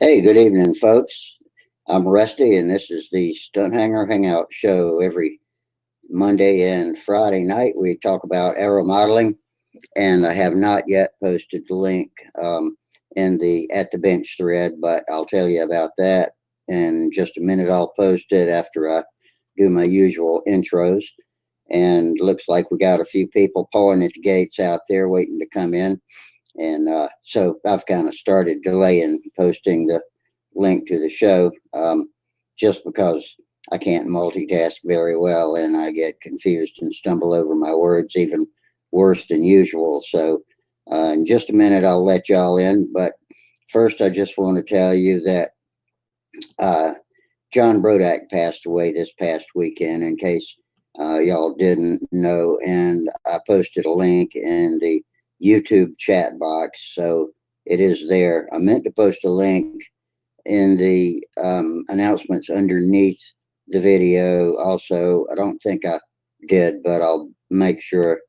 Hey, good evening, folks. I'm Rusty, and this is the Stunthanger Hangout show. Every Monday and Friday night, we talk about aeromodeling, and I have not yet posted the link in the At the Bench thread, but I'll tell you about that in just a minute. I'll post it after I do my usual intros. And looks like we got a few people pulling at the gates out there waiting to come in. And so I've kind of started delaying posting the link to the show just because I can't multitask very well and I get confused and stumble over my words even worse than usual. So in just a minute, I'll let y'all in. But first, I just want to tell you that uh, John Brodak passed away this past weekend, in case y'all didn't know. And I posted a link in the YouTube chat box. So it is there. I meant to post a link in the announcements underneath the video. Also, I don't think I did, but I'll make sure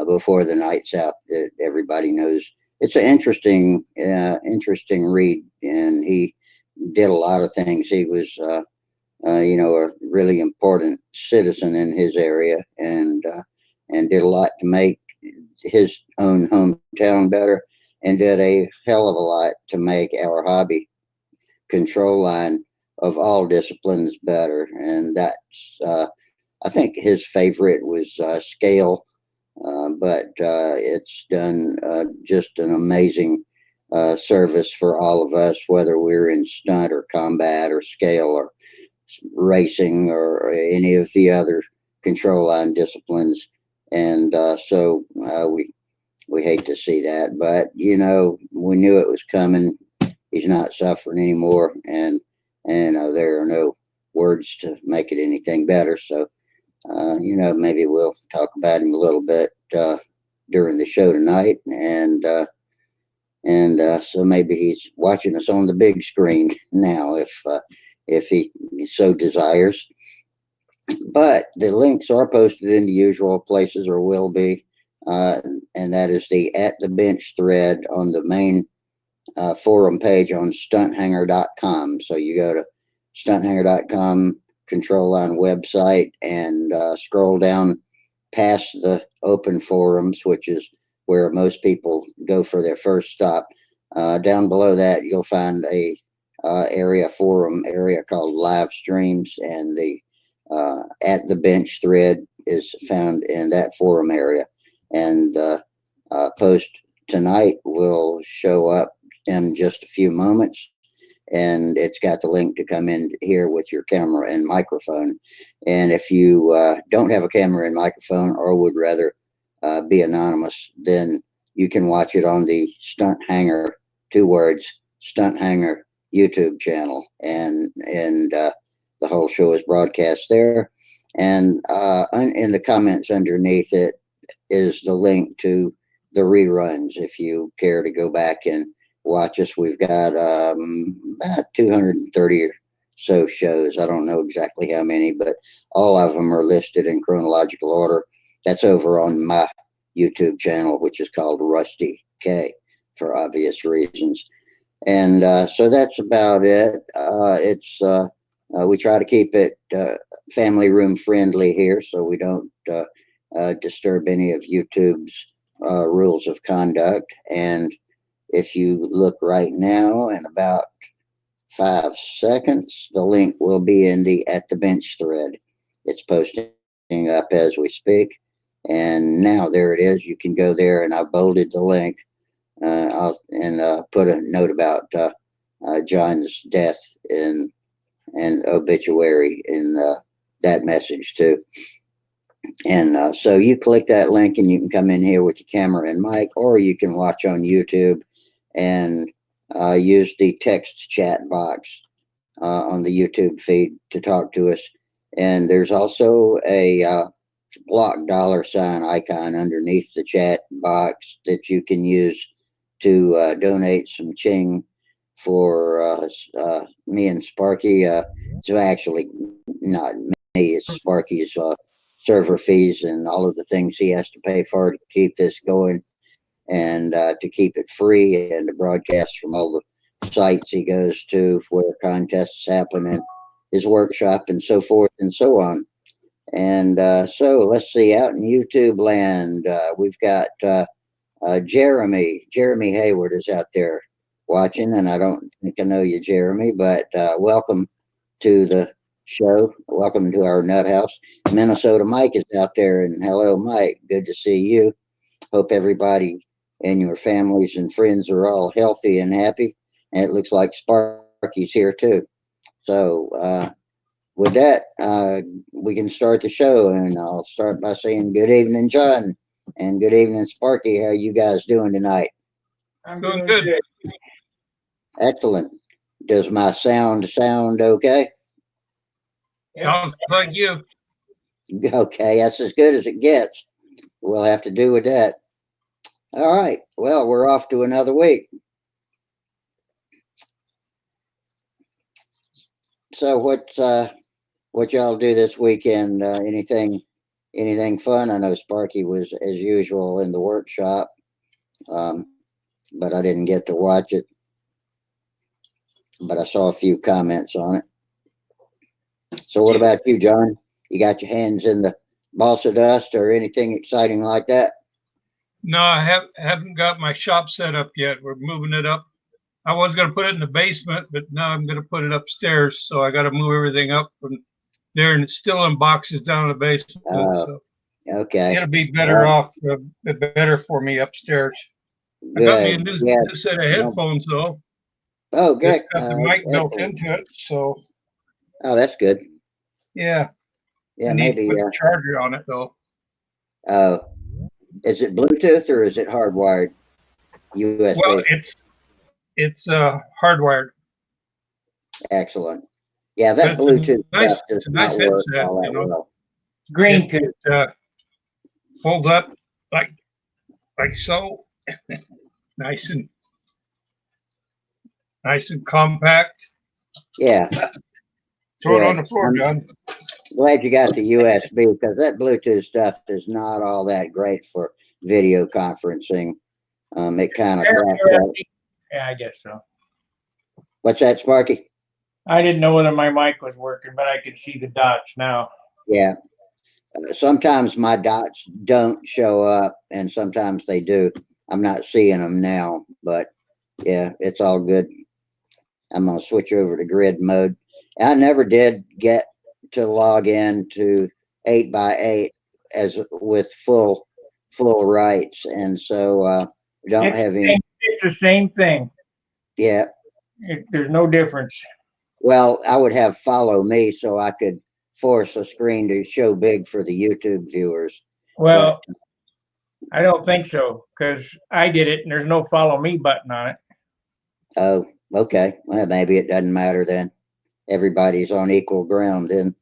before the night's out that everybody knows. It's an interesting read, and he did a lot of things. He was, a really important citizen in his area, and did a lot to make his own hometown better, and did a hell of a lot to make our hobby control line of all disciplines better. And that's, I think his favorite was scale, but it's done just an amazing service for all of us, whether we're in stunt or combat or scale or racing or any of the other control line disciplines. And we hate to see that, but we knew it was coming. He's not suffering anymore, and there are no words to make it anything better. So maybe we'll talk about him a little bit during the show tonight, and so maybe he's watching us on the big screen now, if he so desires. But the links are posted in the usual places, or will be, uh, and that is the At the Bench thread on the main forum page on stunthanger.com. So you go to stunthanger.com control line website and scroll down past the open forums, which is where most people go for their first stop. Down below that, you'll find a forum area called live streams, and the At the Bench thread is found in that forum area. And post tonight will show up in just a few moments, and it's got the link to come in here with your camera and microphone. And if you don't have a camera and microphone, or would rather be anonymous, then you can watch it on the Stunt Hanger, 2 words, Stunt Hanger YouTube channel, and the whole show is broadcast there. And in the comments underneath it is the link to the reruns if you care to go back and watch us. We've got about 230 or so shows. I don't know exactly how many, but all of them are listed in chronological order. That's over on my YouTube channel, which is called Rusty K, for obvious reasons. And so that's about it. We try to keep it family room friendly here, so we don't disturb any of YouTube's rules of conduct. And if you look right now, in about 5 seconds, the link will be in the At the Bench thread. It's posting up as we speak. And now there it is. You can go there, and I bolded the link. I'll put a note about John's death and obituary in that message too. And so you click that link, and you can come in here with your camera and mic, or you can watch on YouTube and use the text chat box on the YouTube feed to talk to us. And there's also a block $ icon underneath the chat box that you can use to donate some ching for me and Sparky. So actually, not me, it's Sparky's server fees and all of the things he has to pay for to keep this going, and to keep it free, and to broadcast from all the sites he goes to where contests happen and his workshop and so forth and so on. And so let's see, out in YouTube land, we've got Jeremy Hayward is out there watching, and I don't think I know you, Jeremy, but welcome to the show. Welcome to our nut house. Minnesota Mike is out there, and hello, Mike. Good to see you. Hope everybody and your families and friends are all healthy and happy. And it looks like Sparky's here too. So with that, we can start the show, and I'll start by saying good evening, John, and good evening, Sparky. How are you guys doing tonight? I'm doing good. Excellent. Does my sound okay? Sounds like you. Okay, that's as good as it gets. We'll have to do with that. All right. Well, we're off to another week. So what y'all do this weekend? Anything fun? I know Sparky was as usual in the workshop, but I didn't get to watch it. But I saw a few comments on it. So what about you, John? You got your hands in the balsa dust or anything exciting like that? No, I haven't got my shop set up yet. We're moving it up. I was going to put it in the basement, but now I'm going to put it upstairs. So I got to move everything up from there, and it's still in boxes down in the basement. So Okay. it'll be better off, better for me upstairs. Good. I got me a new set of headphones though. Oh, good. It's got the mic built into it, so. Oh, that's good. Yeah. Yeah, I need maybe. to put a charger on it though. Oh, is it Bluetooth or is it hardwired? USB. Well, it's hardwired. Excellent. Yeah, that Bluetooth stuff does not work all that well. Green tooth folds up like so, nice and compact. Yeah. Throw it on the floor, John. Glad you got the USB because that Bluetooth stuff is not all that great for video conferencing. It kind of cracks up. Yeah, I guess so. What's that, Sparky? I didn't know whether my mic was working, but I can see the dots now. Yeah. Sometimes my dots don't show up and sometimes they do. I'm not seeing them now, but yeah, it's all good. I'm going to switch over to grid mode. I never did get to log in to 8x8 as with full rights, and so don't have any. It's the same thing. Yeah. There's no difference. Well, I would have follow me so I could force a screen to show big for the YouTube viewers. Well, but I don't think so because I did it and there's no follow me button on it. Oh, okay. Well, maybe it doesn't matter then. Everybody's on equal ground then.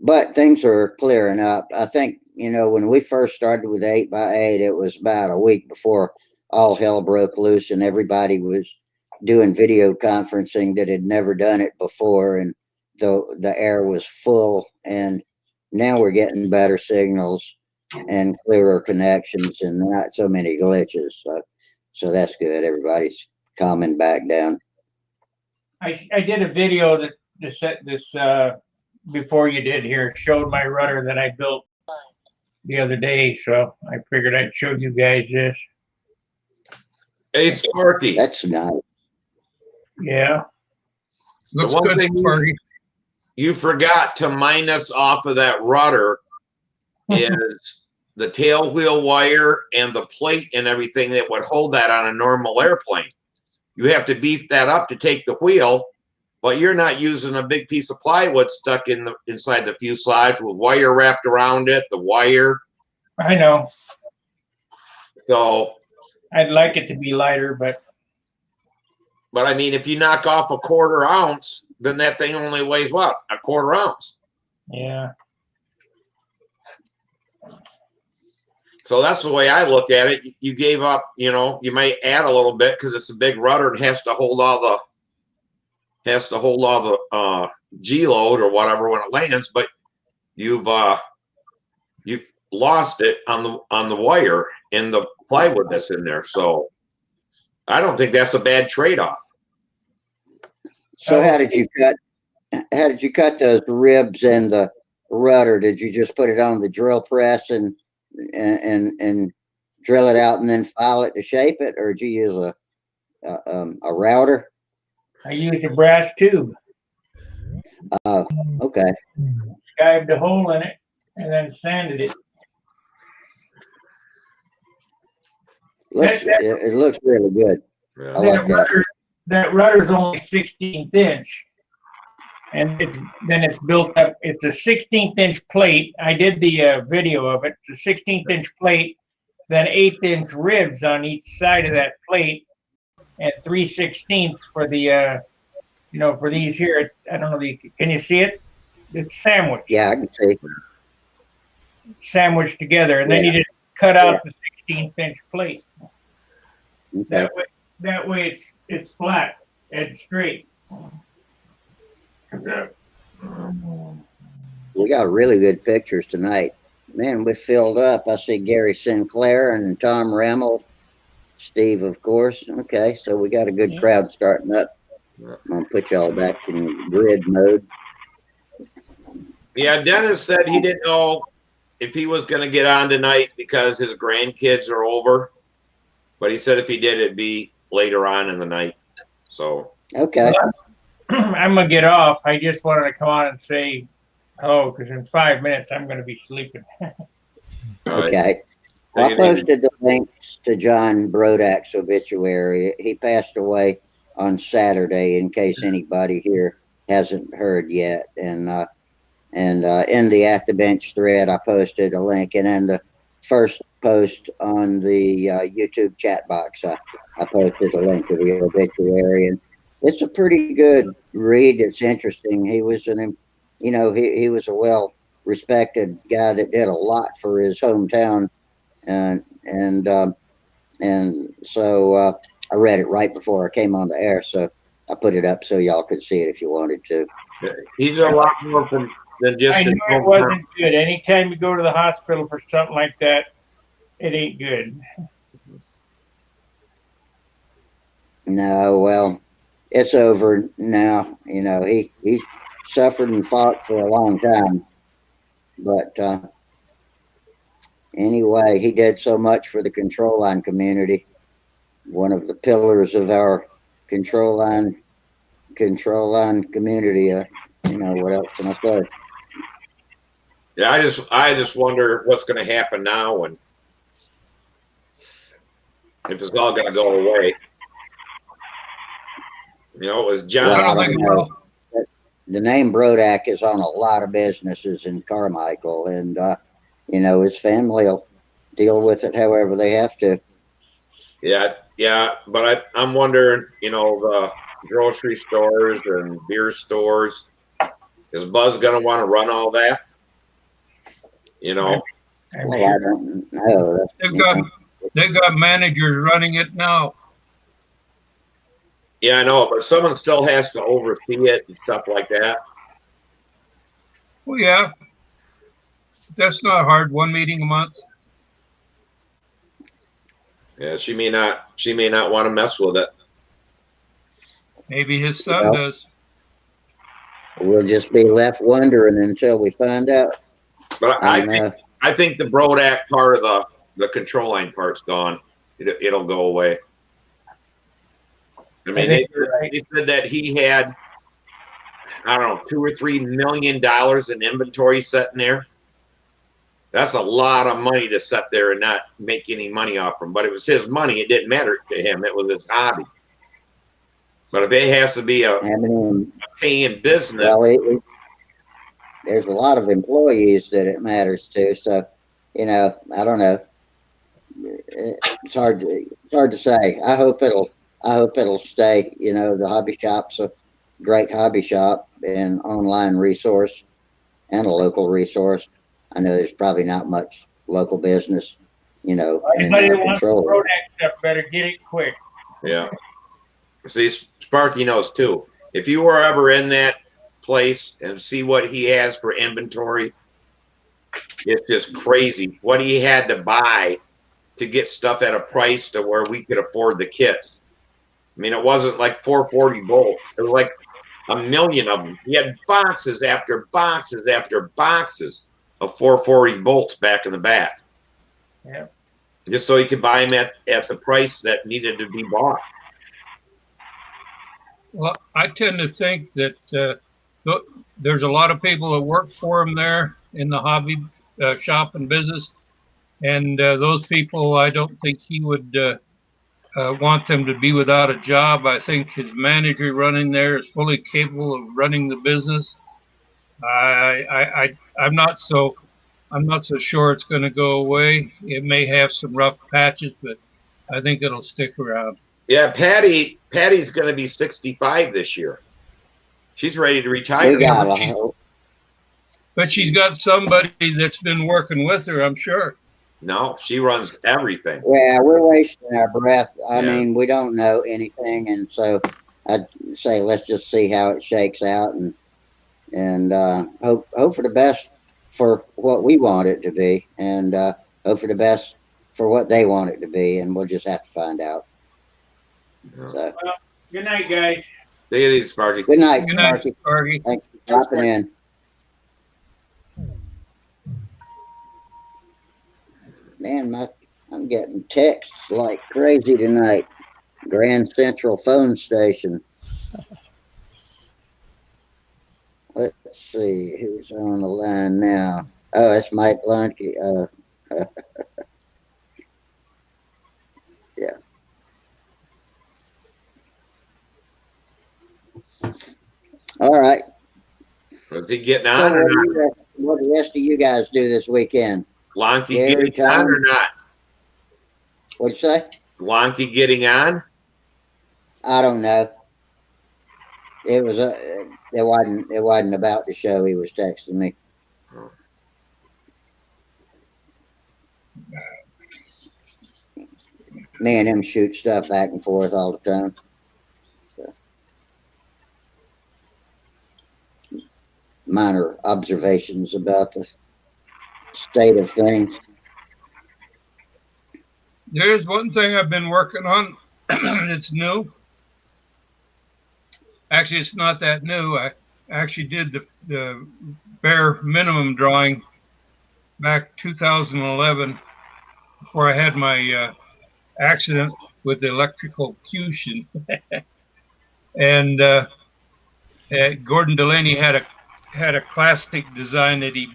But things are clearing up. I think, when we first started with 8x8, it was about a week before all hell broke loose and everybody was doing video conferencing that had never done it before, and the air was full, and now we're getting better signals and clearer connections and not so many glitches. So that's good. Everybody's calming back down. I did a video that set this before you did here, showed my rudder that I built the other day, so I figured I'd show you guys this. Hey, Sparky. That's nice. Yeah. The one thing you forgot to minus off of that rudder is the tail wheel wire and the plate and everything that would hold that on a normal airplane. You have to beef that up to take the wheel, but you're not using a big piece of plywood stuck inside the fuselage with wire wrapped around it, the wire. I know. So I'd like it to be lighter, but I mean, if you knock off a 1/4 ounce, then that thing only weighs what? A 1/4 ounce. Yeah. So that's the way I look at it. You gave up, you might add a little bit because it's a big rudder and has to hold all the G load or whatever when it lands, but you've lost it on the wire in the plywood that's in there. So I don't think that's a bad trade-off. So how did you cut? How did you cut those ribs and the rudder? Did you just put it on the drill press and drill it out and then file it to shape it, or did you use a router? I used a brass tube, Oh, okay. skived a hole in it, and then sanded it. It looks really good. Yeah. I like that. That rudder's only 16th inch, and then it's built up. It's a 16th inch plate. I did the video of it. It's a 16th inch plate, then 1/8 inch ribs on each side of that plate, and 3/16 for the for these here. I don't know. Can you see it? It's sandwiched. Yeah, I can see. Sandwiched together, and then you just cut out the 16th inch plate. Okay. That way it's flat and straight. We got really good pictures tonight. Man, we filled up. I see Gary Sinclair and Tom Remmel, Steve, of course. Okay, so we got a good crowd starting up. I'm gonna put y'all back in grid mode. Yeah, Dennis said he didn't know if he was going to get on tonight because his grandkids are over, but he said if he did, it'd be later on in the night. So Okay. I'm gonna get off. I just wanted to come on and say hello because in 5 minutes I'm gonna be sleeping. Okay. Well, I posted the links to John Brodak's obituary. He passed away on Saturday, in case anybody here hasn't heard yet. And in the At the Bench thread, I posted a link, and then the first post on the YouTube chat box, I posted a link to the obituary, and it's a pretty good read. It's interesting. He was he was a well-respected guy that did a lot for his hometown, and so I read it right before I came on the air, so I put it up so y'all could see it if you wanted to. he did a lot more than just. I knew it wasn't good. Anytime you go to the hospital for something like that, it ain't good. No, well, it's over now. You know, he suffered and fought for a long time, but anyway, he did so much for the control line community. One of the pillars of our control line community. What else can I say? Yeah, I just wonder what's going to happen now and if it's all going to go away. You know, it was John. Well, I don't know. The name Brodak is on a lot of businesses in Carmichael, and his family will deal with it however they have to. Yeah, but I'm wondering, the grocery stores and beer stores, is Buzz going to want to run all that? Well, I don't know. They've got managers running it now. Yeah, I know, but someone still has to oversee it and stuff like that. Well, yeah, that's not hard. One meeting a month. Yeah, she may not want to mess with it. Maybe his son does. We'll just be left wondering until we find out. But I think the Brodak part of the control line part's gone. It'll go away. I mean, they said that he had, I don't know, $2 or $3 million in inventory sitting there. That's a lot of money to sit there and not make any money off from. But it was his money. It didn't matter to him. It was his hobby. But if it has to be a paying business. Well, there's a lot of employees that it matters to. So, I don't know. It's hard to say. I hope it'll stay. The hobby shop's a great hobby shop and online resource and a local resource. I know there's probably not much local business, Anybody that wants to grow that stuff better get it quick. Yeah. See, Sparky knows too. If you were ever in that place and see what he has for inventory, it's just crazy what he had to buy to get stuff at a price to where we could afford the kits. I mean, it wasn't like 440 bolts. It was like a million of them. He had boxes after boxes after boxes of 440 bolts back in the back. Yeah. Just so he could buy them at the price that needed to be bought. Well, I tend to think that there's a lot of people that work for him there in the hobby shop and business. And those people, I don't think he would want them to be without a job. I think his manager running there is fully capable of running the business. I'm not so sure it's going to go away. It may have some rough patches, but I think it'll stick around. Yeah, Patty's going to be 65 this year. She's ready to retire. We got a hope. But she's got somebody that's been working with her, I'm sure. No, she runs everything. Yeah, we're wasting our breath. I Yeah. mean, we don't know anything, and so I'd say let's just see how it shakes out, and hope for the best for what we want it to be, and hope for the best for what they want it to be, and we'll just have to find out. Yeah. So, Well, good night, guys. Take it easy, Sparky. good night, Good night, Sparky. Sparky. Thanks for dropping in. Man, I'm getting texts like crazy tonight. Grand Central phone station. Let's see who's on the line now. Oh, it's Mike Lunke. Yeah. All right. Was he getting So on or not? what the rest of you guys do this weekend? Lonky Gary, getting on or not? What'd you say? Lonky getting on? I don't know. It was it wasn't about the show. He was texting me. Oh. Me and him shoot stuff back and forth all the time. So, minor observations about the state of things. There's one thing I've been working on. It's new. Actually, it's not that new. I actually did the bare minimum drawing back 2011 before I had my accident with electrocution. And Gordon Delaney had a classic design that he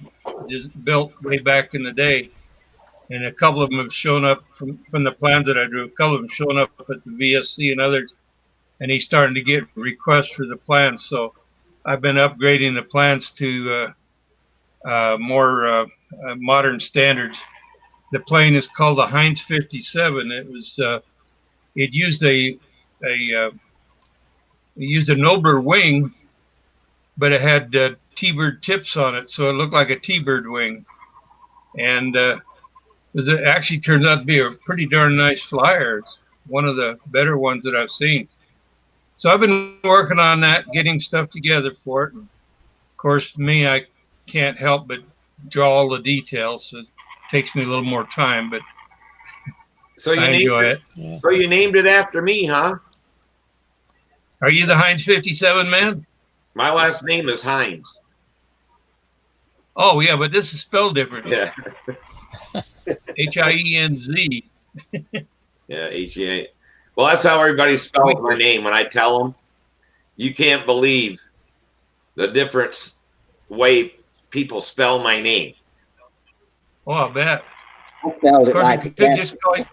built way back in the day. And a couple of them have shown up from the plans that I drew. A couple of them shown up at the VSC and others, and he's starting to get requests for the plans. So I've been upgrading the plans to more modern standards. The plane is called the Heinz 57. It used a nobler wing, but it had T-bird tips on it, so it looked like a T-bird wing. And it actually turns out to be a pretty darn nice flyer. It's one of the better ones that I've seen. So I've been working on that, getting stuff together for it. And of course, I can't help but draw all the details. So it takes me a little more time, but So you I enjoy it. Yeah. So you named it after me, huh? Are you the Heinz 57 man? My last name is Heinz. Oh, yeah, but this is spelled different. Yeah. H-I-E-N-Z. Yeah, H-E-A. Well, that's how everybody spells my name. When I tell them, you can't believe the difference way people spell my name. Oh, I bet. I spelled Of it course, like you could just call you,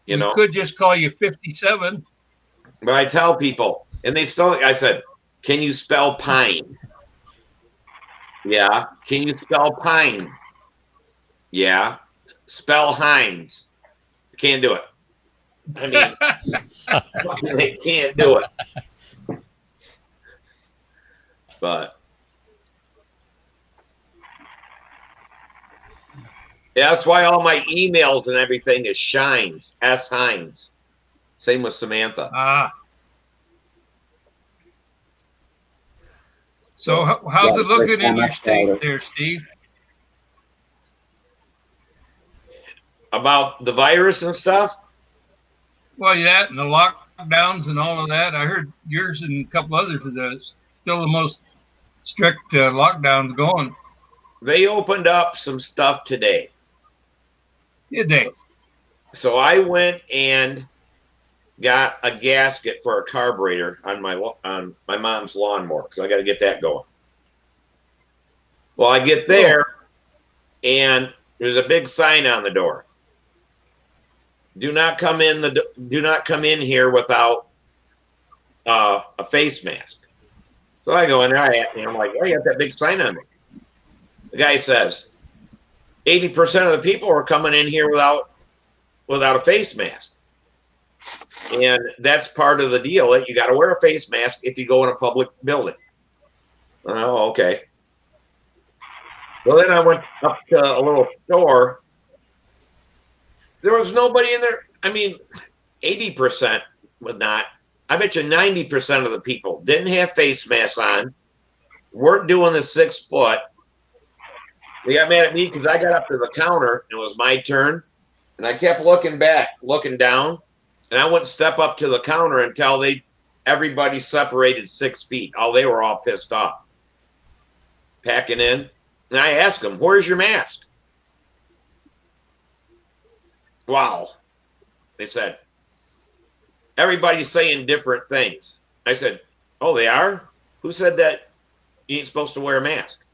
You know, could just call you 57. but I tell people, and they still, I said, can you spell pine? Yeah. Can you spell pine? Yeah. Spell Heinz. Can't do it. I mean, they can't do it. But yeah, that's why all my emails and everything is Shines, S. Hines. Same with Samantha. Ah. So how's Yeah, it looking first time in I your state spelled it. there, Steve? About the virus and stuff? Well, yeah, and the lockdowns and all of that. I heard yours and a couple others of those still the most strict lockdowns going. They opened up some stuff today. Did they? So I went and got a gasket for a carburetor on my mom's lawnmower because I got to get that going. Well, I get there and there's a big sign on the door. Do not come in here without a face mask. So I go in there, I'm like, oh, you got that big sign on me. The guy says 80% of the people are coming in here without a face mask. And that's part of the deal that you got to wear a face mask if you go in a public building. Oh, okay. Well, then I went up to a little store. There was nobody in there. I mean, 80% would not. I bet you 90% of the people didn't have face masks on, weren't doing the 6 foot. They got mad at me because I got up to the counter and it was my turn. And I kept looking down. And I wouldn't step up to the counter until everybody separated 6 feet. Oh, they were all pissed off. Packing in. And I asked them, where's your mask? Wow. They said, everybody's saying different things. I said, oh, they are? Who said that you ain't supposed to wear a mask?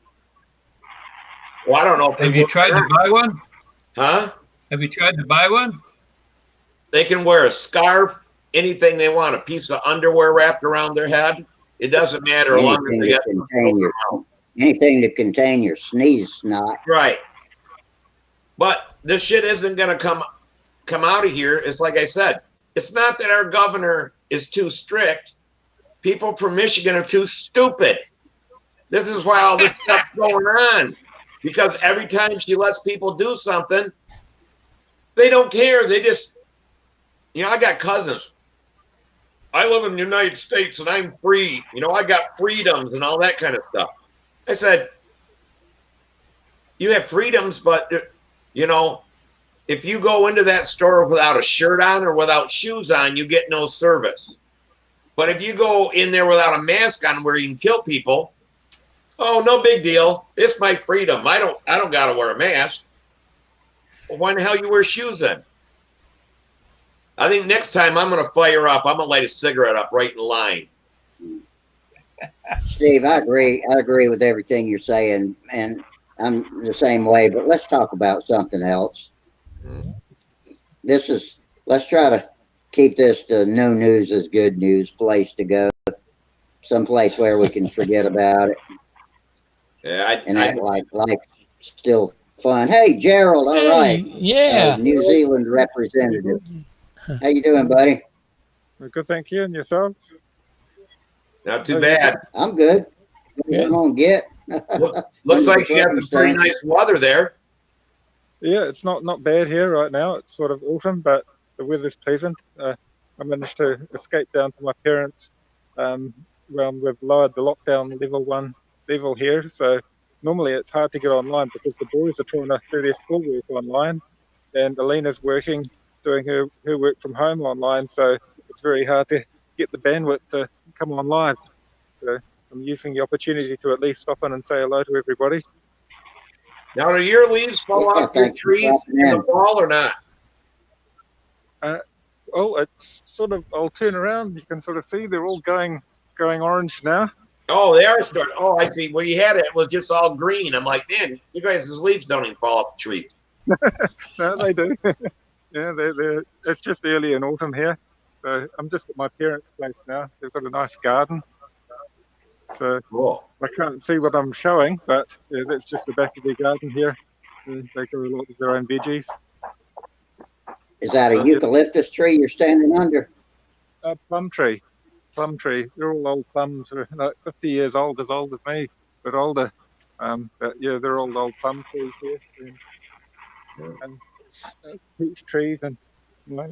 Well, I don't know. Have you tried to buy one? Huh? Have you tried to buy one? They can wear a scarf, anything they want, a piece of underwear wrapped around their head. It doesn't matter. Anything to contain your sneeze snot. Right. But this shit isn't going to come out of here. It's like I said, it's not that our governor is too strict. People from Michigan are too stupid. This is why all this stuff's going on. Because every time she lets people do something, they don't care. They just, I got cousins. I live in the United States and I'm free. I got freedoms and all that kind of stuff. I said, you have freedoms, but, if you go into that store without a shirt on or without shoes on, you get no service. But if you go in there without a mask on where you can kill people, oh, no big deal. It's my freedom. I don't got to wear a mask. Well, why the hell you wear shoes then? I think next time I'm going to fire up. I'm going to light a cigarette up right in line. Steve, I agree. I agree with everything you're saying, and I'm the same way. But let's talk about something else. Let's try to keep this the no news is good news place to go. Someplace where we can forget about it. Yeah, act like life's still fun. Hey, Gerald. All right. Yeah. New Zealand representative. How you doing, buddy? Good, thank you. And yourselves? Not too bad. I'm good. Good. Come on, get. Looks like you have some pretty nice weather there. Yeah, it's not bad here right now. It's sort of autumn, but the weather's pleasant. I managed to escape down to my parents. We've lowered the lockdown level here, so normally it's hard to get online because the boys are trying to do their schoolwork online, and Alina's doing her work from home online, so it's very hard to get the bandwidth to come on live. So I'm using the opportunity to at least stop in and say hello to everybody. Now, do your leaves fall off your trees in the fall or not? It's sort of, I'll turn around, you can sort of see they're all going orange now. Oh, they are starting. Oh, I see. Where you had it was just all green. I'm like, man, you guys' leaves don't even fall off the trees. No, they do. Yeah, it's just early in autumn here. So I'm just at my parents' place now. They've got a nice garden. So cool. I can't see what I'm showing, but yeah, that's just the back of their garden here. And they grow a lot of their own veggies. Is that a eucalyptus tree you're standing under? A plum tree. They're all old plums. They're like 50 years old as me, but older. But yeah, they're all old plum trees here. And peach trees, and my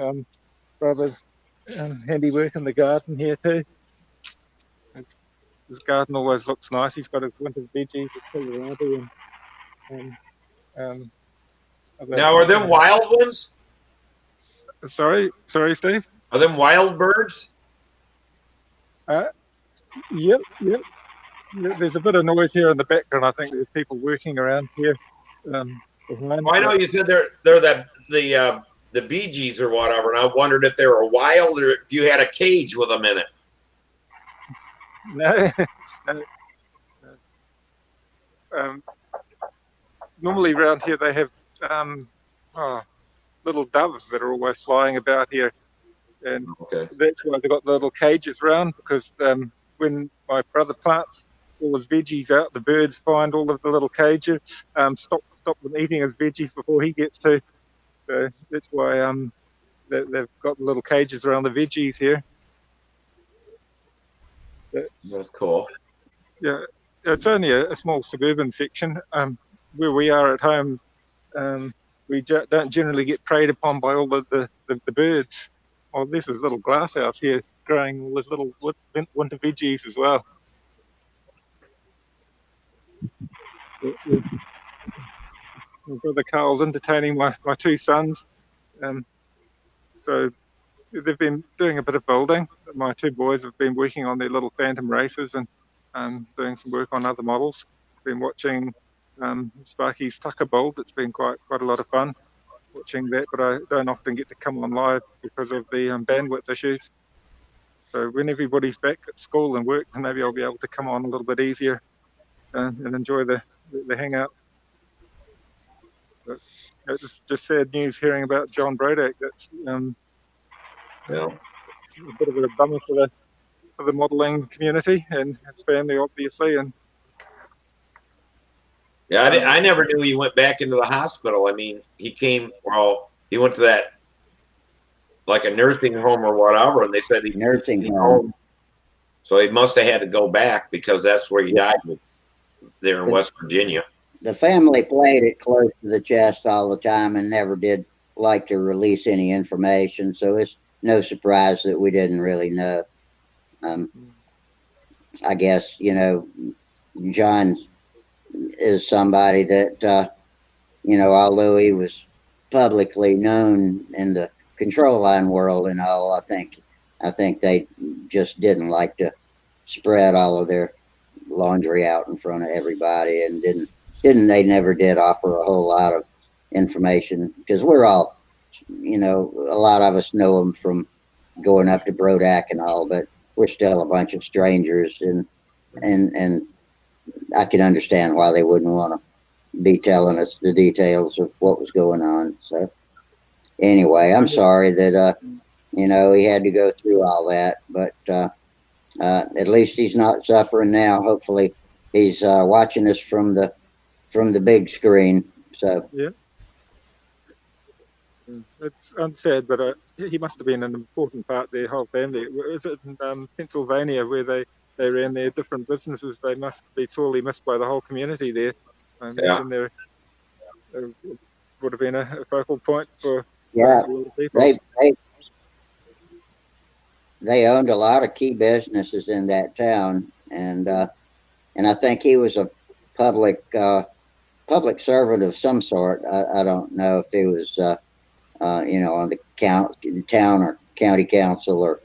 brother's handiwork in the garden here too. His garden always looks nice. He's got his winter veggies, his kohlrabi, and now, are them wild ones? Sorry, Steve? Are them wild birds? Yep. There's a bit of noise here in the background. I think there's people working around here. Behind. I know you said they're the Bee Gees or whatever, and I wondered if they were wild or if you had a cage with them in it. No. Normally around here they have little doves that are always flying about here, and that's why they've got the little cages around, because when my brother plants all his veggies out, the birds find all of the little cages, stop them eating his veggies before he gets to. So that's why they've got the little cages around the veggies here. That's cool. Yeah, it's only a small suburban section. Where we are at home, we don't generally get preyed upon by all the birds. Oh, there's this little glasshouse here growing all these little winter veggies as well. My brother Carl's entertaining my two sons. So they've been doing a bit of building. My two boys have been working on their little phantom races and doing some work on other models. Been watching Sparky's Tucker build. It's been quite a lot of fun watching that, but I don't often get to come on live because of the bandwidth issues. So when everybody's back at school and work, then maybe I'll be able to come on a little bit easier and enjoy the hangout. But it's just sad news hearing about John Brodak. That's a bit of a bummer for the modelling community and his family, obviously. And yeah, I never knew he went back into the hospital. I mean, he went to that, like a nursing home or whatever, and they said he nursing home. So he must have had to go back because that's where he died, there in West Virginia. The family played it close to the chest all the time and never did like to release any information. So it's no surprise that we didn't really know. I guess, John is somebody that, although he was publicly known in the control line world and all, I think they just didn't like to spread all of their laundry out in front of everybody, and they never did offer a whole lot of information, because we're all, a lot of us know them from going up to Brodak and all, but we're still a bunch of strangers, and I can understand why they wouldn't want to be telling us the details of what was going on. So anyway, I'm sorry that he had to go through all that, but at least he's not suffering now. Hopefully he's watching us from the big screen. So yeah, it's unsaid, but he must have been an important part of their whole family. Is it in Pennsylvania where they ran their different businesses? They must be sorely missed by the whole community there. I imagine there would have been a focal point for a lot of people. They owned a lot of key businesses in that town, and I think he was a public servant of some sort. I don't know if he was on the town or county council or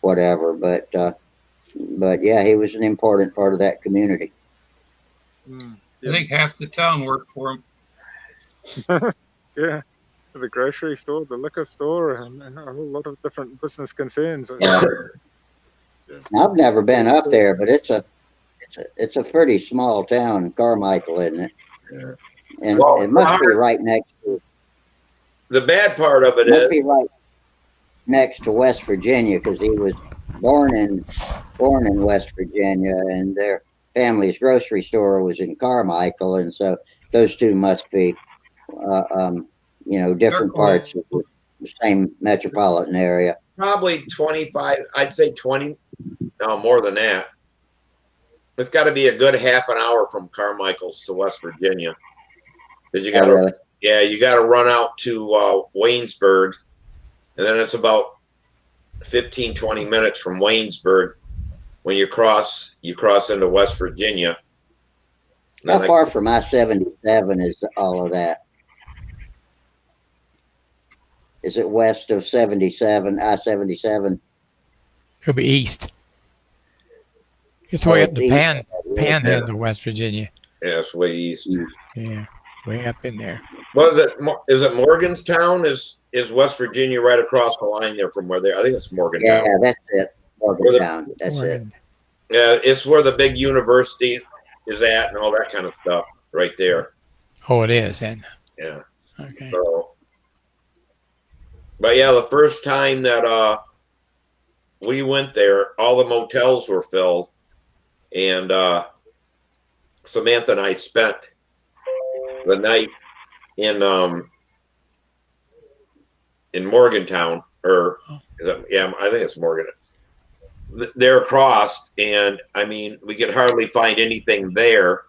whatever, but yeah, he was an important part of that community. I think half the town worked for him. Yeah, the grocery store, the liquor store, and a whole lot of different business concerns. Yeah. I've never been up there, but it's a pretty small town, Carmichael, isn't it? Yeah. And it must be right next to. The bad part of it must be right next to West Virginia, because he was born in West Virginia, and their family's grocery store was in Carmichael, and so those two must be, different parts of the same metropolitan area. Probably 25. I'd say 20. No, more than that. It's got to be a good half an hour from Carmichael's to West Virginia. Because you got to run out to Waynesburg, and then it's about 15, 20 minutes from Waynesburg when you cross into West Virginia. How far from I-77 is all of that? is it west of 77, I-77? It'll be east. It's Oh, way up it's the east. panhandle, West Virginia. Yeah, it's way east. Mm. Yeah, way up in there. What is it? Is it Morgantown? Is West Virginia right across the line there from where they? I think it's Morgantown. Yeah, that's it. Morgantown. That's it. Morgan. Yeah, it's where the big university is at and all that kind of stuff right there. Oh, it is then. Yeah. Okay. So, but yeah, the first time that we went there, all the motels were filled, and Samantha and I spent the night in Morgantown, or is it, yeah, I think it's Morgan. They're across, and I mean, we could hardly find anything there.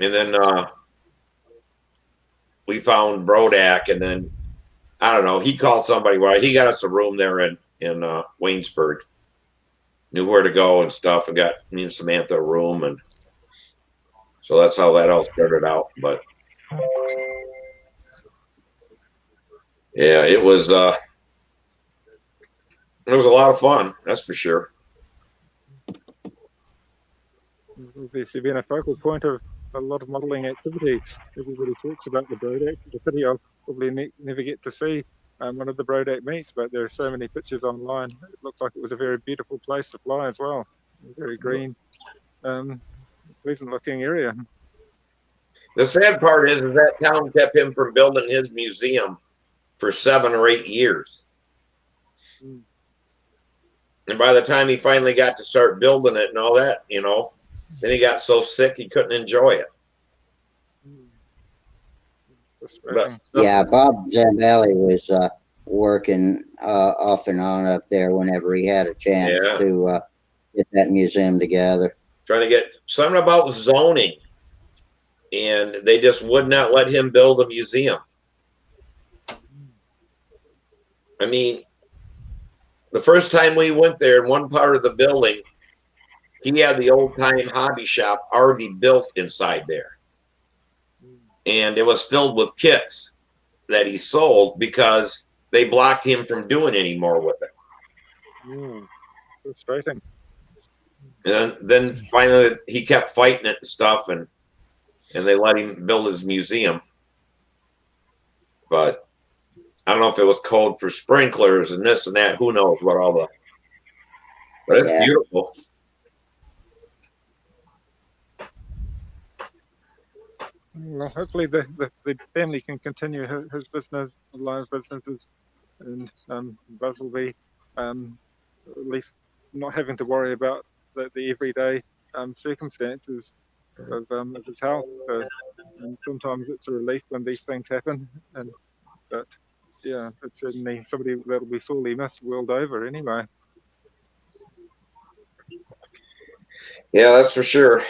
And then we found Brodak, and then I don't know. He called somebody. Well, he got us a room there in Waynesburg. Knew where to go and stuff, and got me and Samantha a room, and so that's how that all started out. But yeah, it was a lot of fun. That's for sure. Obviously been a focal point of a lot of modelling activity. Everybody talks about the Brodak. It's a pity I'll probably never get to see one of the Brodak meets, but there are so many pictures online. It looks like it was a very beautiful place to fly as well. Very green, pleasant looking area. The sad part is that town kept him from building his museum for 7 or 8 years. Mm. And by the time he finally got to start building it and all that, you know, then he got so sick he couldn't enjoy it. But, Yeah, Bob Zambelli was working off and on up there whenever he had a chance to get that museum together. Trying to get something about zoning, and they just would not let him build a museum. I mean, the first time we went there, in one part of the building, he had the old time hobby shop already built inside there. And it was filled with kits that he sold because they blocked him from doing any more with it. Frustrating. And then finally he kept fighting it and stuff, and they let him build his museum. But I don't know if it was code for sprinklers and this and that. Who knows what all the. But it's beautiful. Well, hopefully the family can continue his business, live businesses, and Buzz will be at least not having to worry about the everyday circumstances of his health. And sometimes it's a relief when these things happen, but yeah, it's certainly somebody that'll be sorely missed world over anyway. Yeah, that's for sure.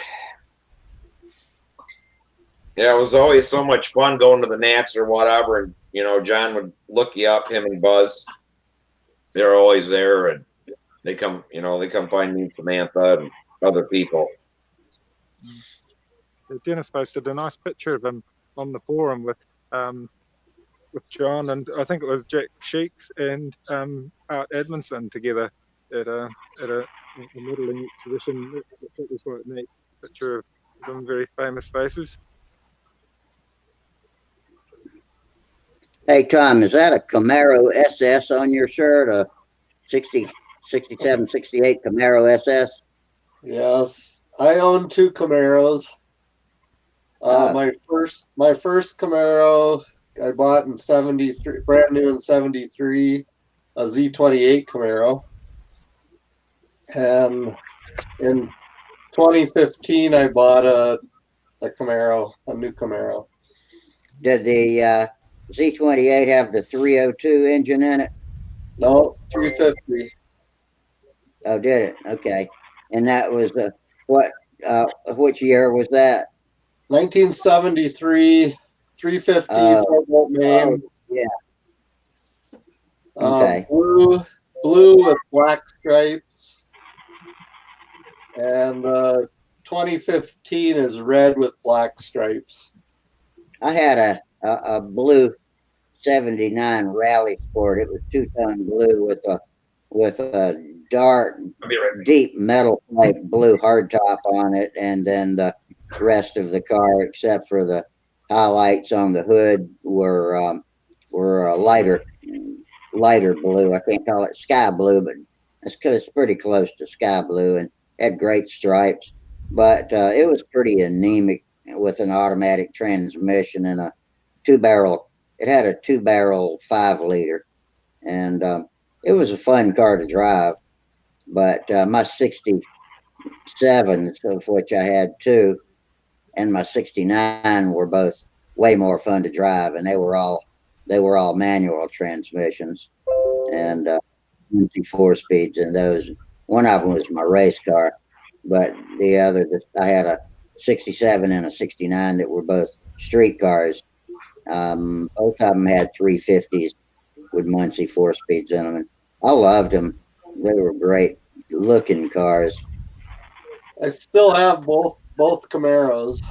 Yeah, it was always so much fun going to the Nats or whatever, and you know, John would look you up, him and Buzz. They're always there, and they come find me, Samantha, and other people. Dennis posted a nice picture of him on the forum with John and I think it was Jack Sheeks and Art Edmondson together at a modelling exhibition. It was quite a neat picture of some very famous faces. Hey, Tom, is that a Camaro SS on your shirt? A 60, 67, 68 Camaro SS? Yes, I own 2 Camaros. My first Camaro I bought in 73, brand new in 73, a Z28 Camaro. And in 2015, I bought a Camaro, a new Camaro. Did the Z28 have the 302 engine in it? No, 350. Oh, did it? Okay. And that was which year was that? 1973, 350 4-volt main. Yeah. Okay. Blue with black stripes. And 2015 is red with black stripes. I had a blue '79 Rally Sport. It was 2-tone blue with a dark, deep metal type blue hardtop on it, and then the rest of the car, except for the highlights on the hood, were a lighter blue. I can't call it sky blue, but it's pretty close to sky blue, and had great stripes. But it was pretty anemic with an automatic transmission and a two barrel. It had a 2-barrel 5-liter, and it was a fun car to drive. But my '67, of which I had two, and my '69 were both way more fun to drive, and they were all manual transmissions and 4 speeds in those. One of them was my race car, but the other, I had a '67 and a '69 that were both street cars. Both of them had 350s with Muncie 4 speeds in them, and I loved them. They were great looking cars. I still have both Camaros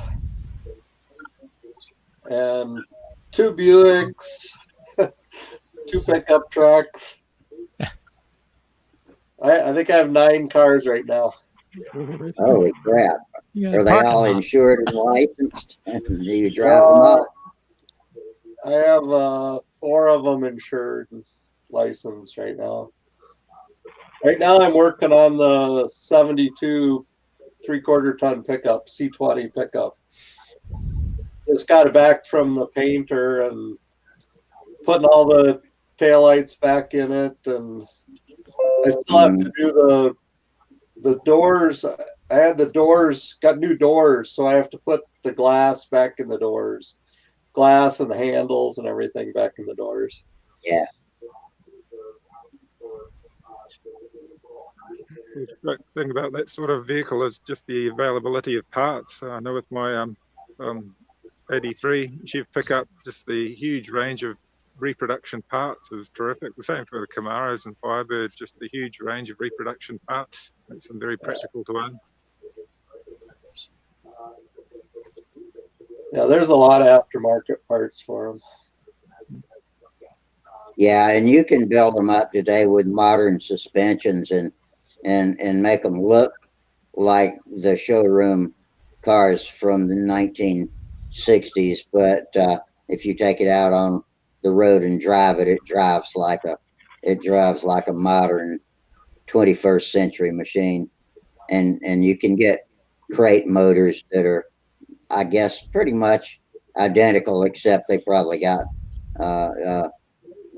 and 2 Buicks, 2 pickup trucks. I think I have 9 cars right now. Holy crap! You got a Are they parking all lot. insured and licensed? And do you drive them all? I have 4 of them insured and licensed right now. Right now, I'm working on the 72 3/4 ton pickup, C20 pickup. Just got it back from the painter and putting all the taillights back in it, and I still have to do the doors. I had the doors, got new doors, so I have to put the glass back in the doors, glass and the handles and everything back in the doors. Yeah. The great thing about that sort of vehicle is just the availability of parts. I know with my 83 Chief pickup, just the huge range of reproduction parts is terrific. The same for the Camaros and Firebirds, just the huge range of reproduction parts. Makes them very practical to own. Yeah, there's a lot of aftermarket parts for them. Yeah, and you can build them up today with modern suspensions and make them look like the showroom cars from the 1960s. But if you take it out on the road and drive it, it drives like a modern 21st century machine. And you can get crate motors that are, I guess, pretty much identical, except they probably got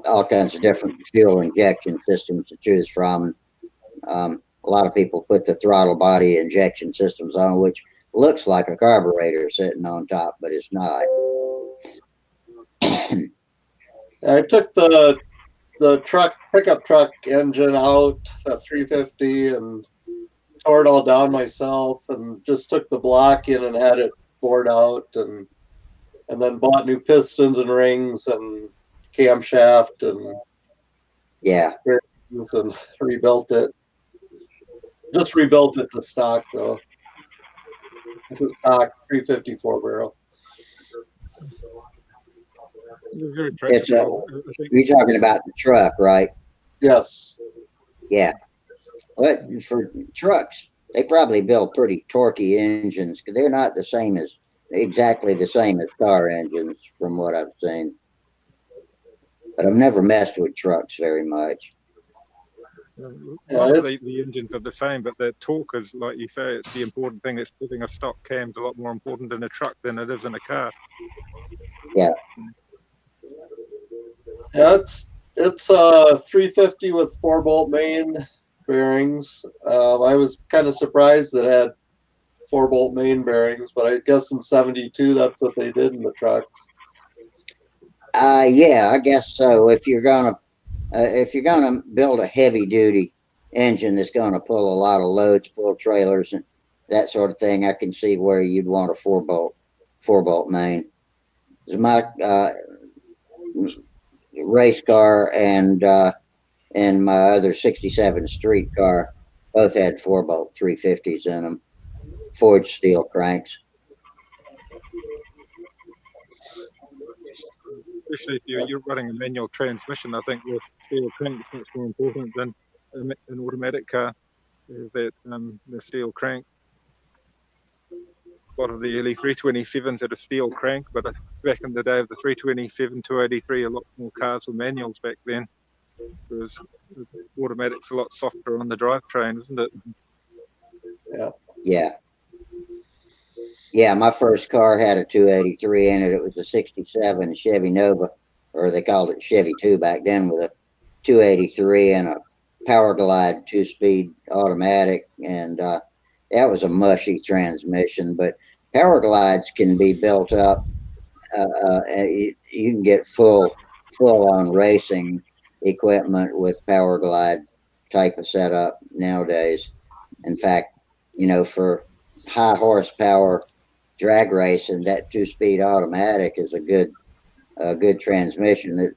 all kinds of different fuel injection systems to choose from. A lot of people put the throttle body injection systems on, which looks like a carburetor sitting on top, but it's not. I took the pickup truck engine out, the 350, and tore it all down myself, and just took the block in and had it bored out, and then bought new pistons and rings and camshaft and Yeah. and rebuilt it. Just rebuilt it to stock though. It's a stock 354 barrel. Very It's practical. you're talking about the truck, right? Yes. Yeah. But for trucks, they probably build pretty torquey engines because they're not exactly the same as car engines from what I've seen. But I've never messed with trucks very much. A lot of the engines are the same, but the torque is, like you say, it's the important thing. It's putting a stock cam's a lot more important in a truck than it is in a car. Yeah. Yeah, it's 350 with 4-bolt main bearings. I was kind of surprised that it had 4-bolt main bearings, but I guess in '72 that's what they did in the trucks. Yeah, I guess so. If you're gonna build a heavy duty engine that's gonna pull a lot of loads, pull trailers and that sort of thing, I can see where you'd want a 4-bolt main. My race car and my other '67 street car both had 4-bolt 350s in them, forged steel cranks. especially if you're running a manual transmission. I think the steel crank is much more important than an automatic car. That the steel crank. A lot of the early 327s had a steel crank, but back in the day of the 327, 283, a lot more cars were manuals back then. Whereas automatic's a lot softer on the drivetrain, isn't it? Yeah. Yeah. Yeah, my first car had a 283 in it. It was a 67 Chevy Nova, or they called it Chevy 2 back then, with a 283 and a Power Glide 2-speed automatic. And that was a mushy transmission, but Power Glides can be built up. You can get full on racing equipment with Power Glide type of setup nowadays. In fact, for high horsepower drag racing, that 2-speed automatic is a good transmission that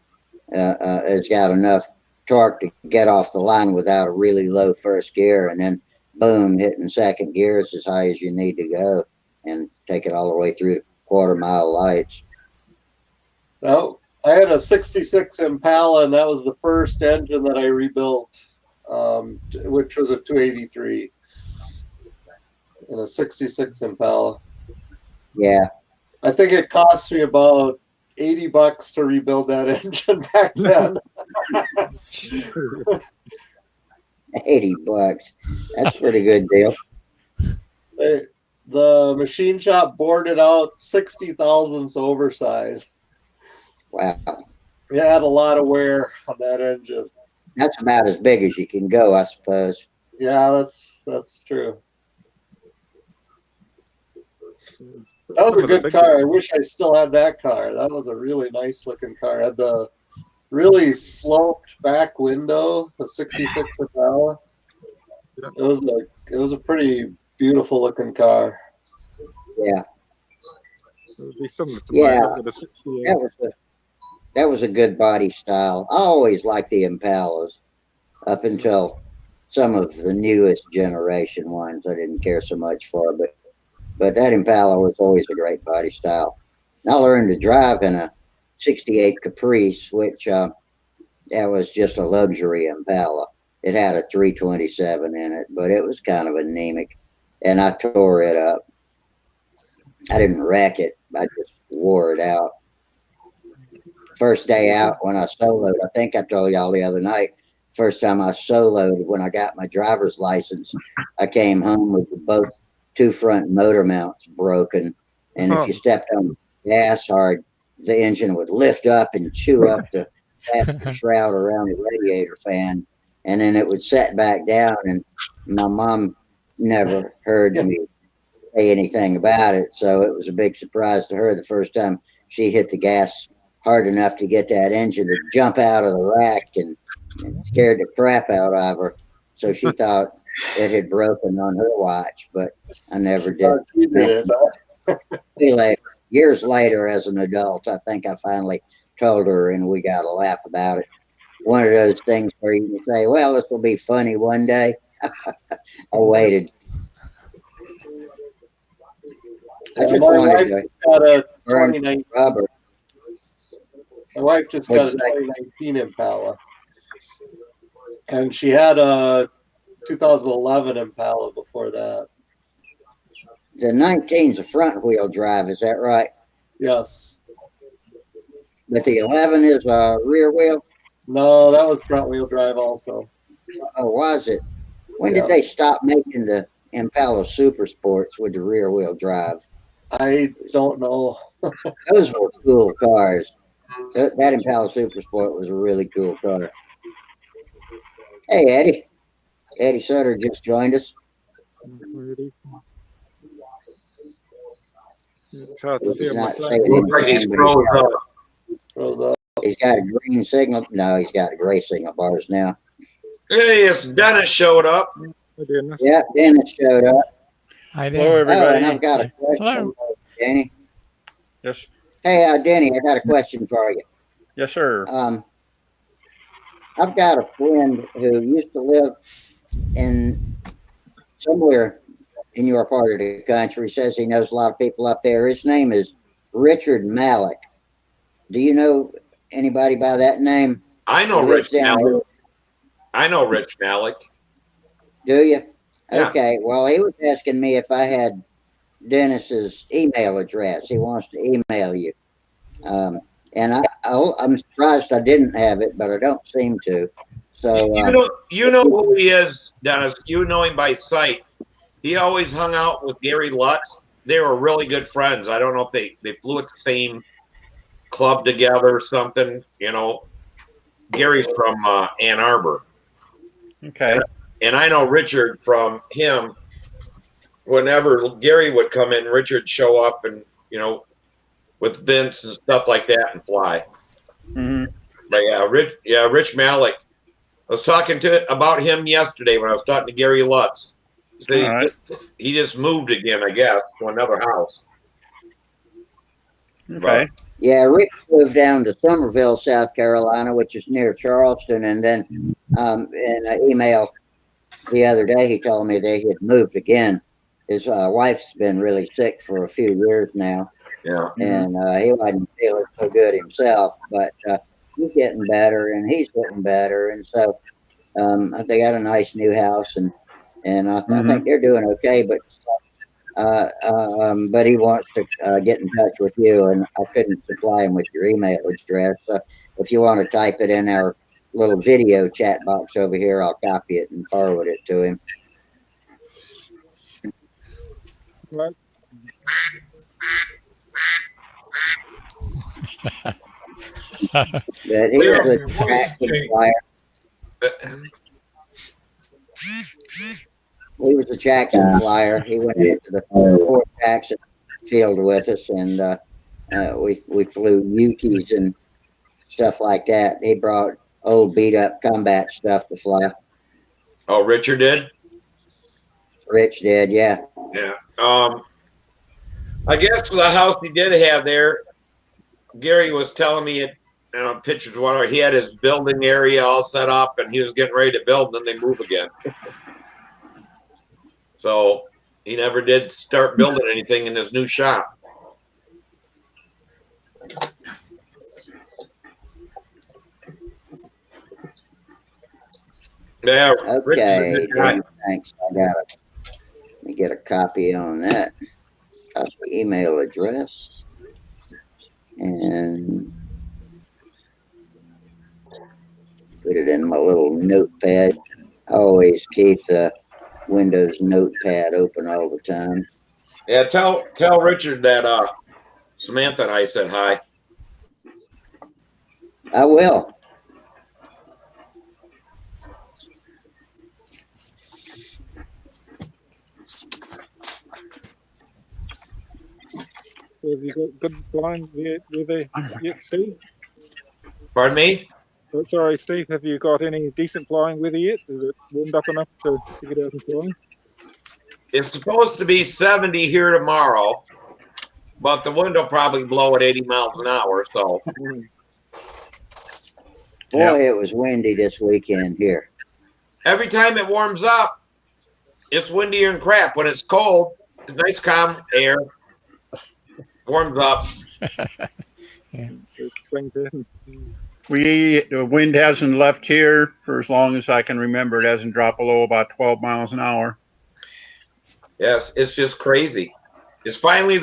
has got enough torque to get off the line without a really low first gear, and then boom, hitting second gear is as high as you need to go, and take it all the way through quarter-mile lights. No, I had a 66 Impala, and that was the first engine that I rebuilt, which was a 283 in a 66 Impala. Yeah. I think it cost me about $80 to rebuild that engine back then. $80. That's a pretty good deal. The machine shop boarded out 60 thousandths oversized. Wow. It had a lot of wear on that engine. That's about as big as you can go, I suppose. Yeah, that's true. That was a good car. I wish I still had that car. That was a really nice looking car. It had the really sloped back window, the 66 Impala. It was a pretty beautiful looking car. Yeah. It would be similar to Yeah. mine, but a 68. That was a good body style. I always liked the Impalas up until some of the newest generation ones I didn't care so much for, but that Impala was always a great body style. And I learned to drive in a 68 Caprice, which that was just a luxury Impala. It had a 327 in it, but it was kind of anemic, and I tore it up. I didn't wreck it. I just wore it out. First day out when I soloed, I think I told y'all the other night, first time I soloed when I got my driver's license, I came home with both two front motor mounts broken. And if you stepped on the gas hard, the engine would lift up and chew up the shroud around the radiator fan. And then it would set back down. And my mom never heard me say anything about it. So it was a big surprise to her the first time she hit the gas hard enough to get that engine to jump out of the rack, and scared the crap out of her. So she thought it had broken on her watch, but I never did. She did it. Years later, as an adult, I think I finally told her, and we got a laugh about it. One of those things where you can say, well, this will be funny one day. I waited. I just wanted to got a 2019 rubber. My wife just got a 2019 Impala, and she had a 2011 Impala before that. The 19's a front wheel drive, is that right? Yes. But the 11 is a rear wheel? No, that was front wheel drive also. Oh, was it? When did they stop making the Impala Super Sports with the rear wheel drive? I don't know. Those were cool cars. That Impala Super Sport was a really cool car. Hey, Eddie. Eddie Sutter just joined us. It's hard to see him. He's got a green signal. No, he's got a gray signal bars now. Hey, it's Dennis showed up. Yeah, Dennis showed up. Hi there. Hello, everybody. Oh, and I've got a question. Hello. Danny. Yes. Hey, Denny, I got a question for you. Yes, sir. I've got a friend who used to live in somewhere in your part of the country. Says he knows a lot of people up there. His name is Richard Malik. Do you know Anybody by that name? I know He Rich lives down Malik. there. I know Rich Malik. Do you? Yeah. Okay. Well, he was asking me if I had Dennis's email address. He wants to email you. And I'm surprised I didn't have it, but I don't seem to. So You know who he is, Dennis. You know him by sight. He always hung out with Gary Lutz. They were really good friends. I don't know if they flew at the same club together or something. You know, Gary's from Ann Arbor. Okay. And I know Richard from him. Whenever Gary would come in, Richard'd show up and, you know, with Vince and stuff like that and fly. Mm-hmm. But Rich Malik. I was talking about him yesterday when I was talking to Gary Lutz. He All right. he just moved again, I guess, to another house. Okay. yeah, Rick moved down to Somerville, South Carolina, which is near Charleston, and then in an email the other day, he told me they had moved again. His wife's been really sick for a few years now, Yeah. and he wasn't feeling so good himself, but he's getting better, and he's getting better, and so they got a nice new house, and I think they're doing okay, but he wants to get in touch with you, and I couldn't supply him with your email address. So if you want to type it in our little video chat box over here, I'll copy it and forward it to him. Right. But he was a traction flyer. He was a Jackson flyer. He went into the Fort Jackson field with us, and we flew Yuki's and stuff like that. He brought old beat up combat stuff to fly. Oh, Richard did? Rich did, yeah. Yeah. I guess the house he did have there, Gary was telling me it, you know, pictures of water. He had his building area all set up and he was getting ready to build, and then they move again. So he never did start building anything in his new shop. Yeah. Okay. Thanks. Let me get a copy on that. Copy email address. And put it in my little notepad. I always keep the Windows notepad open all the time. Yeah, tell Richard that Samantha and I said hi. I will. Have you got good flying with yet, Steve? Pardon me? Oh, sorry, Steve. Have you got any decent flying with you yet? Is it warmed up enough to get out and fly? It's supposed to be 70 here tomorrow, but the wind will probably blow at 80 miles an hour. So, Boy, it was windy this weekend here. every time it warms up, it's windier and crap. When it's cold, it's nice calm air. Warms up. It's springtime. The wind hasn't left here for as long as I can remember. It hasn't dropped below about 12 miles an hour. Yes, it's just crazy. It's finally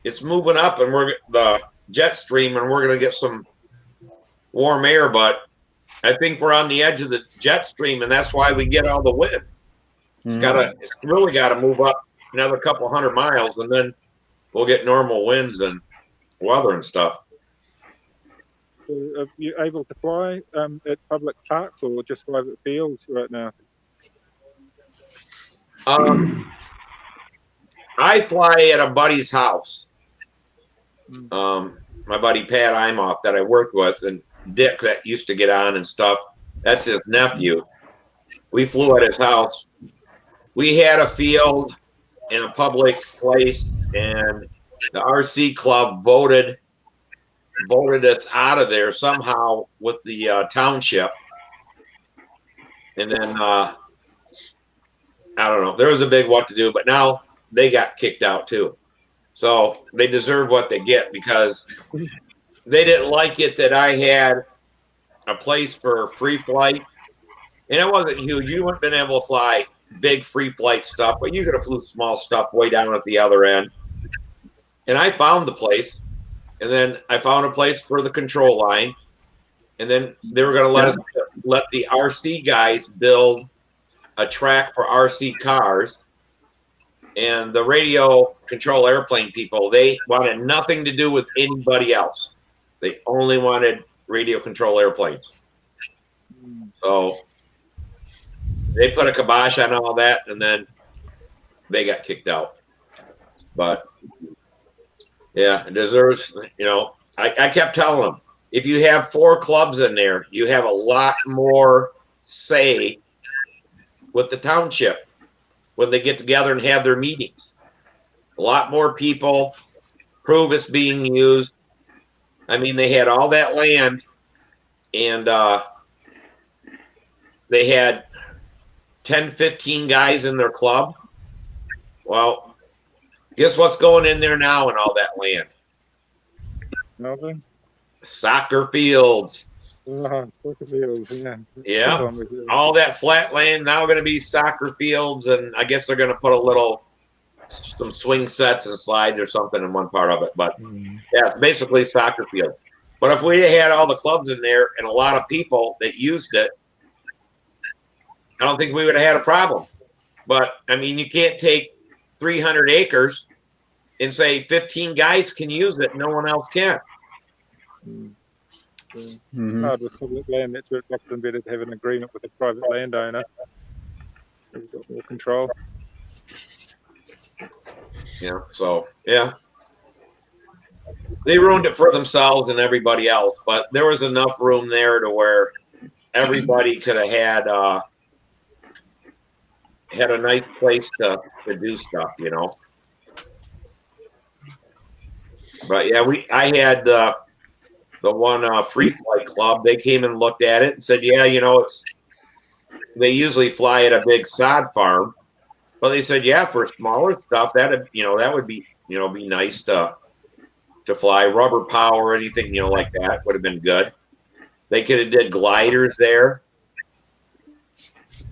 it's moving up, and we're the jet stream, and we're gonna get some warm air. But I think we're on the edge of the jet stream, and that's why we get all the wind. It's really gotta move up another couple hundred miles, and then we'll get normal winds and weather and stuff. So are you able to fly at public parks or just private fields right now? I fly at a buddy's house. My buddy Pat Imoff that I worked with, and Dick that used to get on and stuff. That's his nephew. We flew at his house. We had a field in a public place, and the RC club voted us out of there somehow with the township. And then I don't know. There was a big what to do, but now they got kicked out too. So they deserve what they get, because they didn't like it that I had a place for free flight, and it wasn't huge. You wouldn't have been able to fly big free flight stuff, but you could have flew small stuff way down at the other end. And I found the place, and then I found a place for the control line, and then they were going to let the RC guys build a track for RC cars. And the radio control airplane people, they wanted nothing to do with anybody else. They only wanted radio control airplanes. So they put a kibosh on all that, and then they got kicked out. But yeah, it deserves, I kept telling them, if you have 4 clubs in there, you have a lot more say with the township when they get together and have their meetings. A lot more people prove it's being used. I mean, they had all that land, and they had 10, 15 guys in their club. Well, guess what's going in there now and all that land? Nothing. Soccer fields. Soccer fields, yeah. Yeah. All that flat land now going to be soccer fields, and I guess they're going to put some swing sets and slides or something in one part of it. But yeah, it's basically soccer field. But if we had all the clubs in there and a lot of people that used it, I don't think we would have had a problem. But I mean, you can't take 300 acres and say 15 guys can use it, no one else can. Hard with public land. That's where it's often better to have an agreement with a private landowner. You've got more control. Yeah, so yeah. They ruined it for themselves and everybody else, but there was enough room there to where everybody could have had a nice place to do stuff, But yeah, I had the one free flight club. They came and looked at it and said, yeah, they usually fly at a big sod farm, but they said, yeah, for smaller stuff, that would be be nice to fly rubber power or anything like that would have been good. They could have did gliders there.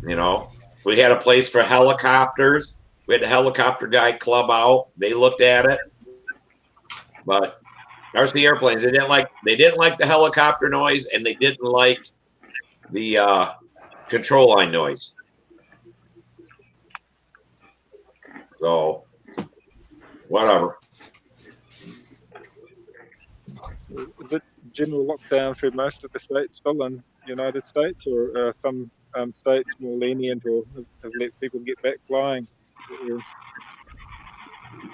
We had a place for helicopters. We had the helicopter guy club out. They looked at it, but RC airplanes, they didn't like the helicopter noise, and they didn't like the control line noise. So whatever. Is it general lockdown through most of the states still in the United States, or some states more lenient or have let people get back flying?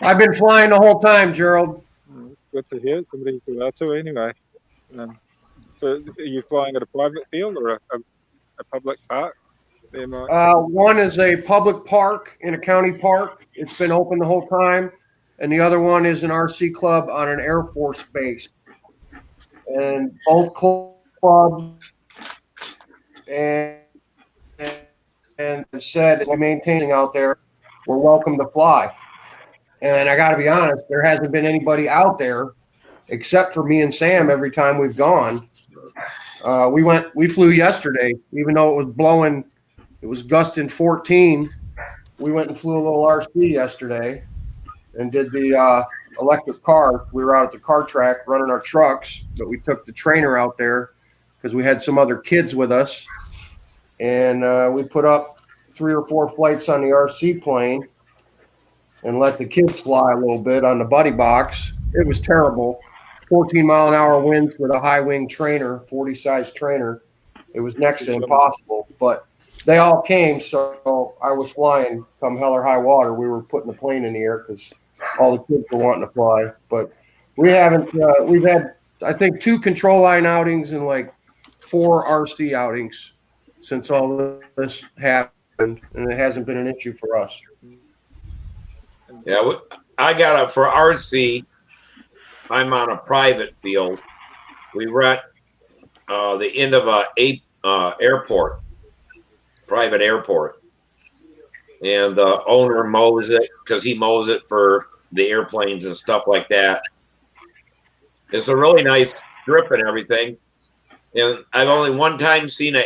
I've been flying the whole time, Gerald. Good to hear. Somebody to out to anyway. So are you flying at a private field or a public park? One is a public park in a county park. It's been open the whole time. And the other one is an RC club on an Air Force base. And both clubs and said, we're maintaining out there, we're welcome to fly. And I got to be honest, there hasn't been anybody out there except for me and Sam every time we've gone. We flew yesterday, even though it was blowing, it was gusting 14. We went and flew a little RC yesterday and did the electric car. We were out at the car track running our trucks, but we took the trainer out there because we had some other kids with us. And we put up 3 or 4 flights on the RC plane and let the kids fly a little bit on the buddy box. It was terrible. 14-mile-an-hour winds with a high-wing trainer, 40-size trainer. It was next to impossible, but they all came, so I was flying come hell or high water. We were putting the plane in the air because all the kids were wanting to fly. But we haven't we've had, I think, 2 control line outings and like 4 RC outings since all this happened, and it hasn't been an issue for us. Yeah, I got for RC, I'm on a private field. We rent the end of a airport, private airport, and the owner mows it because he mows it for the airplanes and stuff like that. It's a really nice strip and everything. And I've only one time seen an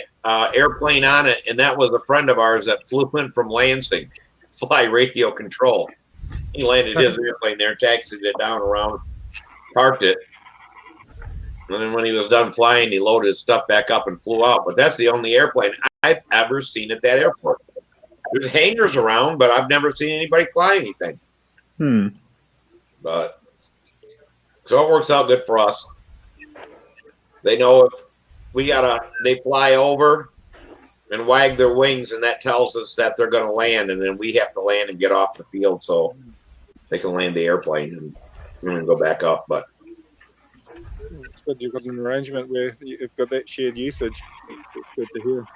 airplane on it, and that was a friend of ours that flew in from Lansing, fly radio control. He landed his airplane there, taxied it down around, parked it. And then when he was done flying, he loaded his stuff back up and flew out. But that's the only airplane I've ever seen at that airport. There's hangars around, but I've never seen anybody fly anything. But so it works out good for us. They know if they fly over and wag their wings, and that tells us that they're going to land, and then we have to land and get off the field so they can land the airplane and go back up. But it's good you've got an arrangement where you've got that shared usage. It's good to hear.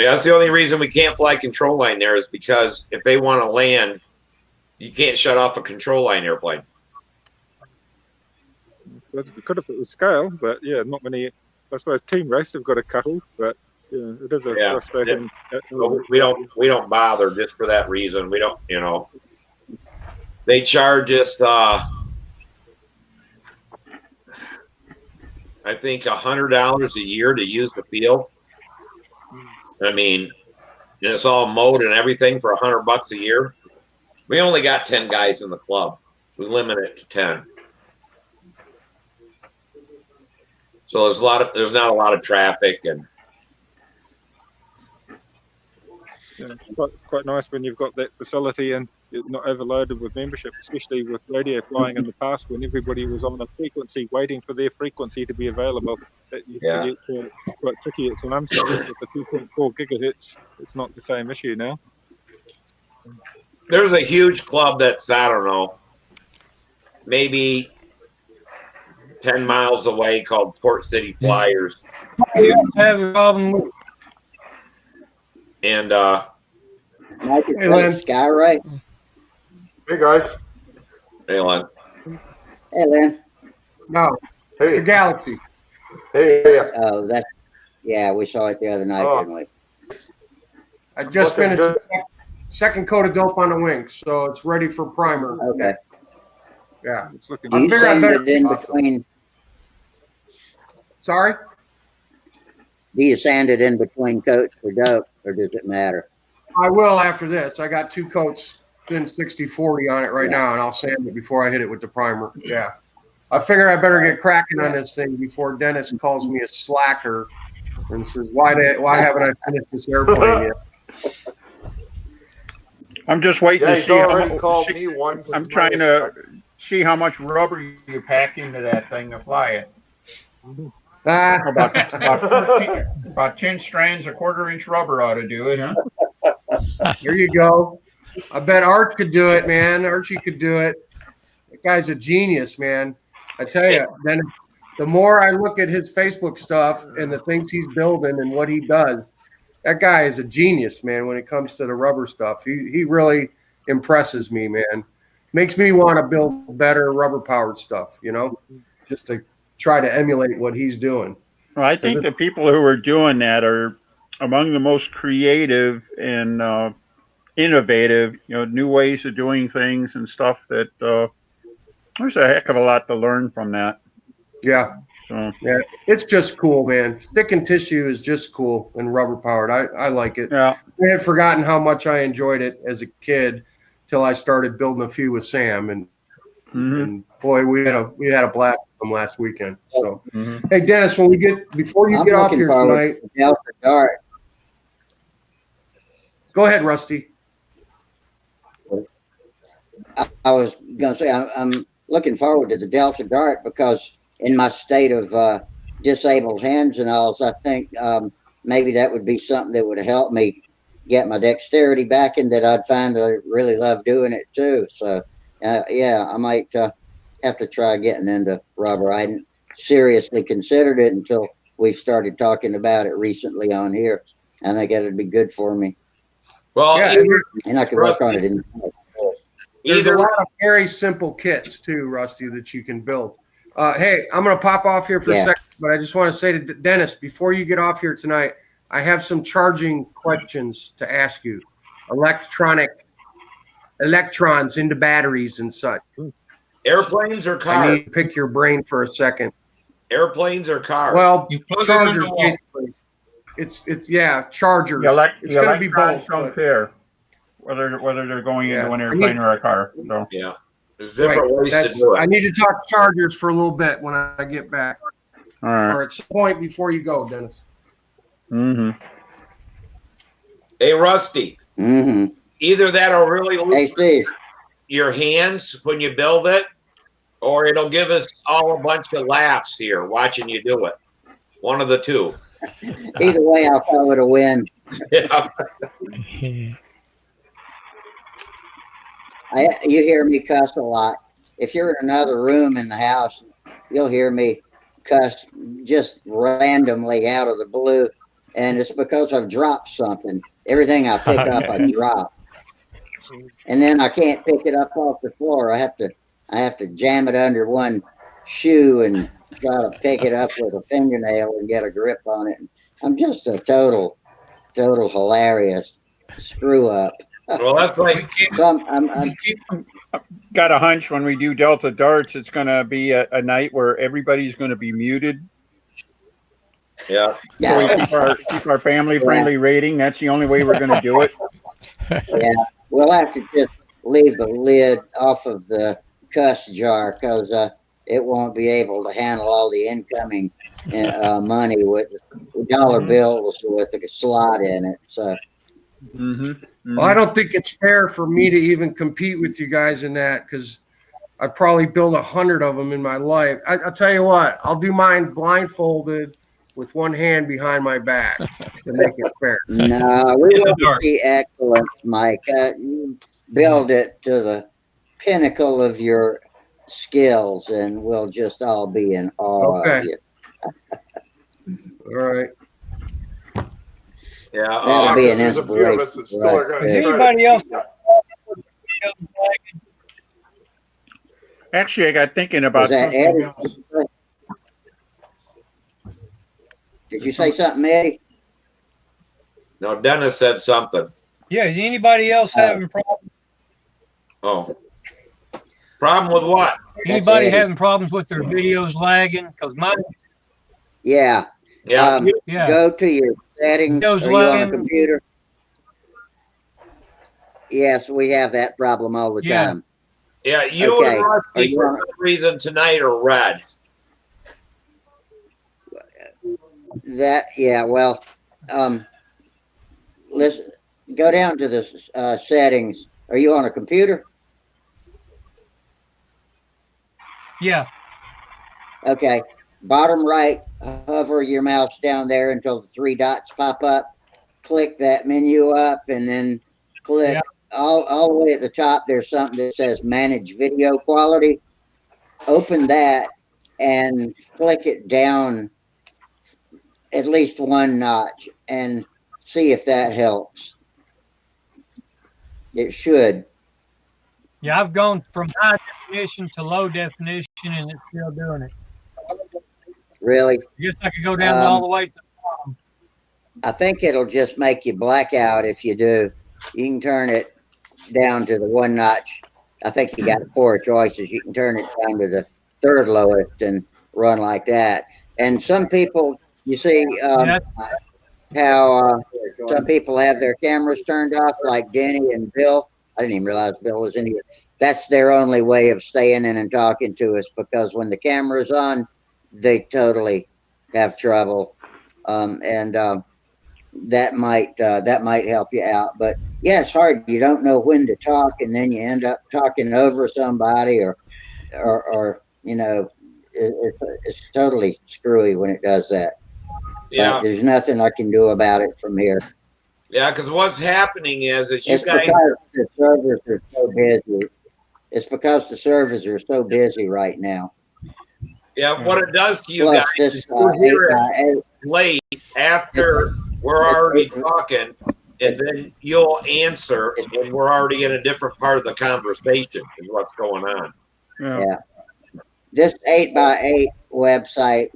yeah, that's the only reason we can't fly control line there is because if they want to land, you can't shut off a control line airplane. That's good if it was scale, but yeah, not many. I suppose team race have got a cuddle, but yeah, it is a frustrating. We don't bother just for that reason. We don't, they charge us I think $100 a year to use the field. I mean, and it's all mowed and everything for $100 a year. We only got 10 guys in the club. We limit it to 10. So there's not a lot of traffic, and Yeah, it's quite nice when you've got that facility and you're not overloaded with membership, especially with radio flying in the past when everybody was on a frequency waiting for their frequency to be available. That used to get quite tricky at times. But with the 2.4 gigahertz, it's not the same issue now. there's a huge club that's, I don't know, maybe 10 miles away called Port City Flyers. And Hey, Len. Skyray. Hey, guys. Hey, Len. Hey, Len. No, Hey. it's a Galaxy. Hey. Oh, we saw it the other night, didn't we? I just finished the second coat of dope on the wings, so it's ready for primer. Okay. Yeah. It's looking. Do you sand it in between? Sorry? Do you sand it in between coats for dope, or does it matter? I will after this. I got 2 coats, thin 60/40 on it right now, and I'll sand it before I hit it with the primer. Yeah. I figure I better get cracking on this thing before Dennis calls me a slacker and says, why haven't I finished this airplane yet? I'm just waiting to he's see already called me one. I'm trying to see how much rubber you pack into that thing to fly it. About 10 strands of 1/4-inch rubber ought to do it, huh? There you go. I bet Arch could do it, man. Archie could do it. That guy's a genius, man. I tell you, then the more I look at his Facebook stuff and the things he's building and what he does, that guy is a genius, man, when it comes to the rubber stuff. He really impresses me, man. Makes me want to build better rubber-powered stuff, just to try to emulate what he's doing. Well, I think the people who are doing that are among the most creative and innovative, new ways of doing things and stuff that there's a heck of a lot to learn from that. Yeah. So yeah, it's just cool, man. Stick and tissue is just cool and rubber powered. I like it. Yeah. I had forgotten how much I enjoyed it as a kid till I started building a few with Sam, and boy, we had a blast with them last weekend. So, hey, Dennis, before you get off here tonight, go ahead, Rusty. I was going to say I'm looking forward to the Delta Dart because in my state of disabled hands and all, I think maybe that would be something that would help me get my dexterity back, and that I'd find I really love doing it too. So, I might have to try getting into rubber. I hadn't seriously considered it until we started talking about it recently on here. I think it'd be good for me. Well, and I can work on it in. There's a lot of very simple kits too, Rusty, that you can build. Hey, I'm going to pop off here for a second, but I just want to say to Dennis, before you get off here tonight, I have some charging questions to ask you. Electrons into batteries and such. Airplanes or I cars? need to pick your brain for a second. Airplanes or cars? Well, You plug it in chargers the wall. basically. It's yeah, chargers. It's The going to be electrons both. don't But, care whether they're going Yeah. into an I airplane need- or a car. So Yeah. There's different ways to that's. do I it. need to talk chargers for a little bit when I get back, all right. or at some point before you go, Dennis. Mm-hmm. Hey, Rusty, Mm-hmm. either that'll really Hey, lose Steve. your hands when you build it, or it'll give us all a bunch of laughs here watching you do it. One of the two. Either way, I'll call it a win. Yeah. You hear me cuss a lot. If you're in another room in the house, you'll hear me cuss just randomly out of the blue. And it's because I've dropped something. Everything I pick up, I drop. And then I can't pick it up off the floor. I have to jam it under one shoe and try to pick it up with a fingernail and get a grip on it. I'm just a total hilarious screw up. Well, that's like So I'm Got a hunch when we do Delta Darts, it's going to be a night where everybody's going to be muted. yeah. So we keep our family-friendly rating. That's the only way we're going to do it. Yeah, we'll have to just leave the lid off of the cuss jar because it won't be able to handle all the incoming money with dollar bills with a slot in it. So, Well, I don't think it's fair for me to even compete with you guys in that because I've probably built 100 of them in my life. I'll tell you what, I'll do mine blindfolded with one hand behind my back to make it fair. no, we In the want to dark. see excellence, Mike. You build it to the pinnacle of your skills, and we'll just all be in awe of you. All right. Yeah. That'll be an There's a few of us that still are going to. Is anybody else? Actually, I got thinking about Was that something Eddie? else. Did you say something, Eddie? No, Dennis said something. Yeah, is anybody else having problems? Oh. Problem with what? Anybody Eddie. having problems with their videos lagging? Because mine, Yeah. Yeah. yeah, Go to your settings. Videos Are you on a lagging. computer? Yes, we have that problem all the Yeah. time. Yeah. You Okay. and Are Rusty you for on- some reason tonight are red. Well, let's go down to the settings. Are you on a computer? yeah, Okay. Bottom right, hover your mouse down there until the three dots pop up. Click that menu up and then click Yeah. all the way at the top. There's something that says manage video quality. Open that and click it down at least one notch and see if that helps. It should. yeah. I've gone from high definition to low definition, and it's still doing it. Really. I guess I could go down all the way to the bottom. I think it'll just make you black out if you do. You can turn it down to the one notch. I think you got four choices. You can turn it down to the third lowest and run like that. And some people, you see Yeah. how some people have their cameras turned off, like Denny and Bill. I didn't even realize Bill was in here. That's their only way of staying in and talking to us, because when the camera's on, they totally have trouble. That might help you out. But yeah, it's hard. You don't know when to talk, and then you end up talking over somebody, or you know, it's totally screwy when it does that. Yeah. But there's nothing I can do about it from here. Yeah. Because what's happening is you It's guys. because the servers are so busy. It's because the servers are so busy right now. Yeah. What it does to you Plus, guys this is you hear it 8x8 late after we're already talking, and then you'll answer when we're already in a different part of the conversation is what's going on. Yeah. This 8x8 website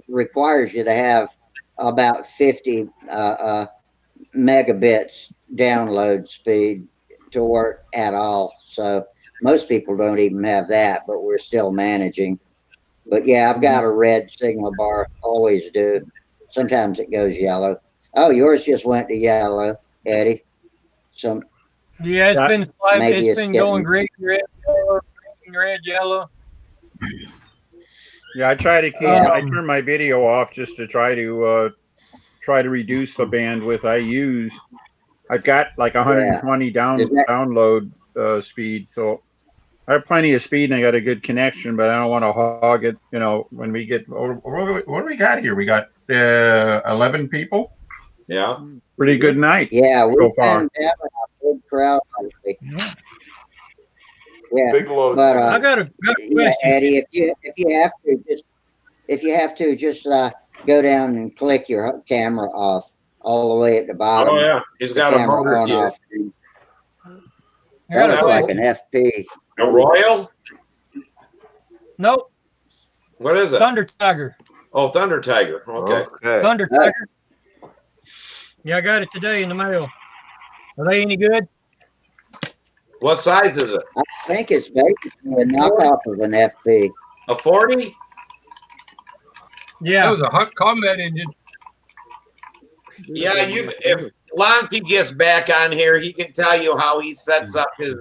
requires you to have about 50 megabits download speed to work at all. So most people don't even have that, but we're still managing. But yeah, I've got a red signal bar, always do. Sometimes it goes yellow. Oh, yours just went to yellow, Eddie. Some Yeah, it's Yeah. been maybe it's been going green, red, yellow, green, red, yellow. Yeah, I try to keep. I Um, turn my video off just to try to reduce the bandwidth I use. I've got like Yeah. 120 Does that, download speed, so I have plenty of speed and I got a good connection, but I don't want to hog it. You know, when we get what do we got here? We got 11 people. Yeah. Pretty good night yeah, so we've far. been having a good crowd lately. Yeah. Yeah, Big load. but I got a yeah, question. Eddie, if you have to just go down and click your camera off all the way at the bottom. Oh yeah, he's The got a camera motor. on Yeah. off. I That got a looks like question. an FP. A Royal? Nope, What is it? Thunder Tiger. Oh, Thunder Tiger. Okay. Thunder Tiger. Yeah, I got it today in the mail. Are they any good? What size is it? I think it's basically a knockoff of an FP. A 40? That Yeah. was a hot combat engine. Yeah, if Lonky gets back on here, he can tell you how he sets up his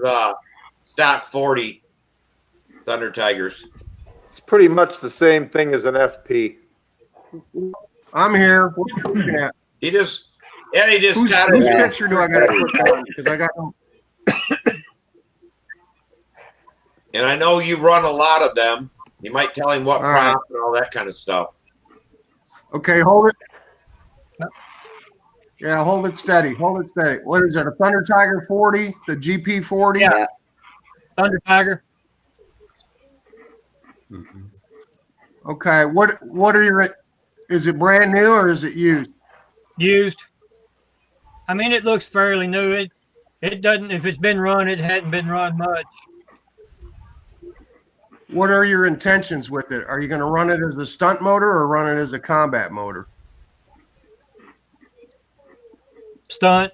stock 40 Thunder Tigers. It's pretty much the same thing as an FP. I'm here. What are you looking at? Eddie just got Whose it. picture do I got to click on? Because I got no. And I know you run a lot of them. You might tell him what All right. prop and all that kind of stuff. Okay, hold it. Yeah, hold it steady. Hold it steady. What is it? A Thunder Tiger 40? The GP 40? Yeah. Thunder Tiger. Okay. What are your? Is it brand new or is it used? Used. I mean, it looks fairly new. It doesn't. If it's been run, it hadn't been run much. What are your intentions with it? Are you going to run it as a stunt motor or run it as a combat motor? Stunt.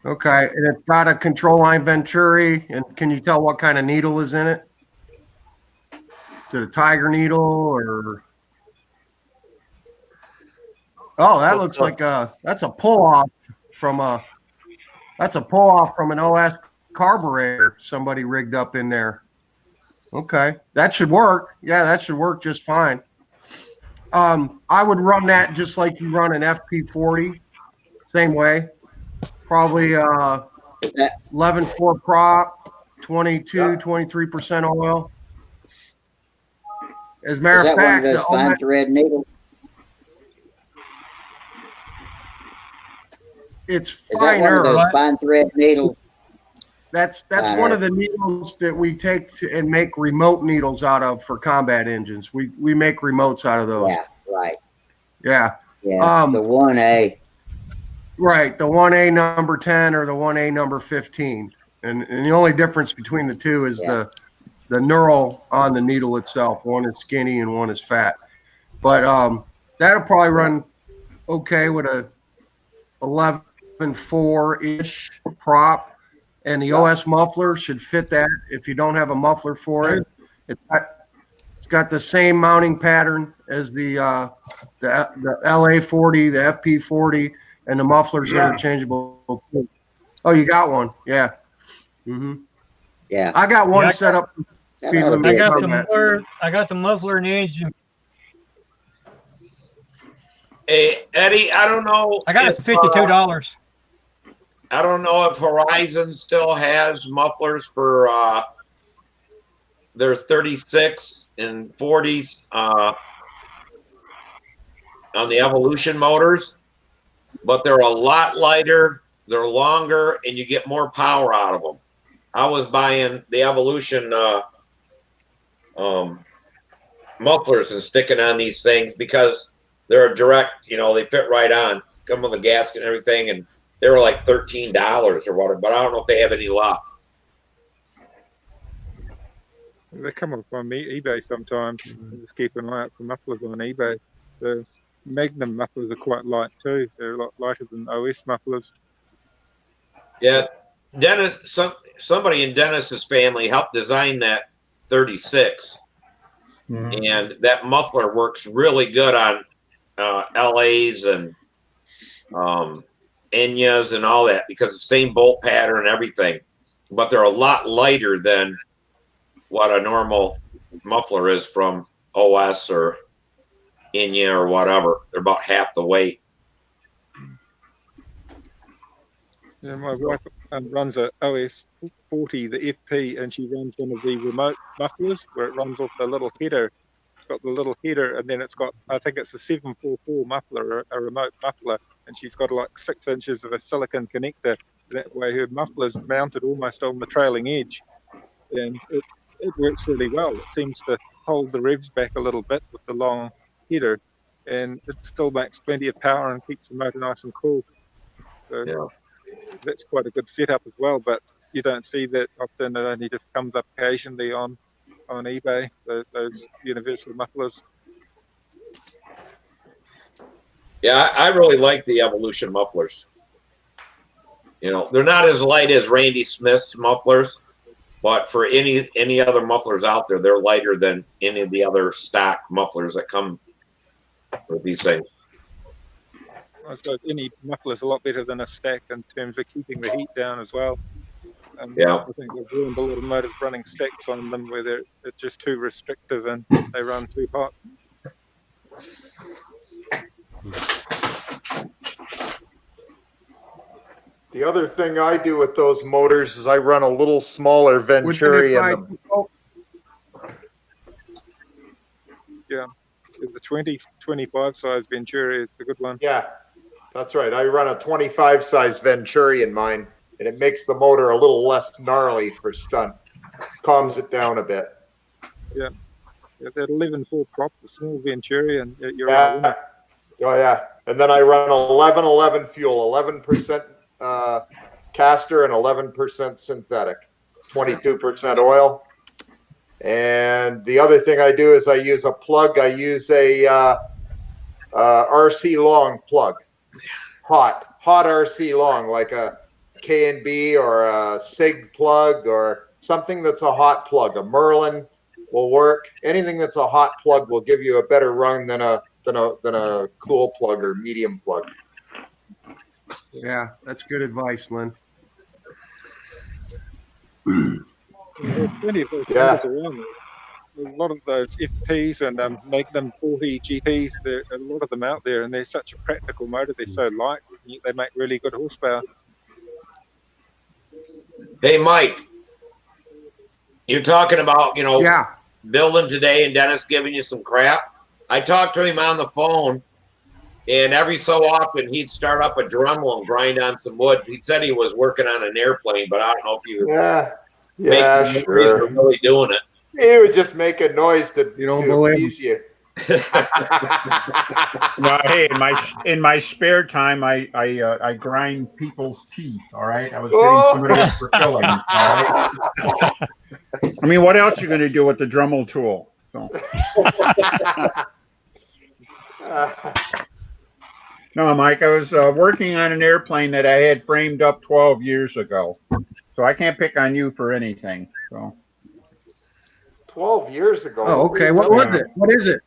Okay, and it's got a control line Venturi. And can you tell what kind of needle is in it? Is it a Tiger needle or? Oh, that looks like that's a pull off from an OS carburetor somebody rigged up in there. Okay, that should work. Yeah, that should work just fine. I would run that just like you run an FP40, same way. Probably 11.4 prop, 23% oil. As a matter Is of that one of fact, those fine thread needles? it's Is that one finer. of those fine thread needles? That's one of the needles that we take and make remote needles out of for combat engines. We make remotes out of those. Yeah, right. Yeah. Yeah, the 1A. Right, the 1A number 10 or the 1A number 15. And the only difference between the two is the knurl on the needle itself. One is skinny and one is fat. But that'll probably run okay with a 11.4-ish prop. And the OS muffler should fit that if you don't have a muffler for it. It's got the same mounting pattern as the LA40, the FP40, and the mufflers are interchangeable too. Oh, you got one? Yeah. Mm-hmm. Yeah. I got one set up. I got the muffler and the engine. Hey, Eddie, I don't know. I got it for $52. I don't know if Horizon still has mufflers for their 36 and 40s on the Evolution motors, but they're a lot lighter, they're longer, and you get more power out of them. I was buying the Evolution mufflers and sticking on these things because they're a direct, they fit right on, come with a gasket and everything, and they were like $13 or whatever, but I don't know if they have any left. They come up on eBay sometimes. Just keep an eye out for mufflers on eBay. The Magnum mufflers are quite light too. They're a lot lighter than OS mufflers. Yeah, Dennis, somebody in Dennis's family helped design that 36, and that muffler works really good on LAs and Enyas and all that because the same bolt pattern and everything, but they're a lot lighter than what a normal muffler is from OS or Enya or whatever. They're about half the weight. Yeah, my wife runs a OS 40, the FP, and she runs one of the remote mufflers where it runs off the little header. It's got the little header, and then it's got, I think it's a 744 muffler, a remote muffler, and she's got like 6 inches of a silicon connector. That way her muffler's mounted almost on the trailing edge, and it works really well. It seems to hold the revs back a little bit with the long header, and it still makes plenty of power and keeps the motor nice and cool. So Yeah. that's quite a good setup as well, but you don't see that often. It only just comes up occasionally on eBay, those universal mufflers. Yeah, I really like the Evolution mufflers. You know, they're not as light as Randy Smith's mufflers, but for any other mufflers out there, they're lighter than any of the other stock mufflers that come with these things. I suppose any muffler is a lot better than a stack in terms of keeping the heat down as well. Yeah. I think they've ruined a lot of motors running stacks on them where they're just too restrictive and they run too hot. The other thing I do with those motors is I run a little smaller Venturi in them. Yeah, the 25 size Venturi is the good one. Yeah, that's right. I run a 25 size Venturi in mine, and it makes the motor a little less gnarly for stunt. Calms it down a bit. Yeah, that 11.4 prop, the small Venturi, and you're Yeah. on a winner. Oh yeah, and then I run 11-11 fuel, 11% caster and 11% synthetic, 22% oil. And the other thing I do is I use a plug. I use a RC long plug, hot RC long, like a K&B or a SIG plug or something that's a hot plug. A Merlin will work. Anything that's a hot plug will give you a better run than a cool plug or medium plug. Yeah, that's good advice, Lynn. There's plenty of those Yeah. motors around. A lot of those FPs and Magnum 40 GPs, there are a lot of them out there, and they're such a practical motor. They're so light, yet they make really good horsepower. Hey, Mike, you're talking about, Yeah. building today and Dennis giving you some crap. I talked to him on the phone, and every so often he'd start up a Dremel and grind on some wood. He said he was working on an airplane, but I don't know if he was making noise or really doing it. He would just make a noise to appease you. No, hey, in my spare time, I grind people's teeth. All right, I was getting somebody else for filling. All right. I mean, what else are you going to do with the Dremel tool? So. No, Mike, I was working on an airplane that I had framed up 12 years ago, so I can't pick on you for anything. So. 12 years ago. Oh, okay. What was it? What is it?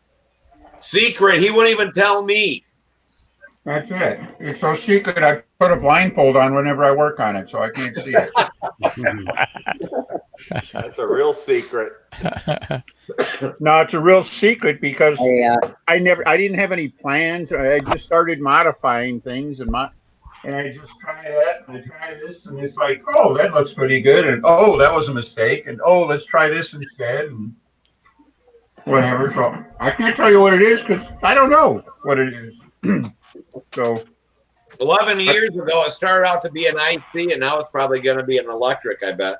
Secret. He wouldn't even tell me. That's it. It's so secret. I put a blindfold on whenever I work on it, so I can't see it. That's a real secret. No, it's a real secret because Hey, I didn't have any plans. I just started modifying things and I just try that and I try this and it's like, oh, that looks pretty good, and oh, that was a mistake, and oh, let's try this instead, and whatever. So I can't tell you what it is because I don't know what it is. So 11 years ago, it started out to be an IC, and now it's probably going to be an electric, I bet.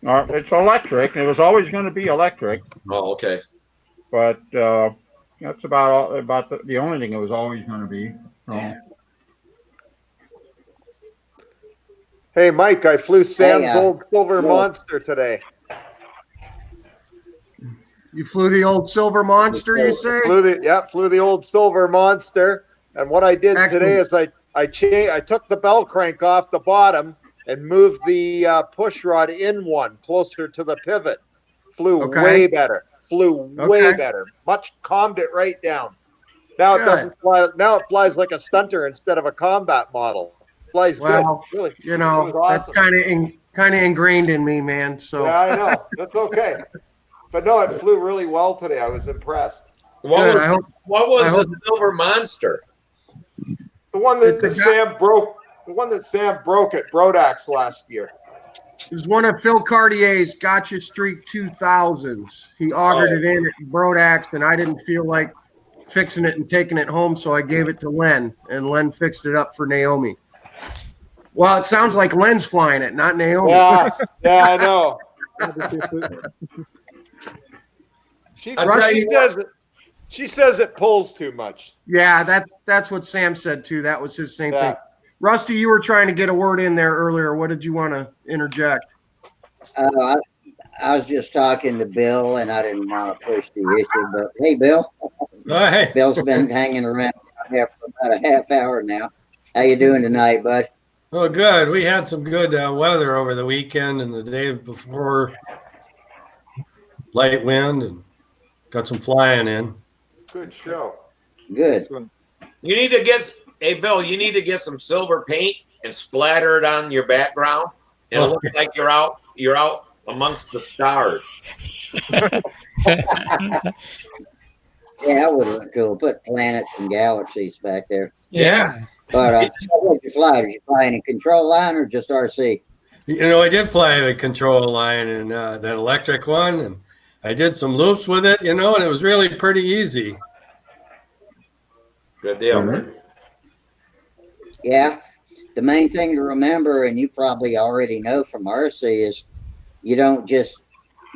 it's electric. It was always going to be electric. Oh, okay. But that's about the only thing it was always going to be. So. Hey, Mike, I flew Sam's Hey, old Silver Monster today. You flew the old Silver Monster, you say? Flew the old Silver Monster. And what I did today is I took the bell crank off the bottom and moved the push rod in one closer to the pivot. Flew Okay. way better. Flew way Okay. better. Much calmed it right down. Now it Good. doesn't fly. Now it flies like a stunter instead of a combat model. Flies Well, good. Really, you it know, was that's awesome. kind of ingrained in me, man. So Yeah, I know. That's okay. But no, it flew really well today. I was impressed. good. I hope What was I hope- the Silver Monster? The one It's a that guy- Sam broke. The one that Sam broke at Brodax last year. it was one of Phil Cartier's Gotcha Streak 2000s. He augured it in at Brodax, and I didn't feel like fixing it and taking it home, so I gave it to Len, and Len fixed it up for Naomi. Well, it sounds like Len's flying it, not Naomi. Yeah, yeah, I know. She says it pulls too much. Yeah, that's what Sam said too. That was his same Yeah. thing. Rusty, you were trying to get a word in there earlier. What did you want to interject? I was just talking to Bill, and I didn't want to push the issue. But hey, Bill. Hey. Bill's been hanging around here for about a half hour now. How you doing tonight, bud? Oh, good. We had some good weather over the weekend and the day before. Light wind and got some flying in. Good show. Good. You need to get, hey, Bill, you need to get some silver paint and splatter it on your background. It looks like you're out amongst the stars. Yeah, that would look cool. Put planets and galaxies back there. Yeah. But what did you fly? Did you fly any control line or just RC? You know, I did fly the control line and that electric one, and I did some loops with it, you know, and it was really pretty easy. Good deal. Mm-hmm. Yeah. The main thing to remember, and you probably already know from RC, is you don't just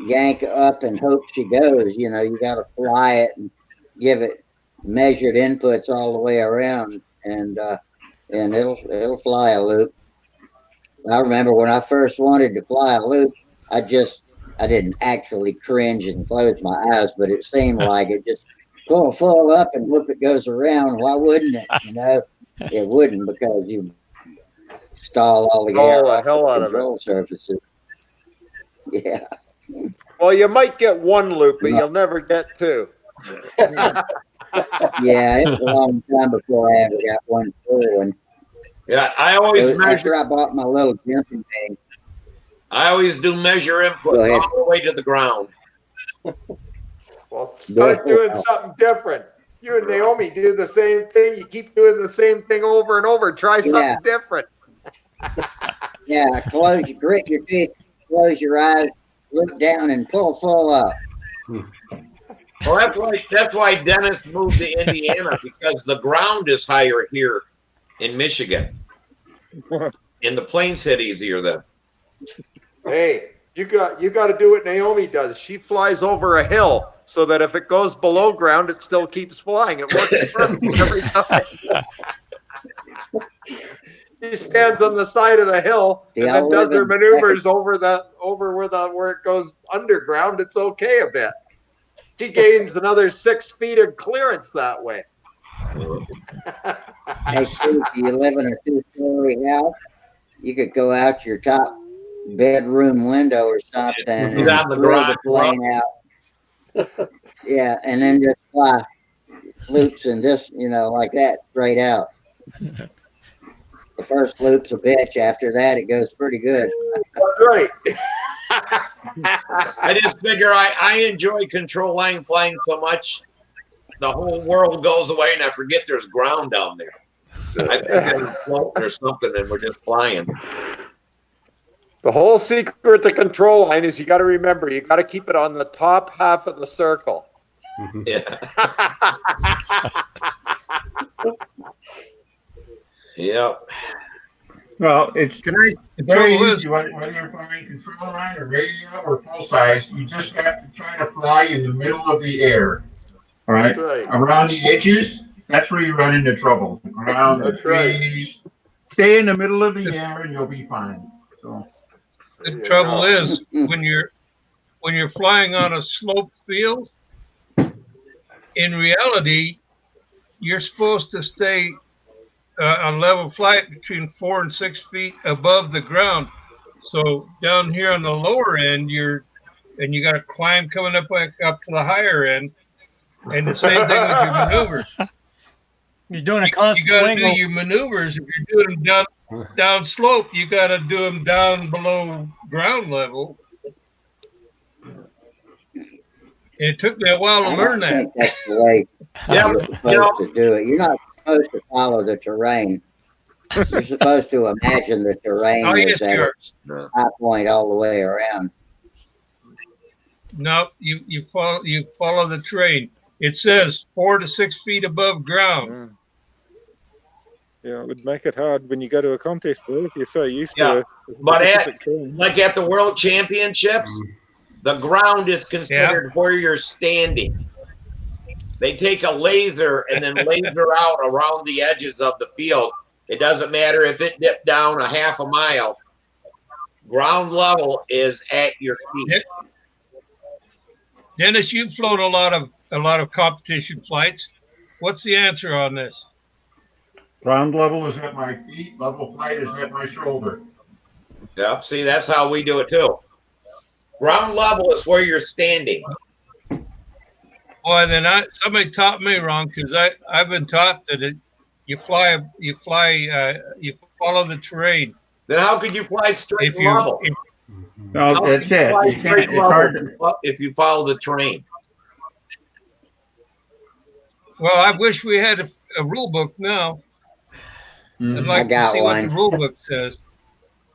yank up and hope she goes. You know, you got to fly it and give it measured inputs all the way around, and it'll fly a loop. I remember when I first wanted to fly a loop, I didn't actually cringe and close my eyes, but it seemed like it. Just pull full up and hope it goes around. Why wouldn't it? You know, it wouldn't, because you stall all the air off the control surfaces. Yeah. Well, you might get one loop, but you'll never get two. Yeah, it was a long time before I ever got one full one. Yeah, I always measure. After I bought my little jumping thing. I always do measure input Go ahead. all the way to the ground. Well, start doing something different. You and Naomi do the same thing. You keep doing the same thing over and over. Try something different. Yeah, grit your teeth, close your eyes, look down, and pull full up. Well, that's why Dennis moved to Indiana, because the ground is higher here in Michigan. In the plains hit easier then. Hey, you got to do what Naomi does. She flies over a hill so that if it goes below ground, it still keeps flying. It works perfect every time. She stands on the side of the hill and then does her maneuvers over where it goes underground. It's okay a bit. She gains another 6 feet of clearance that way. Hey, Steve, do you live in a 2-story house? You could go out your top bedroom window or something and throw the plane out. Yeah, and then just fly loops and just, like that, straight out. The first loop's a bitch. After that, it goes pretty good. That's right. I just figure I enjoy control line flying so much, the whole world goes away and I forget there's ground down there. I think there's floating or something and we're just flying. The whole secret to control line is you got to remember, you got to keep it on the top half of the circle. Yeah. Yep. Well, it's very easy, whether you're flying control line or radio or full size, you just have to try to fly in the middle of the air. All right? That's right. Around the edges, that's where you run into trouble. Around the trees, stay in the middle of the air and you'll be fine. So the trouble is when you're flying on a sloped field, in reality, you're supposed to stay a level flight between 4 and 6 feet above the ground. So down here on the lower end, you got to climb coming up to the higher end, and the same thing with your maneuvers. You're doing a You constant got to do wing. your maneuvers. If you're doing them down slope, you got to do them down below ground level. It took me a while to I learn don't that. think that's the way Yeah, you're supposed to do it. You're not supposed to follow the terrain. You're supposed to imagine the terrain Oh, yes, is at you are. its high point all the way around. No, you follow the terrain. It says 4 to 6 feet above ground. Yeah, it would make it hard when you go to a contest though, if you're so used Yeah, to a but specific terrain. like at the World Championships, the ground is considered where you're standing. They take a laser and then laser out around the edges of the field. It doesn't matter if it dipped down a half a mile. Ground level is at your feet. Dennis, you've flown a lot of competition flights. What's the answer on this? Ground level is at my feet. Level flight is at my shoulder. Yep. See, that's how we do it too. Ground level is where you're standing. Boy, then somebody taught me wrong, because I've been taught that you follow the terrain. Then how could you fly straight and level? No, that's it. You can't, it's hard to, if you follow the terrain. Well, I wish we had a rule book now. I'd like to see what the rule book says.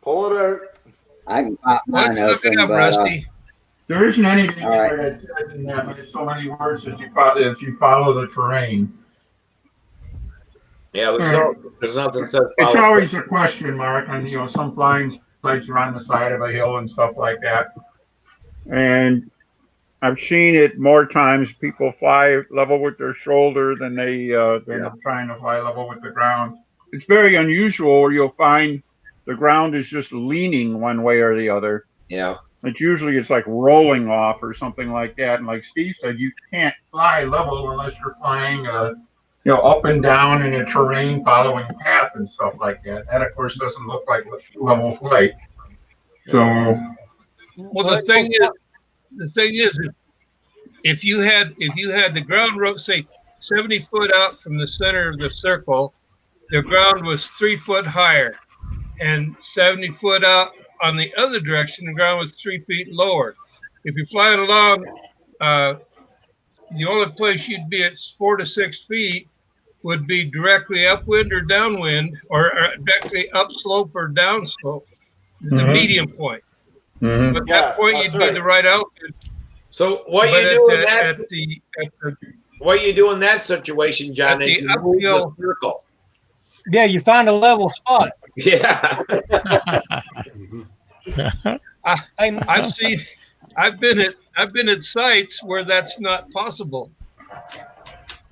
Pull it out. I can pop mine Look it open, up, but Rusty. there isn't anything All right. that says in that, but it's so many words that you follow the terrain. Yeah, there's nothing that says It's follow. always a question mark, and some flying sites are on the side of a hill and stuff like that. And I've seen it more times. People fly level with their shoulder than trying to fly level with the ground. It's very unusual where you'll find the ground is just leaning one way or the other. Yeah. It's like rolling off or something like that. And like Steve said, you can't fly level unless you're flying up and down in a terrain following path and stuff like that. That of course doesn't look like level flight. So Well, the thing is, if you had the ground rope, say 70 foot out from the center of the circle, the ground was 3 foot higher, and 70 foot out on the other direction, the ground was 3 feet lower. If you're flying along, the only place you'd be at 4 to 6 feet would be directly upwind or downwind, or directly upslope or downslope. This is the medium point. Mm-hmm. But that point, you'd be the right altitude. So what you do in that? What you do in that situation, John? Is you move the circle. Yeah, you find a level spot. Yeah. I've been at sites where that's not possible.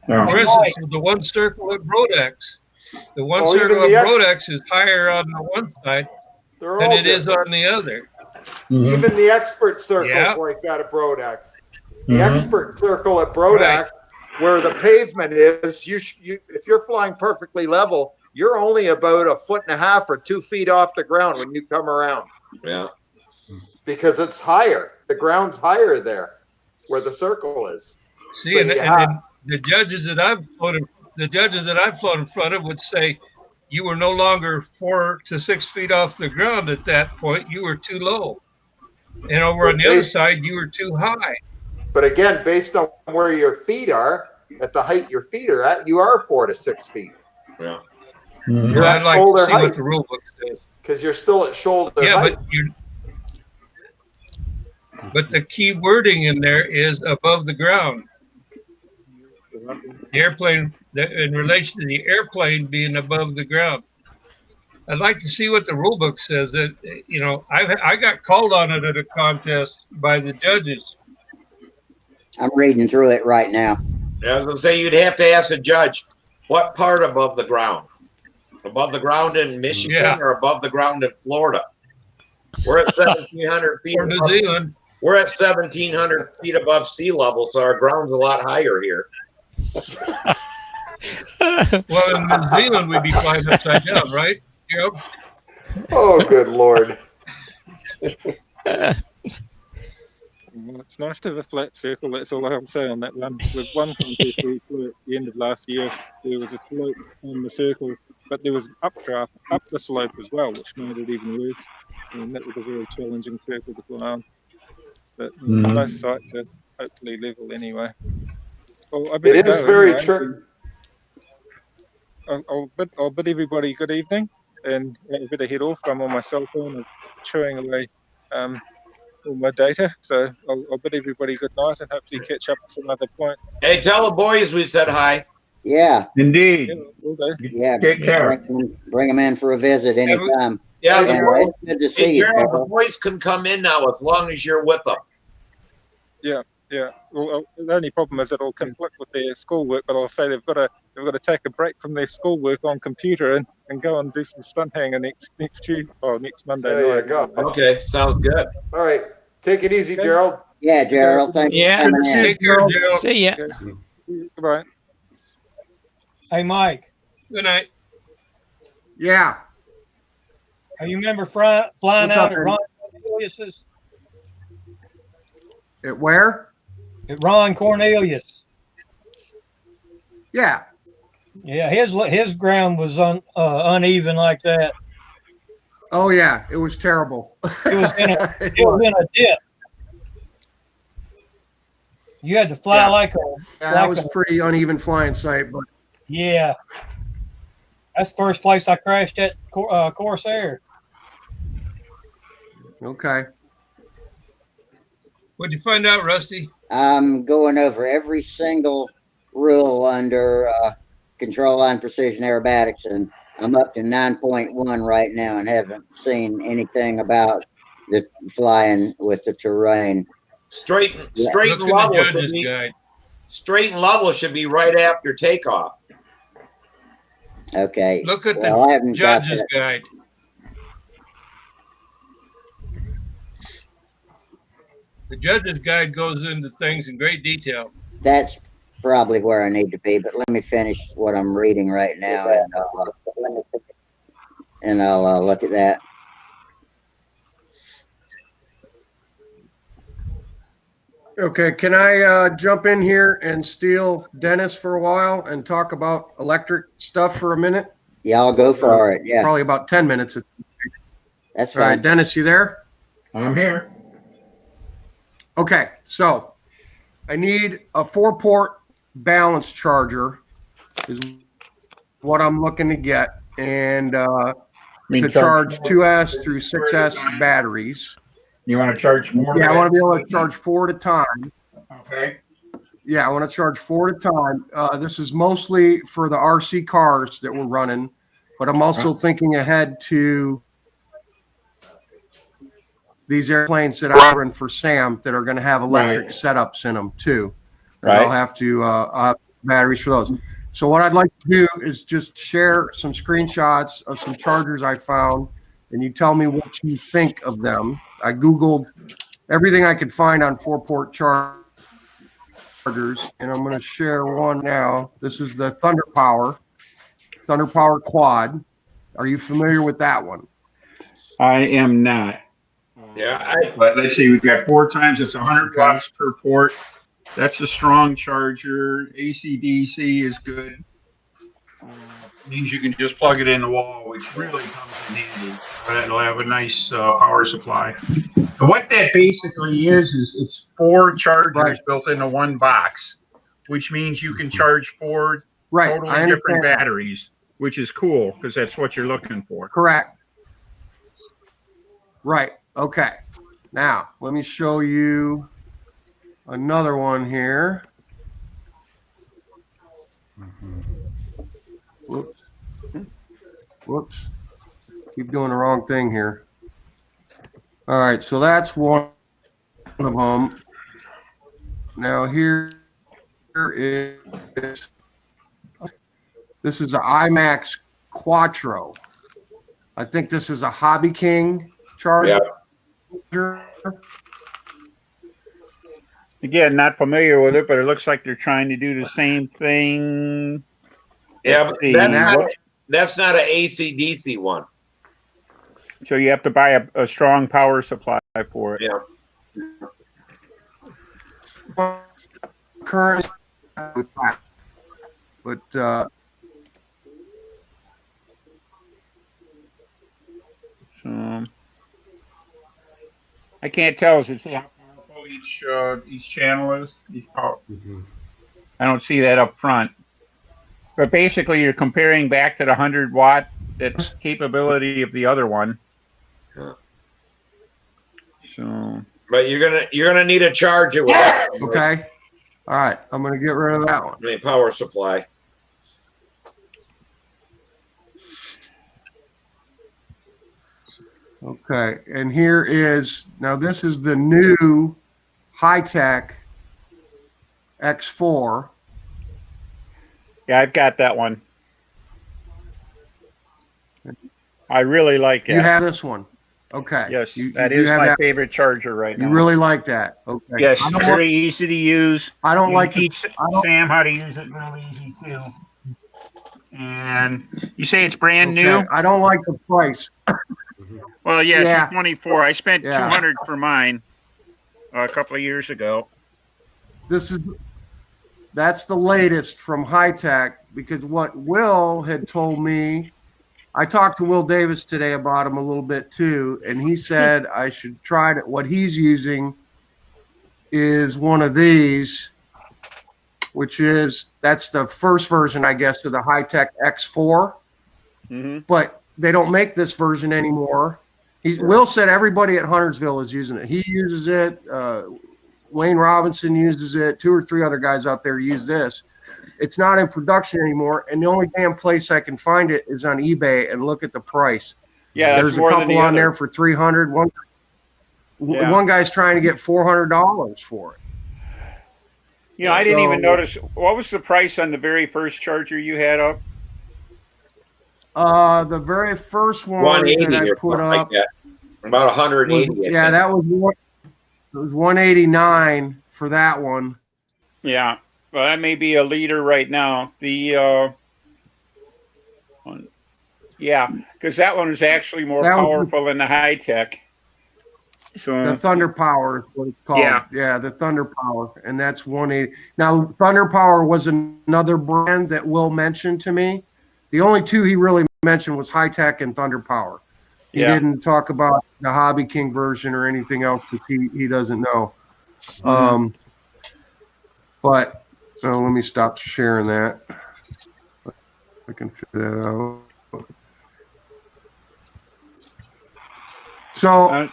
Yeah. For instance, the one circle at Brodex. The one circle at Brodex is higher on the one side than it is on the other. Even the expert circles like that at Brodex. The expert circle at Brodex, where the pavement is, if you're flying perfectly level, you're only about 1.5 feet or 2 feet off the ground when you come around. Yeah. Because it's higher. The ground's higher there, where the circle is. See, and the judges that I've flown in front of would say you were no longer 4 to 6 feet off the ground at that point. You were too low. And over on the other side, you were too high. But again, based on where your feet are, at the height your feet are at, you are 4 to 6 feet. Yeah. You're at I'd like shoulder to see height. what the rule book says. Because you're still at shoulder height. But the key wording in there is above the ground. The airplane, in relation to the airplane being above the ground. I'd like to see what the rule book says. That I got called on it at a contest by the judges. I'm reading through it right now. I was going to say you'd have to ask the judge what part above the ground. Above the ground in Michigan or above the ground in Florida? We're at 1,700 feet. Or New Zealand. We're at 1,700 feet above sea level, so our ground's a lot higher here. Well, in New Zealand, we'd be flying upside down, right? Yep. Oh, good Lord. Well, it's nice to have a flat circle. That's all I'll say on that one. With one contest we flew at the end of last year, there was a slope on the circle, but there was an updraft up the slope as well, which made it even worse. And that was a very challenging circle to fly on. But most sites are hopefully level anyway. Well, I better It is go very anyway. tricky. I'll bid everybody good evening, and I better head off. I'm on my cell phone and chewing away all my data. So I'll bid everybody good night and hopefully catch up at some other point. Hey, tell the boys we said hi. Yeah, Indeed. Yeah, will do. yeah. Take care. Bring them in for a visit anytime. Yeah, And it's good to see hey, you, Gerald, the Gerald. boys can come in now as long as you're with them. Yeah. Well, the only problem is it'll conflict with their schoolwork, but I'll say they've got to take a break from their schoolwork on computer and go and do some stunt hanger next Tuesday or next Monday There night. you go. Okay, sounds good. All right. Take it easy, Gerald. Yeah, Gerald. Thanks for Yeah. coming in. Take care, Gerald. See ya. Goodbye. Hey, Mike, Good night. Yeah. you remember flying What's out up, at man? Ron Cornelius's? At where? At Ron Cornelius. Yeah. Yeah, his ground was uneven like that. Oh yeah, it was terrible. It was in a dip. You had to fly Yeah. like that was pretty uneven flying site, but yeah. That's the first place I crashed at Corsair. okay. What'd you find out, Rusty? I'm going over every single rule under control line precision aerobatics, and I'm up to 9.1 right now and haven't seen anything about the flying with the terrain. Straight and Look in the level should judge's be guide. straight and level should be right after takeoff. Okay. Look at Well, I the haven't got judge's that. guide. The judge's guide goes into things in great detail. That's probably where I need to be, but let me finish what I'm reading right now, and I'll look at that. Okay, can I jump in here and steal Dennis for a while and talk about electric stuff for a minute? Yeah, I'll go for it. Yeah, Probably about 10 minutes. that's All right, fine. Dennis, you there? I'm here. Okay, so I need a 4-port balance charger is what I'm looking to get, and to charge 2S through 6S batteries. You want to charge more? Yeah, I want to be able to charge 4 at a time. Okay. Yeah, I want to charge 4 at a time. This is mostly for the RC cars that we're running, but I'm also thinking ahead to these airplanes that I run for Sam that are going to have electric setups in them too. And I'll have to have batteries for those. So what I'd like to do is just share some screenshots of some chargers I found, and you tell me what you think of them. I Googled everything I could find on 4-port chargers, and I'm going to share one now. This is the Thunder Power Quad. Are you familiar with that one? I am not. Yeah, But let's see, we've got 4 times, it's 100 watts per port. That's a strong charger. AC/DC is good. Means you can just plug it in the wall, which really comes in handy. It'll have a nice power supply. And what that basically is it's 4 chargers built into one box, which means you can charge 4 totally different batteries, which is cool because that's what you're looking for. Correct. Right. Okay. Now, let me show you another one here. Whoops. Whoops. Keep doing the wrong thing here. All right. So that's one of them. Now, here is this is an IMAX Quattro. I think this is a Hobby King charger. Again, not familiar with it, but it looks like they're trying to do the same thing Yeah, but See, that's not an AC/DC one. so you have to buy a strong power supply for it. Yeah. Current, but So I can't tell. Does it say how powerful each channel is? I don't see that up front. But basically, you're comparing back to the 100-watt that's capability of the other one. Yeah. So, but you're gonna need a charger with that. okay. All right, I'm gonna get rid of that one. I mean, power supply. Okay, and here is now. This is the new high-tech X4. yeah, I've got that one. I really like it. You have this one. Okay. Yes, you that you is have my that. favorite charger right now. You really like that. Okay. Yes, I don't very want, easy to use. I don't You like can teach Sam how to use it really easy too. And you say it's brand new? I don't like the price. Well, yeah, Yeah. it's 24. I spent Yeah. $200 for mine a couple of years ago. That's the latest from high tech, because what Will had told me, I talked to Will Davis today about him a little bit too, and he said I should try it. What he's using is one of these, that's the first version, I guess, of the high tech X4. Mm-hmm. But they don't make this version anymore. Will said everybody at Huntersville is using it. He uses it. Wayne Robinson uses it. 2 or 3 other guys out there use this. It's not in production anymore, and the only damn place I can find it is on eBay, and look at the price. Yeah, there's a couple on there for $300. One guy's trying to get $400 for it. You know, I didn't even notice. What was the price on the very first charger you had up? The very first one that I put up, like about 180. That was it was 189 for that one. Yeah, well, that may be a leader right now. The yeah, because that one is actually more powerful than the high tech. So the Thunder Power is what it's called. Yeah, the Thunder Power, and that's 180. Now, Thunder Power was another brand that Will mentioned to me. The only two he really mentioned was High Tech and Thunder Power. He didn't talk about the Hobby King version or anything else because he doesn't know. Mm-hmm. But let me stop sharing that. I can fit that out. So.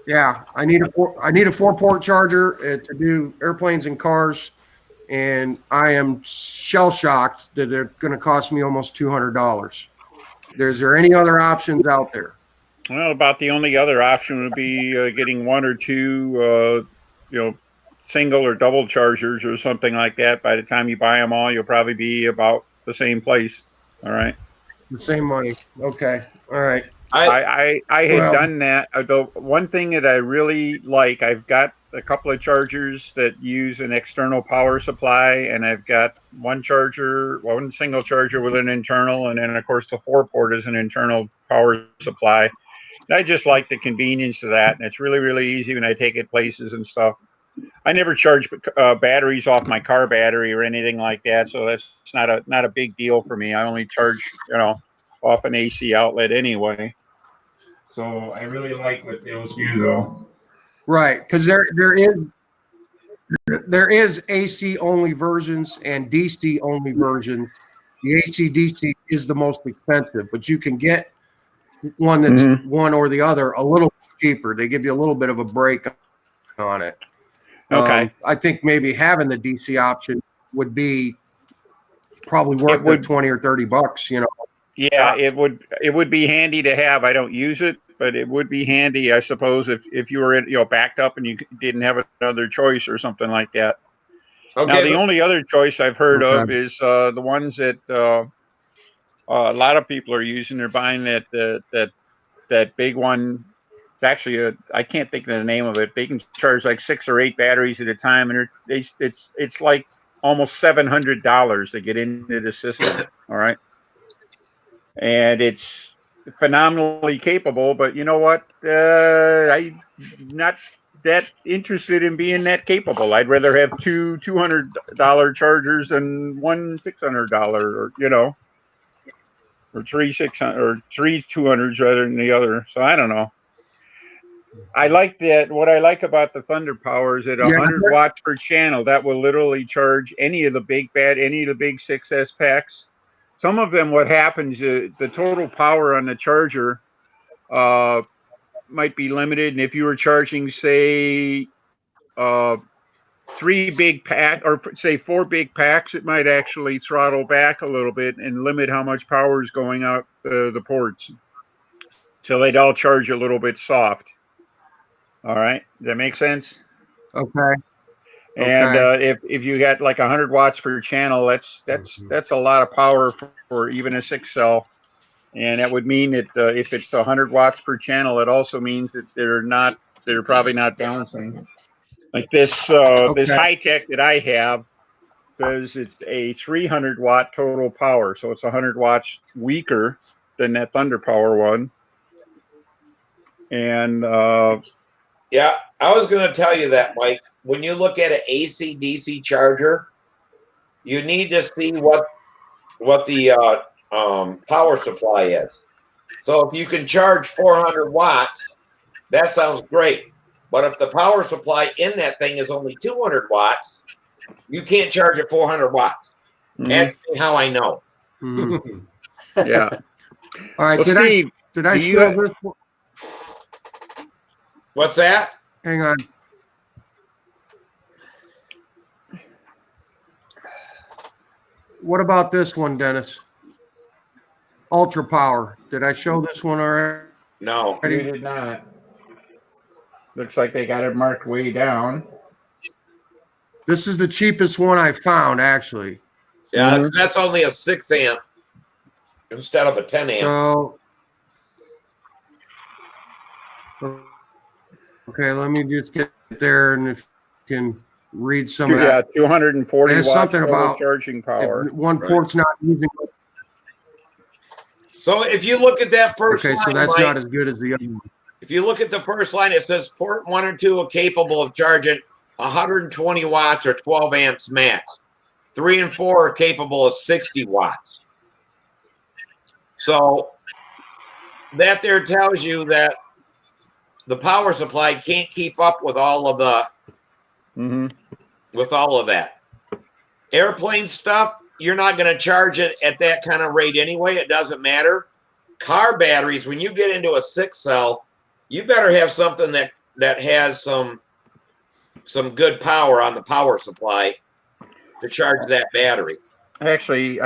Yeah, I need a 4-port charger to do airplanes and cars, and I am shell shocked that they're going to cost me almost $200. Is there any other options out there? Well, about the only other option would be getting 1 or 2, single or double chargers or something like that. By the time you buy them all, you'll probably be about the same place. All right. The same money. Okay. All right. I had done that. The one thing that I really like, I've got a couple of chargers that use an external power supply, and I've got one single charger with an internal, and then of course the 4-port is an internal power supply. And I just like the convenience of that, and it's really, really easy when I take it places and stuff. I never charge batteries off my car battery or anything like that, so that's not a big deal for me. I only charge, off an AC outlet anyway. So I really like what those do, though. Right, because there is AC only versions and DC only versions. The AC DC is the most expensive, but you can get one that's one or the other a little cheaper. They give you a little bit of a break on it. Okay. I think maybe having the DC option would be probably worth the $20 or $30. Yeah, it would be handy to have. I don't use it, but it would be handy, I suppose, if you were backed up and you didn't have another choice or something like that. Okay. Now, the only other choice I've heard of is the ones that a lot of people are using. They're buying that big one. It's actually I can't think of the name of it. They can charge like 6 or 8 batteries at a time, and it's like almost $700 to get into the system. All right. And it's phenomenally capable, but you know what? I'm not that interested in being that capable. I'd rather have two $200 chargers than one $600, or or three 600 or three 200s rather than the other. So I don't know. I like that. What I like about the Thunder Power is at 100 watts per channel, that will literally charge any of the big 6S packs. Some of them, what happens, the total power on the charger might be limited. And if you were charging, say, 3 big pack, or say 4 big packs, it might actually throttle back a little bit and limit how much power is going out the ports. So they'd all charge a little bit soft. All right, does that make sense? Okay. And if you got like 100 watts per channel, that's a lot of power for even a 6 cell. And that would mean that if it's 100 watts per channel, it also means that they're probably not balancing. Like this this high tech that I have says it's a 300 watt total power, so it's 100 watts weaker than that Thunder Power one. And yeah, I was going to tell you that, Mike. When you look at an AC DC charger, you need to see what the power supply is. So if you can charge 400 watts, that sounds great. But if the power supply in that thing is only 200 watts, you can't charge at 400 watts. That's how I know. Yeah. All right. Well, Did Steve, I show this? What's that? Hang on. What about this one, Dennis? Ultra Power. Did I show this one already? No, you did not. Looks like they got it marked way down. This is the cheapest one I found, actually. Yeah, that's only a 6 amp instead of a 10 amp. So, okay, let me just get there, and if you can read some of that. Yeah, 240 There's watts something total about charging power. One port's not using. So if you look at that first line, so that's Mike, not as good as the other one. if you look at the first line, it says port 1 or 2 are capable of charging 120 watts or 12 amps max. 3 and 4 are capable of 60 watts. So that there tells you that the power supply can't keep up with all of the with all of that. Airplane stuff, you're not going to charge it at that kind of rate anyway. It doesn't matter. Car batteries, when you get into a 6 cell, you better have something that has some good power on the power supply to charge that battery. Actually,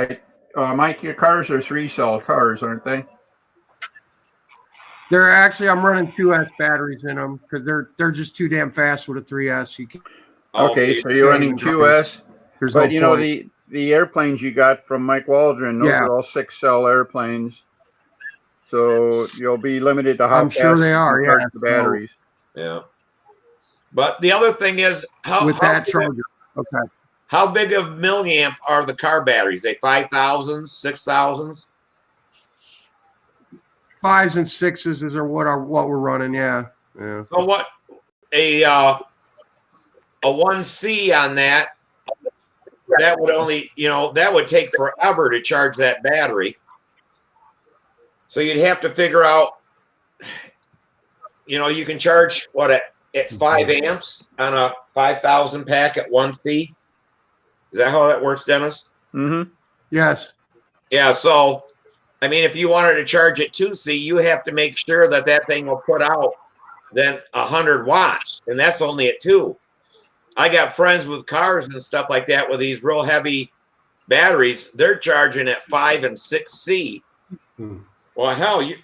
Mike, your cars are 3 cell cars, aren't they? They're actually, I'm running 2S batteries in them because they're just too damn fast with a 3S. You can't. Okay, so you're running 2S. There's but no point. The airplanes you got from Mike Waldron, those are all 6 cell airplanes. So you'll be limited to how I'm sure they are. charge the batteries. Yeah. But the other thing is how charger. Okay. How big of milliamp are the car batteries? They 5,000s, 6,000s? 5s and 6s are what we're running. Yeah. So what a 1C on that would only, that would take forever to charge that battery. So you'd have to figure out, you can charge at 5 amps on a 5,000 pack at 1C. Is that how that works, Dennis? Yes. Yeah. So, I mean, if you wanted to charge at 2C, you have to make sure that thing will put out then 100 watts, and that's only at 2. I got friends with cars and stuff like that with these real heavy batteries. They're charging at 5 and 6C. Well, hell, you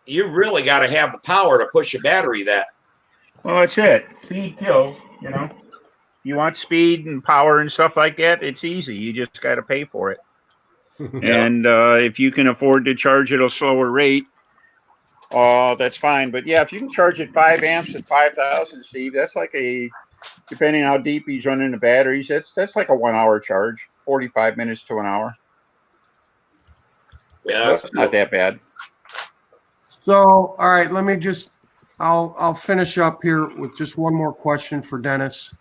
really got to have the power to push a battery that. Well, that's it. Speed kills, You want speed and power and stuff like that, it's easy. You just got to pay for it. And if you can afford to charge at a slower rate, that's fine. But yeah, if you can charge at 5 amps at 5,000, Steve, that's like a depending how deep he's running the batteries, that's like a 1 hour charge, 45 minutes to an hour. Yeah, So it's not that bad. So, all right, let me just, I'll finish up here with just one more question for Dennis,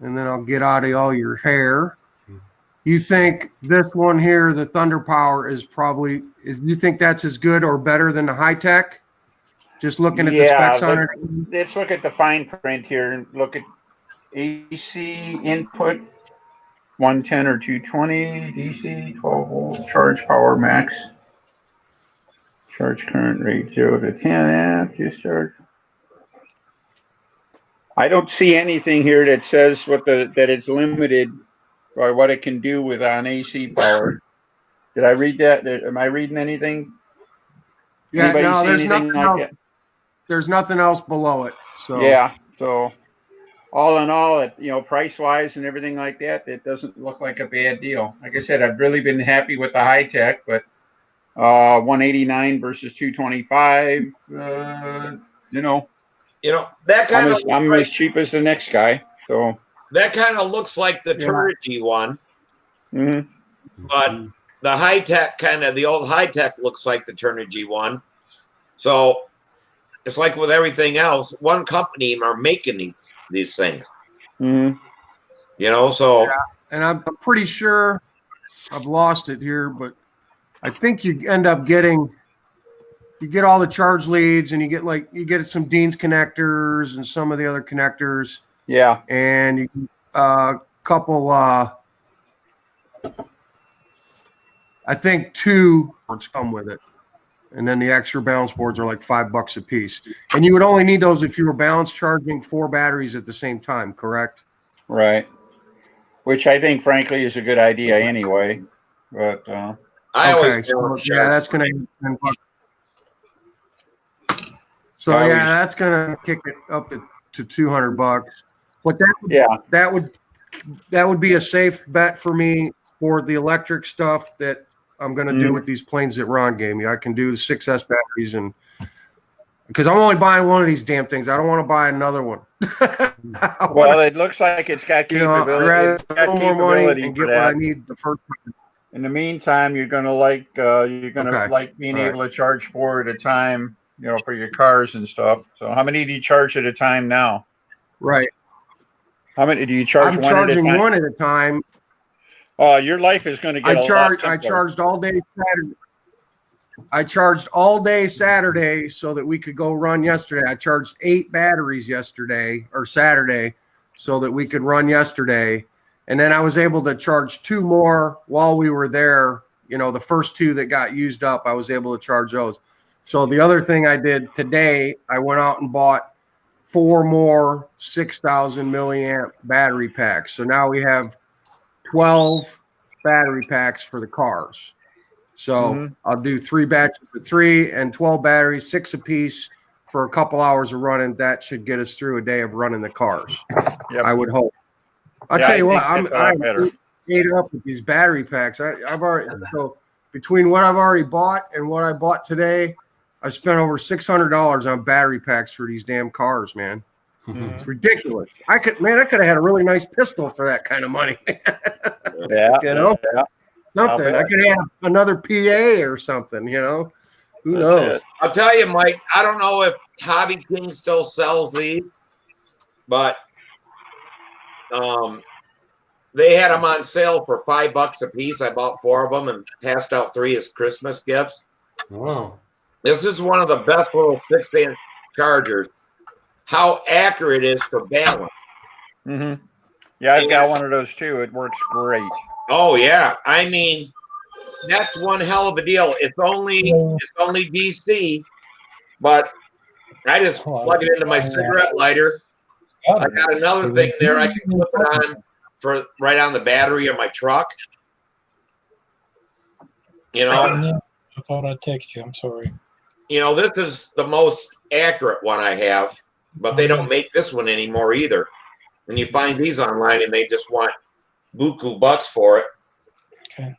and then I'll get out of all your hair. You think this one here, the Thunder Power, you think that's as good or better than the high tech? Just looking at the specs on it. Let's look at the fine print here and look at AC input 110 or 220, DC 12 volts, charge power max, charge current rate 0 to 10 amp, discharge. I don't see anything here that says that it's limited by what it can do with on AC power. Did I read that? Am I reading anything? Yeah, Anybody no, see there's anything nothing like else. that? There's nothing else below it. So Yeah. So all in all, price wise and everything like that, it doesn't look like a bad deal. Like I said, I've really been happy with the high tech, but 189 versus 225, that kind of I'm as cheap as the next guy. So that kind of looks like the Turnigy one, but the high tech the old high tech looks like the Turnigy one. So it's like with everything else, one company are making these things. So yeah. And I'm pretty sure I've lost it here, but I think you end up getting all the charge leads, and you get some Dean's connectors and some of the other connectors. Yeah. And you couple I think 2 boards come with it. And then the extra balance boards are like $5 a piece. And you would only need those if you were balance charging 4 batteries at the same time, correct? Right. Which I think, frankly, is a good idea anyway. But okay, so yeah, that's gonna $10. So yeah, that's gonna kick it up to $200. But that would be a safe bet for me for the electric stuff that I'm gonna do with these planes that Ron gave me. I can do 6S batteries, and because I'm only buying one of these damn things, I don't want to buy another one. Well, it looks like it's got capability. I'd rather a little more money and get what I need the first time. In the meantime, you're gonna like being able to charge 4 at a time, for your cars and stuff. So how many do you charge at a time now? Right. How many do you charge? I'm charging one at a time. Your life is going to get I charged all day Saturday. I charged all day Saturday so that we could go run yesterday. I charged 8 batteries yesterday or Saturday so that we could run yesterday. And then I was able to charge 2 more while we were there. The first 2 that got used up, I was able to charge those. So the other thing I did today, I went out and bought 4 more 6,000 milliamp battery packs. So now we have 12 battery packs for the cars. So I'll do 3 batches of 3 and 12 batteries, 6 apiece for a couple hours of running. That should get us through a day of running the cars. Yep. I would hope. I'll tell you what, I'm ate up with these battery packs. I've already between what I've already bought and what I bought today, I spent over $600 on battery packs for these damn cars, man. It's ridiculous. I could have had a really nice pistol for that kind of money. Something. I could have another PA or something, Who knows? I'll tell you, Mike, I don't know if Hobby King still sells these, but they had them on sale for $5 a piece. I bought 4 of them and passed out 3 as Christmas gifts. Wow. This is one of the best little 6-inch chargers. How accurate it is for balance. Yeah, I've got one of those too. It works great. Oh yeah, I mean, that's one hell of a deal. It's only DC, but I just plug it into my cigarette lighter. I got another thing there. I can clip it on for right on the battery of my truck. I thought I'd text you. I'm sorry. This is the most accurate one I have, but they don't make this one anymore either. And you find these online, and they just want buku bucks for it. Okay.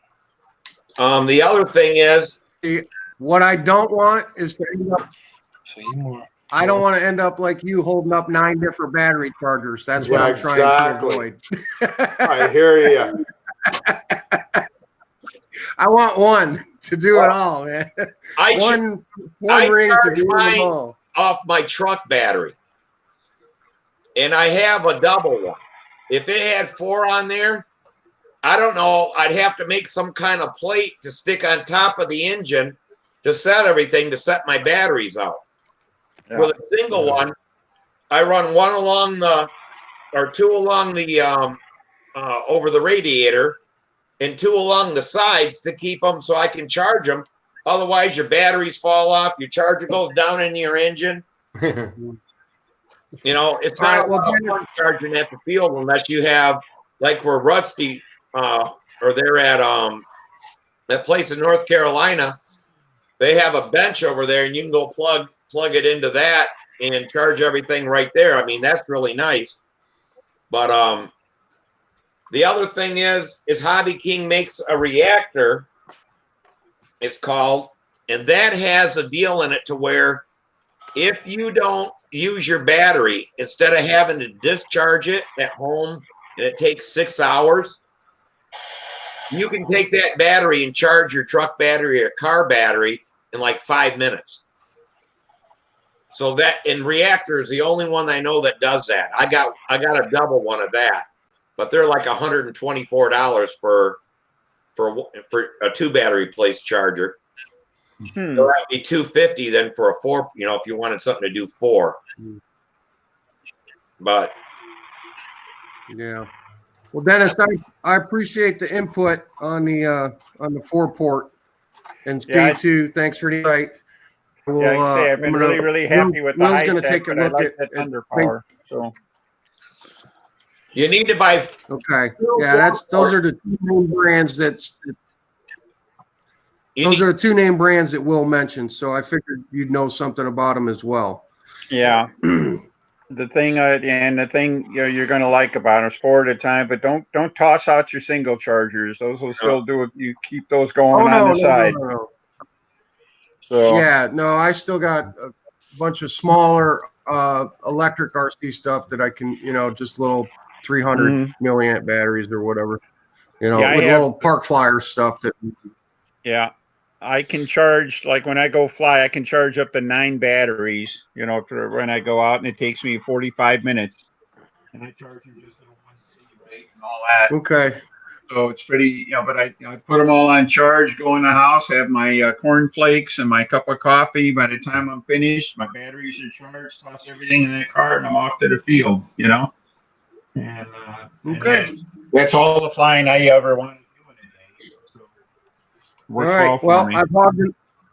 The other thing is, what I don't want is to end up. I don't want to end up like you holding up 9 different battery chargers. That's what Yeah, I'm trying exactly. to avoid. I hear you. I want one to do it all, man. One ring to charge do them mine all. off my truck battery, and I have a double one. If it had 4 on there, I don't know. I'd have to make some kind of plate to stick on top of the engine to set everything to set my batteries out. Yeah. With a single one, I run 1 along the, or 2 along the over the radiator, and 2 along the sides to keep them so I can charge them. Otherwise, your batteries fall off. Your charger goes down in your engine. You know, it's not a lot of fun charging at the field unless you have, like where Rusty or they're at that place in North Carolina. They have a bench over there, and you can go plug it into that and charge everything right there. I mean, that's really nice. But the other thing is Hobby King makes a reactor, it's called, and that has a deal in it to where if you don't use your battery, instead of having to discharge it at home and it takes 6 hours, you can take that battery and charge your truck battery or car battery in like 5 minutes. So that, and Reactor is the only one I know that does that. I got a double one of that, but they're like $124 for a 2 battery place charger. So that'd be $250 then for a 4. You know, if you wanted something to do 4. But yeah. Well, Dennis, I appreciate the input on the 4-port, and Steve too. Thanks for the invite. Well, I've been really happy with the high tech, but I like that under power. So you need to buy. Okay, yeah, those are the 2 main brands those are the 2 name brands that Will mentioned. So I figured you'd know something about them as well. Yeah. The thing you're going to like about them is 4 at a time, but don't toss out your single chargers. Those will still do it. You keep those going on the side. No. So yeah, no, I still got a bunch of smaller electric RC stuff that I can, just little 300 milliamp batteries or whatever, with little park flyer stuff that. Yeah. I can charge, like when I go fly, I can charge up to 9 batteries, for when I go out, and it takes me 45 minutes. And I charge them just at a 1C rate and all that. Okay. So it's pretty, but I put them all on charge, go in the house, have my corn flakes and my cup of coffee. By the time I'm finished, my batteries are charged, toss everything in that car, and I'm off to the field, And, okay. And that's all the flying I ever wanted. All right. Well,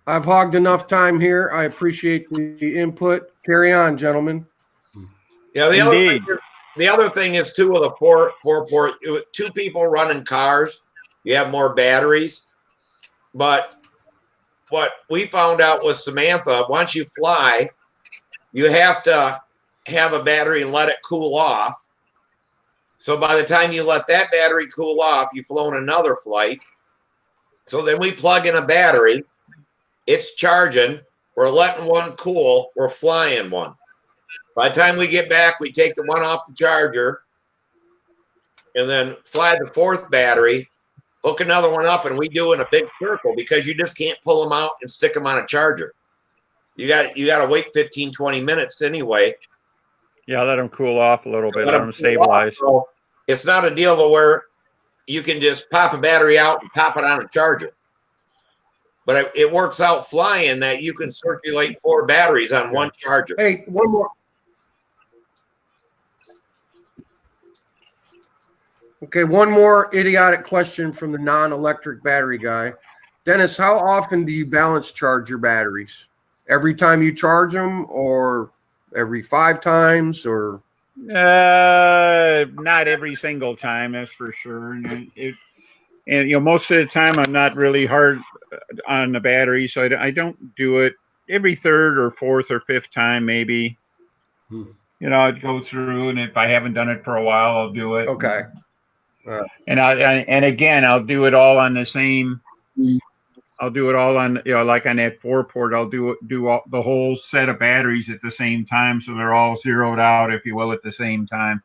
I've hogged enough time here. I appreciate the input. Carry on, gentlemen. Yeah, the other thing is too with a 4-port, 2 people running cars, you have more batteries. But what we found out with Samantha, once you fly, you have to have a battery and let it cool off. So by the time you let that battery cool off, you've flown another flight. So then we plug in a battery, it's charging, we're letting one cool, we're flying one. By the time we get back, we take the one off the charger and then fly the 4th battery, hook another one up, and we do in a big circle because you just can't pull them out and stick them on a charger. You got to wait 15, 20 minutes anyway. Yeah, let them cool off a little bit, let them stabilize. So it's not a deal to where you can just pop a battery out and pop it on a charger. But it works out flying that you can circulate 4 batteries on one charger. Hey, one more. Okay, one more idiotic question from the non-electric battery guy. Dennis, how often do you balance charge your batteries? Every time you charge them, or every 5 times, or? Not every single time, that's for sure. And most of the time I'm not really hard on the battery, so I don't do it every 3rd or 4th or 5th time, maybe. I'd go through, and if I haven't done it for a while, I'll do it. Okay. And again, I'll do it all on the same I'll do it all on, like on that 4-port. I'll do all, the whole set of batteries at the same time, so they're all zeroed out, if you will, at the same time.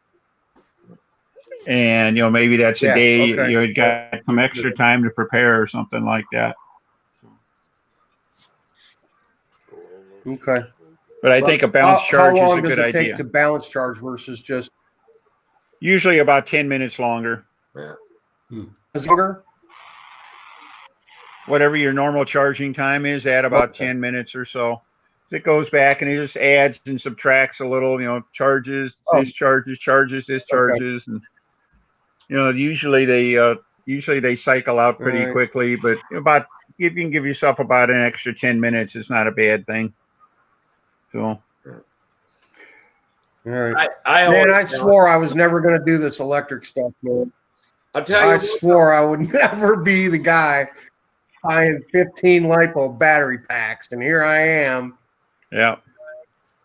And maybe that's a day. Okay. You got some extra time to prepare or something like that. Okay. But I think a balance charge is a good idea. How long does it take to balance charge versus just? Usually about 10 minutes longer. Yeah. Longer? Whatever your normal charging time is, add about 10 minutes or so. It goes back and it just adds and subtracts a little, charges, discharges, charges, discharges. And, usually they cycle out pretty quickly, but you can give yourself about an extra 10 minutes. It's not a bad thing. So. All right. I swore I was never going to do this electric stuff, man. I swore I would never be the guy buying 15 LiPo battery packs, and here I am. Yeah.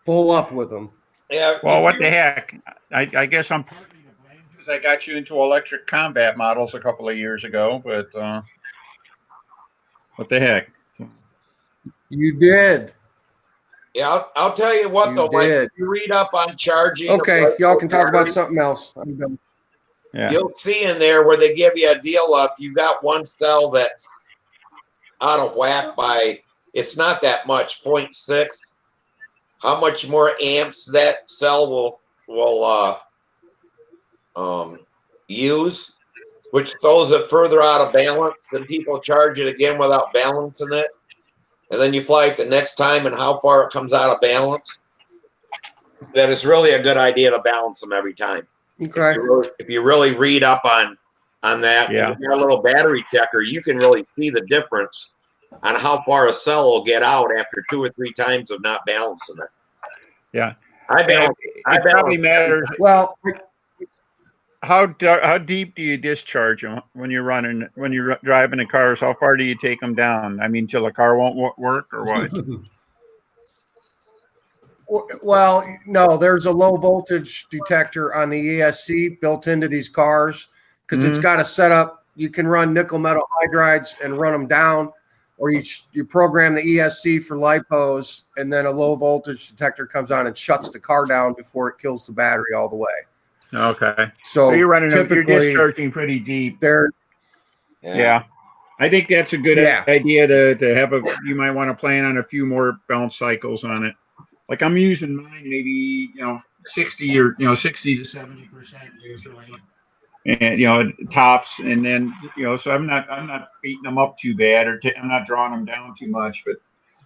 Full up with them. Yeah. Well, what the heck? I guess I'm partly to blame because I got you into electric combat models a couple of years ago, but what the heck? You did. Yeah, I'll tell you what, though, Mike, if you read up on charging. Okay, y'all can talk about something else. I'm done. Yeah. You'll see in there where they give you a deal up. You got one cell that's out of whack by, it's not that much, 0.6. How much more amps that cell will use, which throws it further out of balance. Then people charge it again without balancing it. And then you fly it the next time and how far it comes out of balance. That it's really a good idea to balance them every time. Okay. If you really read up on that, yeah. And you got a little battery checker, you can really see the difference on how far a cell will get out after 2 or 3 times of not balancing it. Yeah. It probably matters. Well, how deep do you discharge them when you're driving the cars? How far do you take them down? I mean, till the car won't work or what? Well, no, there's a low voltage detector on the ESC built into these cars because it's got a setup. You can run nickel metal hydrides and run them down, or you program the ESC for LiPos, and then a low voltage detector comes on and shuts the car down before it kills the battery all the way. Okay. So you're discharging pretty deep. Yeah. I think that's a good idea to have you might want to plan on a few more bounce cycles on it. Like I'm using mine maybe, 60 to 70% usually. And, tops. And then, so I'm not beating them up too bad I'm not drawing them down too much, but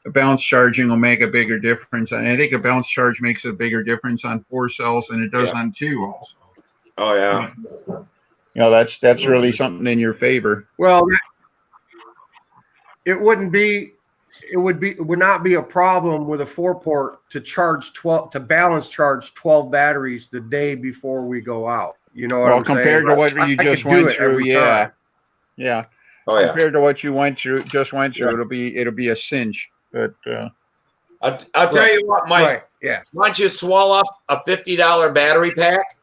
a bounce charging will make a bigger difference. And I think a bounce charge makes a bigger difference on 4 cells than it does on 2 also. Oh yeah. That's really something in your favor. Well, it would not be a problem with a 4-port to balance charge 12 batteries the day before we go out. You know what I'm saying? Compared to what you just went through, yeah. Oh yeah. Compared to what you went through, it'll be a cinch. But I'll tell you what, Mike. Right. Yeah. Why don't you swallow up a $50 battery pack,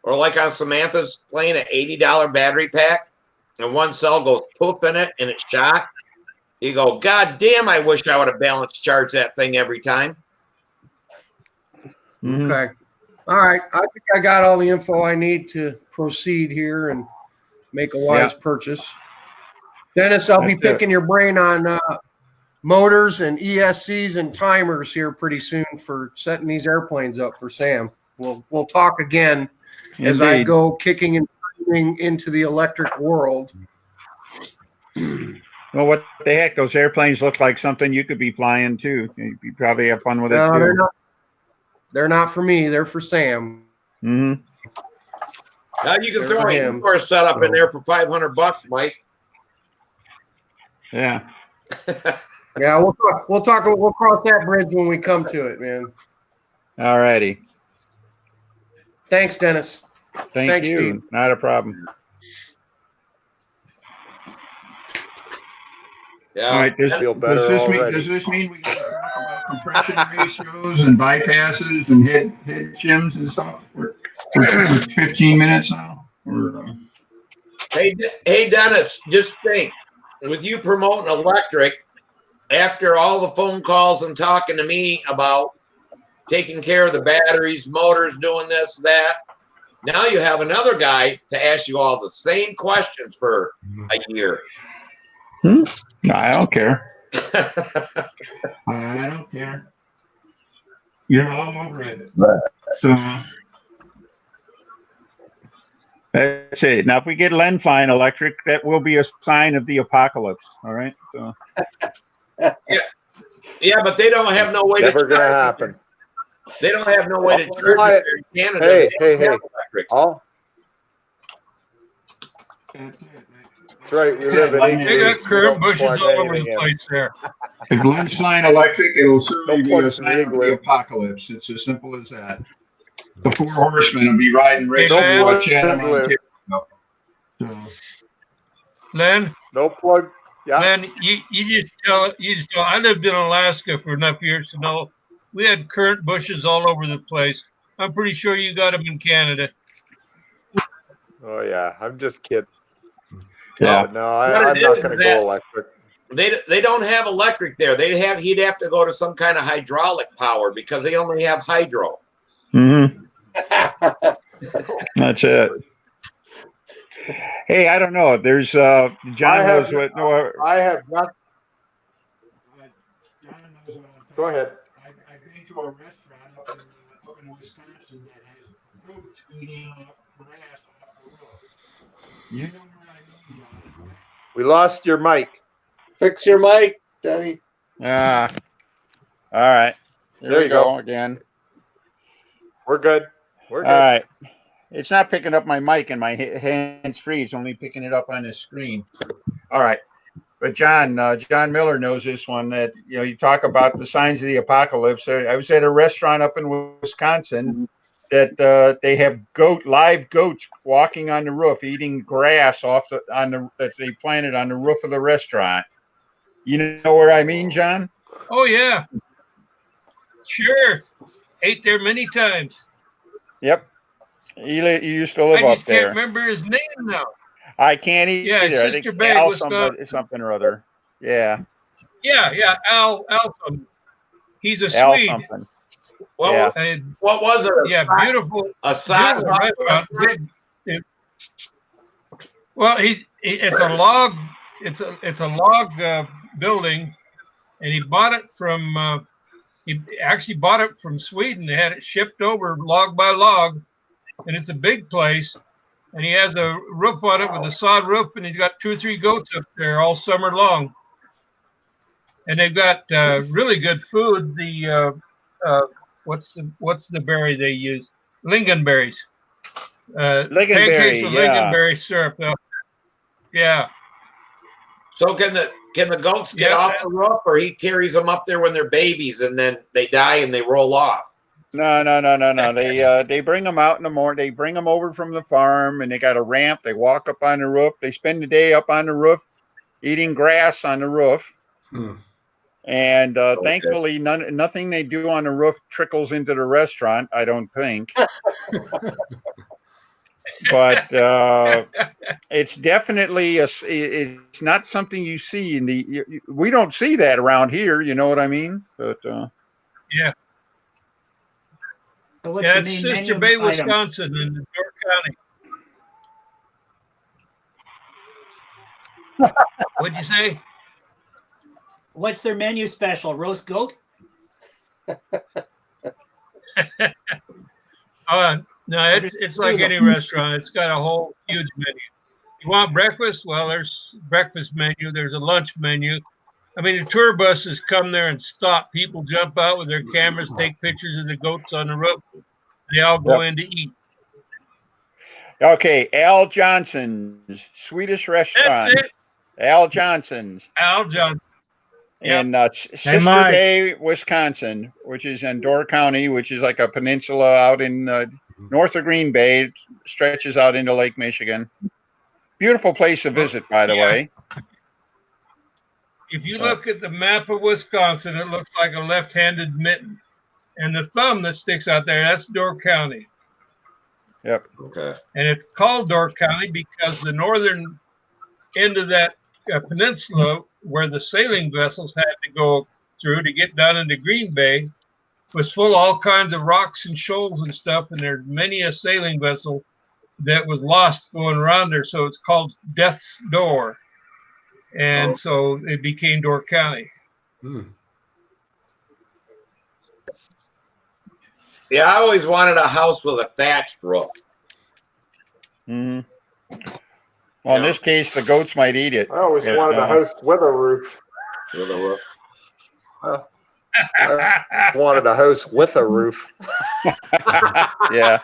or like on Samantha's plane, an $80 battery pack, and one cell goes poof in it and it's shot. You go, God damn! I wish I would have balance charged that thing every time. Okay. All right. I think I got all the info I need to proceed here and make a wise purchase. Dennis, I'll be picking your brain on motors and ESCs and timers here pretty soon for setting these airplanes up for Sam. We'll talk again as I go kicking and screaming into the electric world. Well, what the heck? Those airplanes look like something you could be flying too. You probably have fun with it too. They're not for me. They're for Sam. Mm-hmm. Now you can throw an indoor setup in there for $500, Mike. Yeah. Yeah, we'll talk. We'll cross that bridge when we come to it, man. All righty. Thanks, Dennis. Thanks, you. Steve. Not a problem. Yeah, all right. I feel better already. Does this mean we got to talk about compression ratios and bypasses and head shims and stuff? We're 15 minutes now. Hey, Dennis, just think. with you promoting electric, after all the phone calls and talking to me about taking care of the batteries, motors, doing this, that, now you have another guy to ask you all the same questions for a year. No, I don't care. I don't care. You're all over it. So that's it. Now, if we get Len Fine Electric, that will be a sign of the apocalypse. All right. So. Yeah, but they don't have no way Never to gonna charge happen. They don't have no way to Oh, charge why- it there in Canada. Hey. All. That's right. We live in They got igloos. We currant don't bushes plug all over the anything in. place there. If Len's Fine Electric, it'll certainly No be a plugs in the sign of the igloo. apocalypse. It's as simple as that. The four horsemen will be riding Hey, racing Len. through Chatham, Igloo. Ontario. Len, No plug. Yeah. Len, you just tell. I lived in Alaska for enough years to know we had currant bushes all over the place. I'm pretty sure you got them in Canada. Oh yeah. I'm just kidding. Yeah. But no, What I'm it not is going to is that- go electric. They don't have electric there. He'd have to go to some kind of hydraulic power because they only have hydro. Mm-hmm. That's it. Hey, I don't know. There's John knows what. No, I have not. John knows what I'm Go ahead. I've been to a restaurant up in Wisconsin that has goats eating grass off the roof. You know what I mean, John? We lost your mic. Fix your mic, Daddy. Ah, all right. Here There we you go go. again. We're good. We're good. All right. It's not picking up my mic and my hands free. It's only picking it up on the screen. All right. But John Miller knows this one, that, you talk about the signs of the apocalypse. I was at a restaurant up in Wisconsin that they have live goats walking on the roof, eating grass that they planted on the roof of the restaurant. You know what I mean, John? Oh yeah, sure. Ate there many times. Yep. He used to live I up just there. can't remember his name now. I can't either. Yeah, I think Sister Bay, Al Wisconsin. something or other. Yeah. Yeah, Al something. He's a Al Swede. something. What, Yeah. And, what was it? yeah, beautiful. A size Beautiful restaurant. Well, it's a log. It's a log building, and he bought it from. He actually bought it from Sweden. They had it shipped over log by log, and it's a big place. And he has a roof on it with a sod roof, and he's got 2 or 3 goats up there all summer long. And they've got really good food. What's the berry they use? Lingonberries. Pancakes with lingonberry syrup. Yeah. So can the goats get off the roof, or he carries them up there when they're babies and then they die and they roll off? No. They bring them out in the morning. They bring them over from the farm, and they got a ramp. They walk up on the roof. They spend the day up on the roof, eating grass on the roof. And thankfully, nothing they do on the roof trickles into the restaurant, I don't think. But it's definitely it's not something you see we don't see that around here. You know what I mean? But yeah. So what's Yeah, the it's main Sister menu Bay, item? Wisconsin, in York County. What'd you say? What's their menu special? Roast goat? No, it's like any restaurant. It's got a whole huge menu. You want breakfast? Well, there's breakfast menu. There's a lunch menu. I mean, the tour buses come there and stop. People jump out with their cameras, take pictures of the goats on the roof. They all go in to eat. okay, Al Johnson's Swedish restaurant. That's it. Al Johnson's. Al Johnson. In Sister Bay, Wisconsin, which is in Door County, which is like a peninsula out in north of Green Bay. It stretches out into Lake Michigan. Beautiful place to visit, by the way. If you look at the map of Wisconsin, it looks like a left-handed mitten. And the thumb that sticks out there, that's Door County. Yep. Okay. And it's called Door County because the northern end of that peninsula where the sailing vessels had to go through to get down into Green Bay was full of all kinds of rocks and shoals and stuff, and there's many a sailing vessel that was lost going around there, so it's called Death's Door, and so it became Door County. Yeah, I always wanted a house with a thatched roof. Well, in this case, the goats might eat it. I always wanted a house with a roof. With a roof. I wanted a house with a roof. Yeah.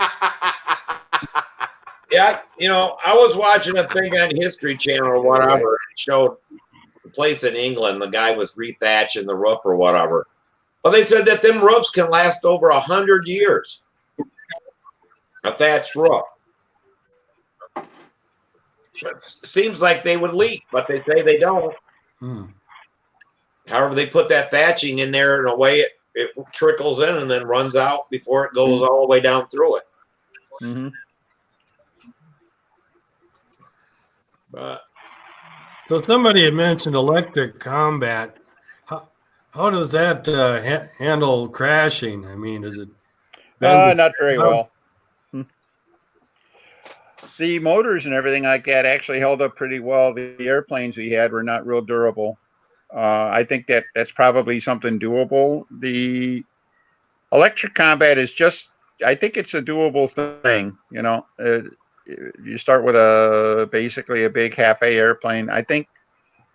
Yeah, you know, I was watching a thing on History Channel or whatever. It showed a place in England. The guy was rethatching the roof or whatever. But they said that them roofs can last over 100 years. A thatched roof. It seems like they would leak, but they say they don't. However, they put that thatching in there in a way it trickles in and then runs out before it goes all the way down through it. But So somebody had mentioned electric combat. How does that handle crashing? I mean, is it? Not very well. The motors and everything like that actually held up pretty well. The airplanes we had were not real durable. I think that's probably something doable. The electric combat is just, I think it's a doable thing. You know, you start with basically a big half-A airplane. I think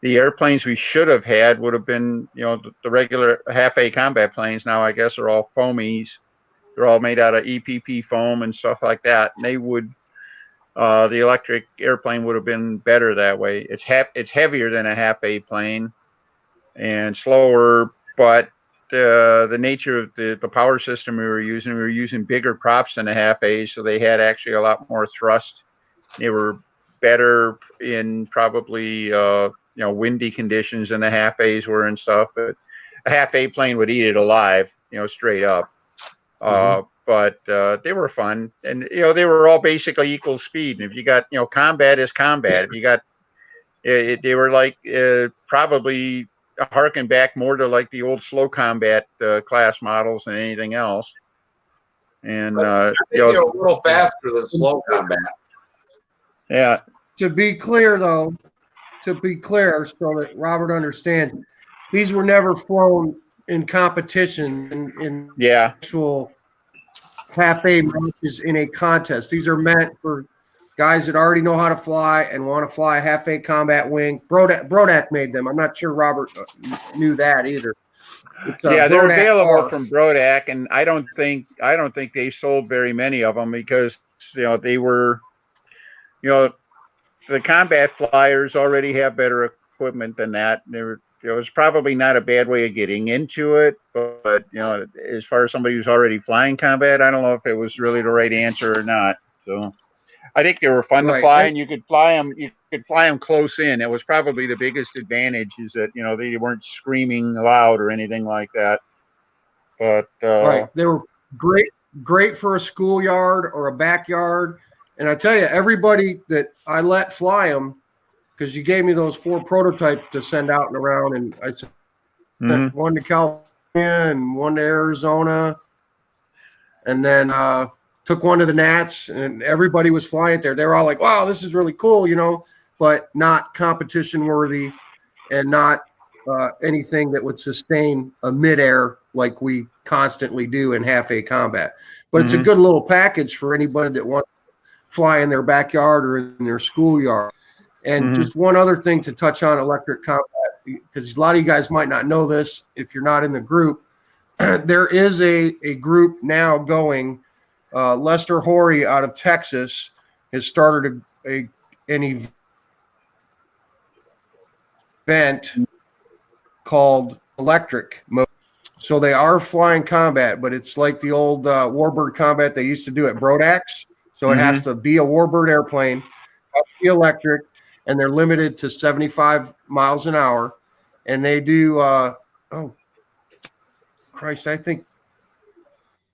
the airplanes we should have had would have been, you know, the regular half-A combat planes. Now I guess are all foamies. They're all made out of EPP foam and stuff like that. And they would, the electric airplane would have been better that way. It's heavier than a half-A plane and slower, but the nature of the power system we were using bigger props than a half-A, so they had actually a lot more thrust. They were better in probably you know, windy conditions than the half-A's were and stuff, but a half-A plane would eat it alive, you know, straight up. But they were fun, and you know, they were all basically equal speed. And if you got, you know, combat is combat. If you got, they were like probably harken back more to like the old slow combat class models than anything else. And I think you know, they're a little faster than slow combat. Yeah. To be clear, though, so that Robert understands, these were never flown in competition in actual half-A matches in a contest. These are meant for guys that already know how to fly and want to fly a half-A combat wing. Brodak made them. I'm not sure Robert knew that either. Yeah, they're Brodak available ARF. from Brodak, and I don't think they sold very many of them because, you know, they were, you know, the combat flyers already have better equipment than that. It was probably not a bad way of getting into it, but you know, as far as somebody who's already flying combat, I don't know if it was really the right answer or not. So I think they were fun to fly, and you could fly them. You could fly them close in. It was probably the biggest advantage, is that, you know, they weren't screaming loud or anything like that. But right, they were great for a schoolyard or a backyard. And I tell you, everybody that I let fly them, because you gave me those 4 prototypes to send out and around, and I sent one to California and one to Arizona, and then took one to the Nats, and everybody was flying it there. They were all like, wow, this is really cool, you know, but not competition worthy and not anything that would sustain a midair like we constantly do in half-A combat. But it's a good little package for anybody that wants to fly in their backyard or in their schoolyard. And just one other thing to touch on electric combat, because a lot of you guys might not know this if you're not in the group. There is a group now going. Lester Horry out of Texas has started an event called Electric Mode. So they are flying combat, but it's like the old Warbird combat they used to do at Brodax. So it has to be a Warbird airplane, has to be electric, and they're limited to 75 miles an hour. And they do, I think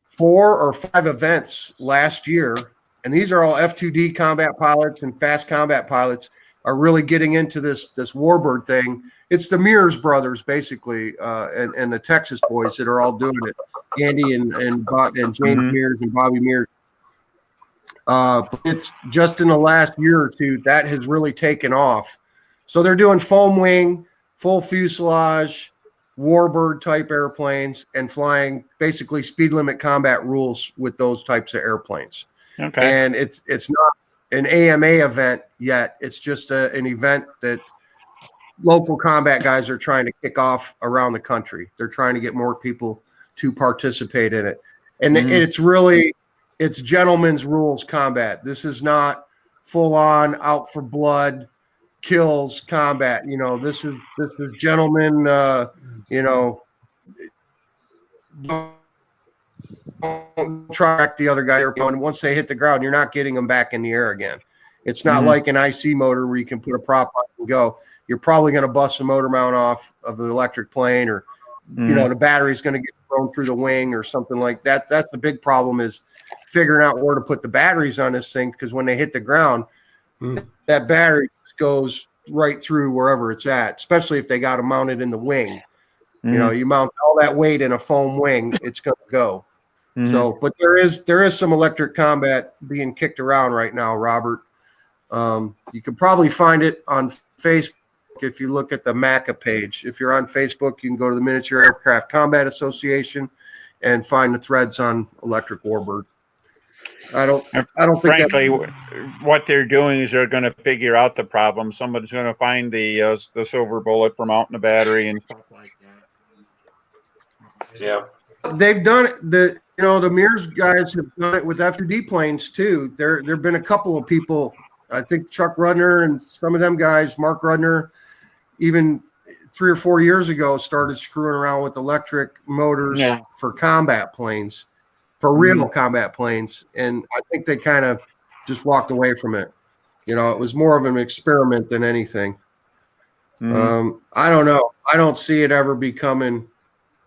4 or 5 events last year. And these are all F2D combat pilots and fast combat pilots are really getting into this warbird thing. It's the Mears brothers, basically, and the Texas boys that are all doing it. Andy and James Mears and Bobby Mears. But it's just in the last year or two that has really taken off. So they're doing foam wing, full fuselage, warbird type airplanes, and flying basically speed limit combat rules with those types of airplanes. Okay. And it's not an AMA event yet. It's just an event that local combat guys are trying to kick off around the country. They're trying to get more people to participate in it. And it's gentlemen's rules combat. This is not full on out for blood kills combat. This is gentlemen, don't track the other guy, and once they hit the ground, you're not getting them back in the air again. It's not like an IC motor where you can put a prop on and go. You're probably going to bust a motor mount off of the electric plane, or the battery's going to get thrown through the wing or something like that. That's the big problem, is figuring out where to put the batteries on this thing, because when they hit the ground, that battery goes right through wherever it's at, especially if they got them mounted in the wing. You mount all that weight in a foam wing, it's going to go. So, but there is some electric combat being kicked around right now, Robert. You can probably find it on Facebook if you look at the MACA page. If you're on Facebook, you can go to the Miniature Aircraft Combat Association and find the threads on electric warbird. I don't think frankly, what they're doing is they're going to figure out the problem. Somebody's going to find the silver bullet for mounting a battery and stuff like that. Yeah. They've done it. The Mears guys have done it with F2D planes too. There've been a couple of people, I think Chuck Rudner and some of them guys, Mark Rudner, even 3 or 4 years ago, started screwing around with electric motors for combat planes, for real combat planes. And I think they kind of just walked away from it. It was more of an experiment than anything. I don't know. I don't see it ever becoming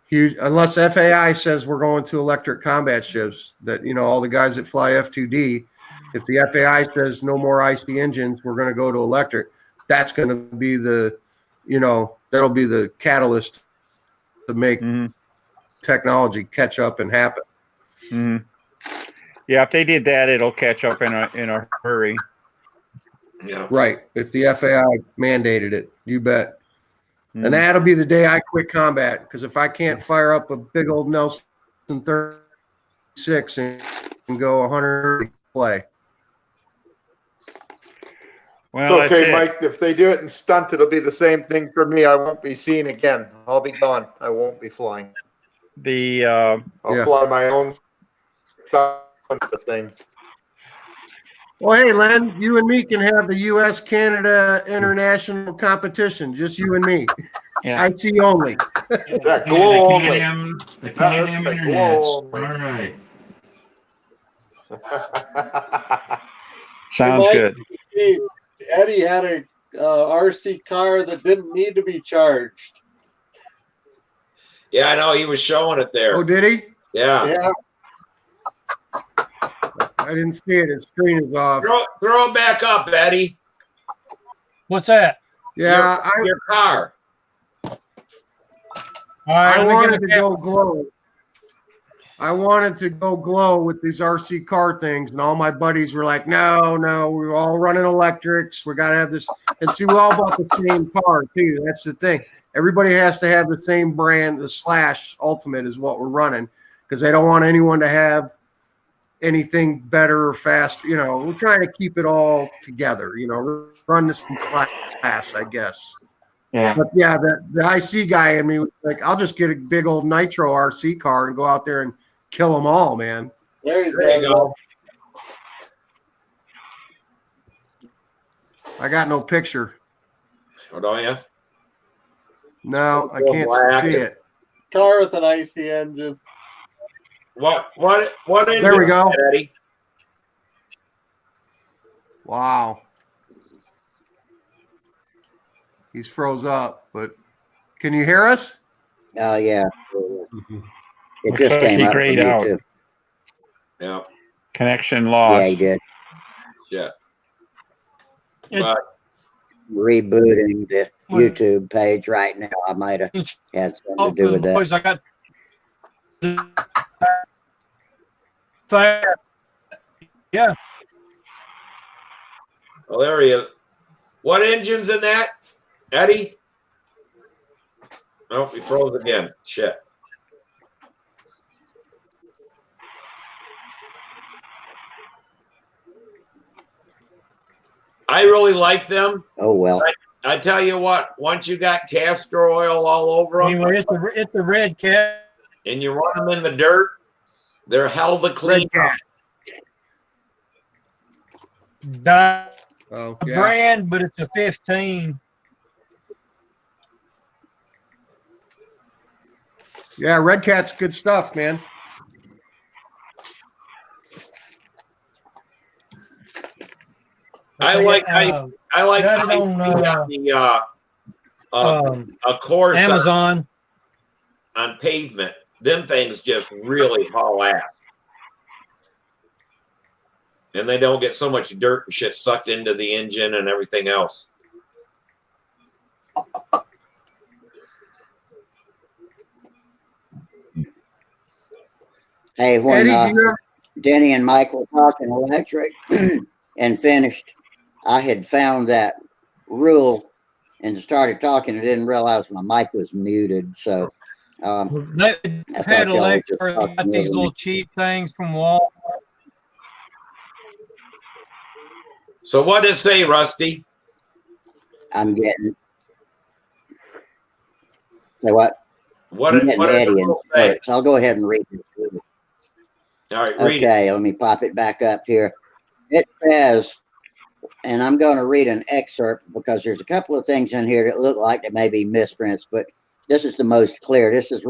huge unless FAI says we're going to electric combat ships, that, all the guys that fly F2D, if the FAI says no more IC engines, we're going to go to electric, that's going to be that'll be the catalyst to make technology catch up and happen. Yeah, if they did that, it'll catch up in a hurry. Yeah. Right. If the FAI mandated it, you bet. And that'll be the day I quit combat, because if I can't fire up a big old Nelson 36 and go 100 play. Well, it's okay, Mike. If they do it in stunt, it'll be the same thing for me. I won't be seen again. I'll be gone. I won't be flying. I'll fly my own stunt thing. Well, hey, Len, you and me can have the U.S.-Canada international competition. Just you and me. Yeah. IC only. That glow only. The Canadian Internet. All right. Sounds good. Eddie had a RC car that didn't need to be charged. Yeah, I know. He was showing it there. Oh, did he? Yeah. I didn't see it. His screen is off. Throw it back up, Eddie. What's that? Yeah, your car. I wanted to go glow. I wanted to go glow with these RC car things, and all my buddies were like, no, we're all running electrics. We got to have this. And see, we all bought the same car, too. That's the thing. Everybody has to have the same brand. The Slash Ultimate is what we're running, because they don't want anyone to have anything better or faster. We're trying to keep it all together, run this in class, I guess. Yeah. But yeah, the IC guy in me was like, I'll just get a big old nitro RC car and go out there and kill them all, man. There you go. I got no picture. Oh, don't you? No, I can't see it. Car with an IC engine. What There we go. Eddie? Wow. He's froze up, but can you hear us? Yeah. It Looks just like came he up for grayed me out. too. Yeah. Connection lost. Yeah, he did. Yeah. It's, But rebooting the YouTube page right now. I might have had something to do with that. Boys, I got the fire. Yeah. Oh, there he is. What engine's in that, Eddie? Oh, he froze again. Shit. I really like them. Oh well. I tell you what, once you got castor oil all over them, Anyway, it's a red cat. And you run them in the dirt, they're hell to clean up. Brand, but it's a 15. Yeah, Red Cat's good stuff, man. I like got it on a course Amazon on pavement. Them things just really haul ass. And they don't get so much dirt and shit sucked into the engine and everything else. Hey, when Eddie, Denny and Mike were talking electric and finished, I had found that rule and started talking and didn't realize my mic was muted. So I had y'all were just electric, talking got these over me. little cheap things from Walmart. So what does it say, Rusty? I'm getting. So what? What I'm did getting the Eddie in rule say? first. I'll go ahead and read it. All right, read it. Okay, let me pop it back up here. It says, and I'm going to read an excerpt because there's a couple of things in here that look like they may be misprints, but this is the most clear. This is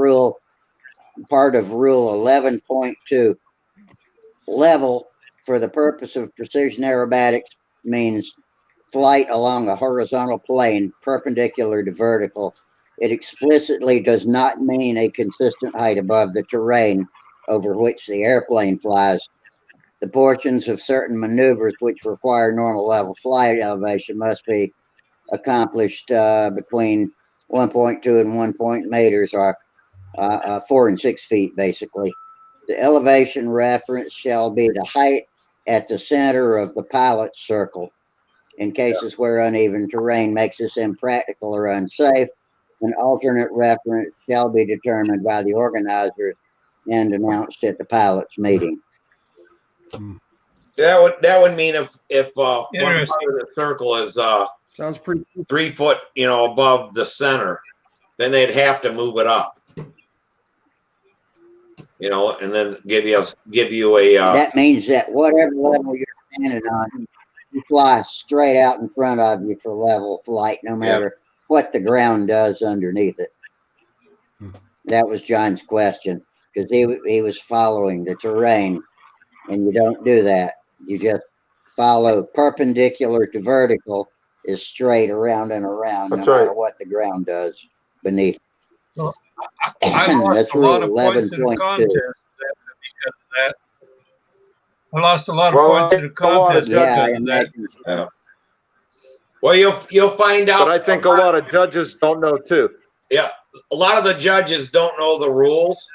part of rule 11.2. Level for the purpose of precision aerobatics means flight along a horizontal plane perpendicular to vertical. It explicitly does not mean a consistent height above the terrain over which the airplane flies. The portions of certain maneuvers which require normal level flight elevation must be accomplished between 1.2 and 1 meters, or 4 and 6 feet, basically. The elevation reference shall be the height at the center of the pilot's circle. In cases where uneven terrain makes this impractical or unsafe, an alternate reference shall be determined by the organizers and announced at the pilot's meeting. That would mean if one part of the circle is sounds pretty 3 foot, above the center, then they'd have to move it up. And then give you a. That means that whatever level you're standing on, you fly straight out in front of you for level flight, no matter what the ground does underneath it. That was John's question, because he was following the terrain, and you don't do that. You just follow perpendicular to vertical is straight around and around, no matter what the ground does beneath. Well, I lost That's a lot rule of points in the 11.2. contest because of that. I lost a lot of points in the contest because of that. Yeah. Well, you'll find out. But I think a lot of judges don't know too. Yeah, a lot of the judges don't know the rules.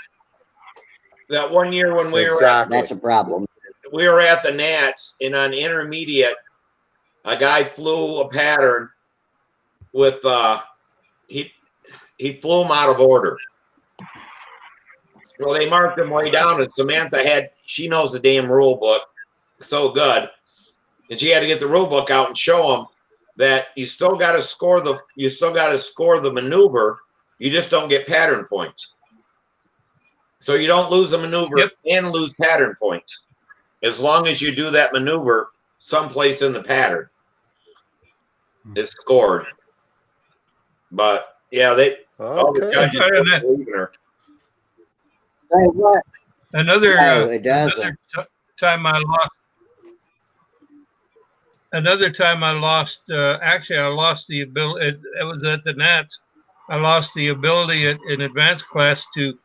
That one year when we were that's a problem. We were at the Nats, and on intermediate, a guy flew a pattern with he flew him out of order. Well, they marked him way down, and Samantha she knows the damn rule book so good, and she had to get the rule book out and show him that you still got to score the maneuver. You just don't get pattern points. So you don't lose a maneuver and lose pattern points, as long as you do that maneuver someplace in the pattern. It's scored. But yeah, all the judges are believing her. Say what? Another doesn't. time I lost. Another time I lost. Actually, I lost the ability. It was at the Nats. I lost the ability in advanced class to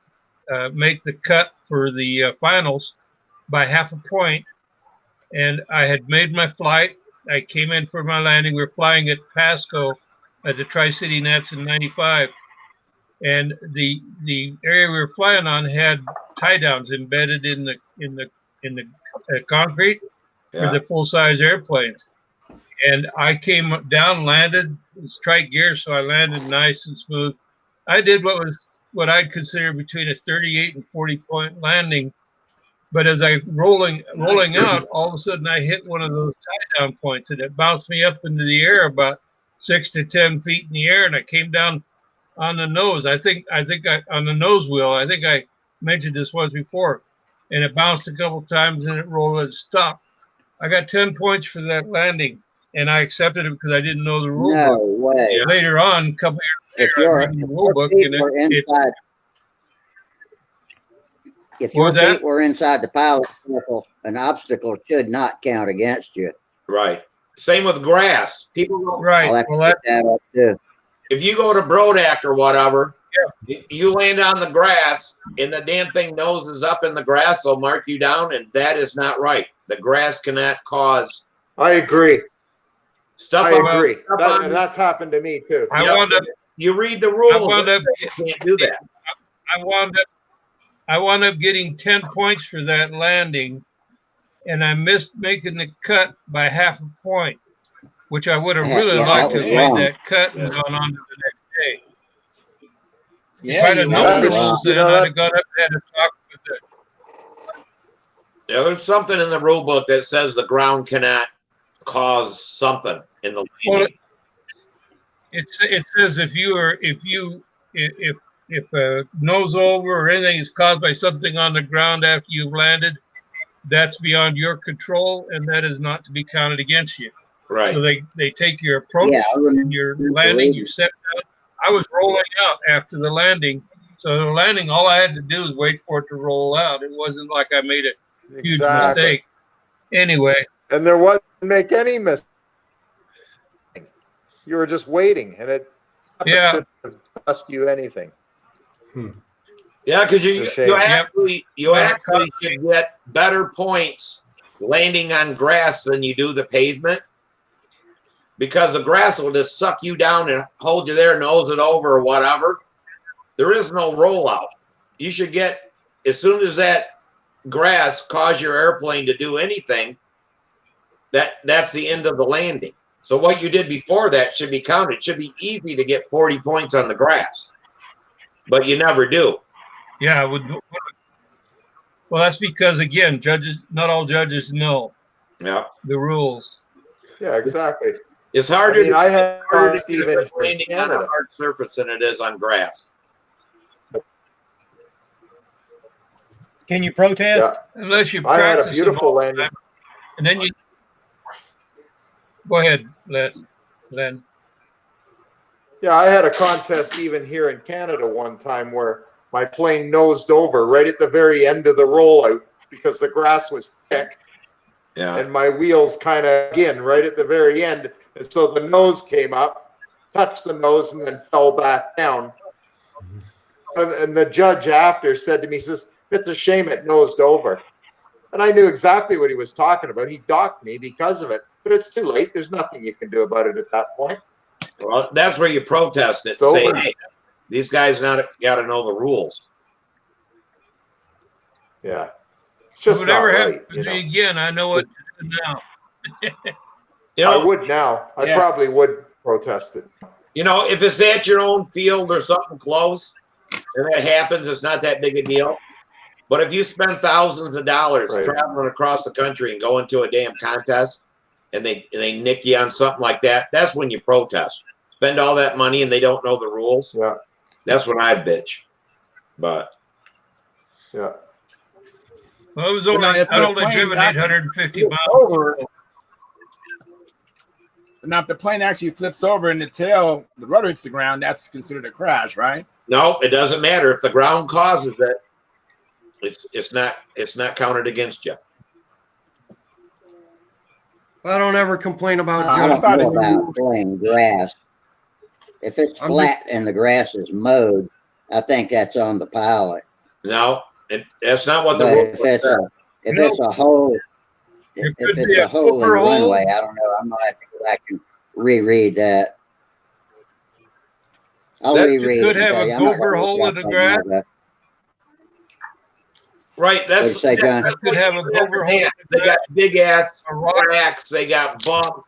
make the cut for the finals by half a point, and I had made my flight. I came in for my landing. We were flying at Pasco at the Tri-City Nets in '95, and the area we were flying on had tie downs embedded in the concrete for the full size airplanes. And I came down, landed, it's trike gear, so I landed nice and smooth. I did what I'd consider between a 38 and 40 point landing. But as I rolling out, all of a sudden I hit one of those tie down points, and it bounced me up into the air about 6 to 10 feet in the air, and I came down on the nose. I think I on the nose wheel. I think I mentioned this once before, and it bounced a couple times and it rolled and stopped. I got 10 points for that landing, and I accepted it because I didn't know the rule book. way. Later on, a couple years later, I read the rule book, and if your feet were inside the pilot circle, an obstacle should not count against you. Right. Same with grass. People go, right. I'll have to pick that up too. If you go to Brodak or whatever, you land on the grass and the damn thing noses up in the grass, they'll mark you down, and that is not right. The grass cannot cause. I agree. Stuff. I agree. That's happened to me too. You read the rules. You can't do that. I wound up getting 10 points for that landing, and I missed making the cut by half a point, which I would have really liked to have made that cut and gone on to the next day. Yeah, if I'd have known the rules then, I'd have got up there to talk with it. Yeah, there's something in the rule book that says the ground cannot cause something in the landing. It says if a nose over or anything is caused by something on the ground after you've landed, that's beyond your control, and that is not to be counted against you. Right. So they take your approach and your landing, you set out. I was rolling out after the landing. So the landing, all I had to do was wait for it to roll out. It wasn't like I made a huge mistake. Anyway. And there wasn't make any mistake. You were just waiting, and it shouldn't have cost you anything. Yeah, because you actually should get better points landing on grass than you do the pavement, because the grass will just suck you down and hold you there, nose it over or whatever. There is no rollout. You should get, as soon as that grass cause your airplane to do anything, that's the end of the landing. So what you did before that should be counted. It should be easy to get 40 points on the grass, but you never do. Yeah, well, that's because, again, not all judges know the rules. Yeah, exactly. It's harder to had even landing on a hard surface than it is on grass. Can you protest? Yeah. Unless you I had practice a beautiful landing. And then you go ahead, Len. Yeah, I had a contest even here in Canada one time where my plane nosed over right at the very end of the rollout because the grass was thick. Yeah. And my wheels kind of, again, right at the very end. And so the nose came up, touched the nose, and then fell back down. And the judge after said to me, he says, "It's a shame it nosed over." And I knew exactly what he was talking about. He docked me because of it. But it's too late. There's nothing you can do about it at that point. Well, that's where you protest it. Say, hey, these guys got to know the rules. Yeah. Just whatever happens to me again, I know what to do now. I would now. I probably would protest it. You know, if it's at your own field or something close, and that happens, it's not that big a deal. But if you spend thousands of dollars traveling across the country and going to a damn contest, and they nick you on something like that, that's when you protest. Spend all that money and they don't know the rules. Yeah. That's when I bitch. But yeah. Well, it was only I'd only driven 850 miles. Over. Now, if the plane actually flips over and the tail, the rudder hits the ground, that's considered a crash, right? no, it doesn't matter. If the ground causes it, it's not counted against you. I don't ever complain about I don't know about playing grass. If it's flat and the grass is mowed, I think that's on the pilot. No, that's not what the But rule if it's a hole, There if could be it's a a hole in the overhaul. runway, I don't know. I might have to go back and reread that. I'll You reread could it and have tell a you. I'm not gonna gopher look hole it in up the right grass. now, but Right. That's what'd you say, John? that's Could what have you a do gopher with hole in ants. the They got big ass a rock. cracks. They got bump.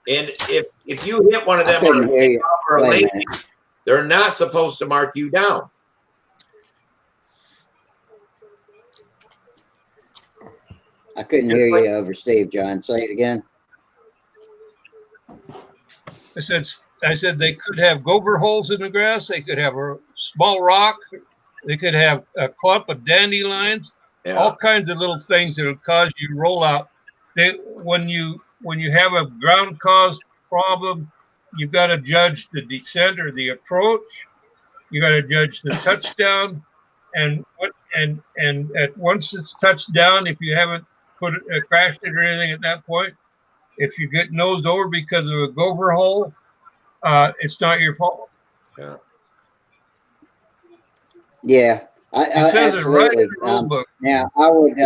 And if you hit one of I them on couldn't a hear you. takeoff or a Wait a landing, minute. they're not supposed to mark you down. I couldn't hear you over Steve, John. Say it again. I said they could have gopher holes in the grass. They could have a small rock. They could have a clump of dandelions. Yeah. All kinds of little things that will cause you to roll out. When you have a ground caused problem, you've got to judge the descent or the approach. You got to judge the touchdown, and once it's touched down, if you haven't crashed it or anything at that point, if you get nosed over because of a gopher hole, it's not your fault. Yeah. Yeah, It says it right in absolutely. the rule book. Now, I would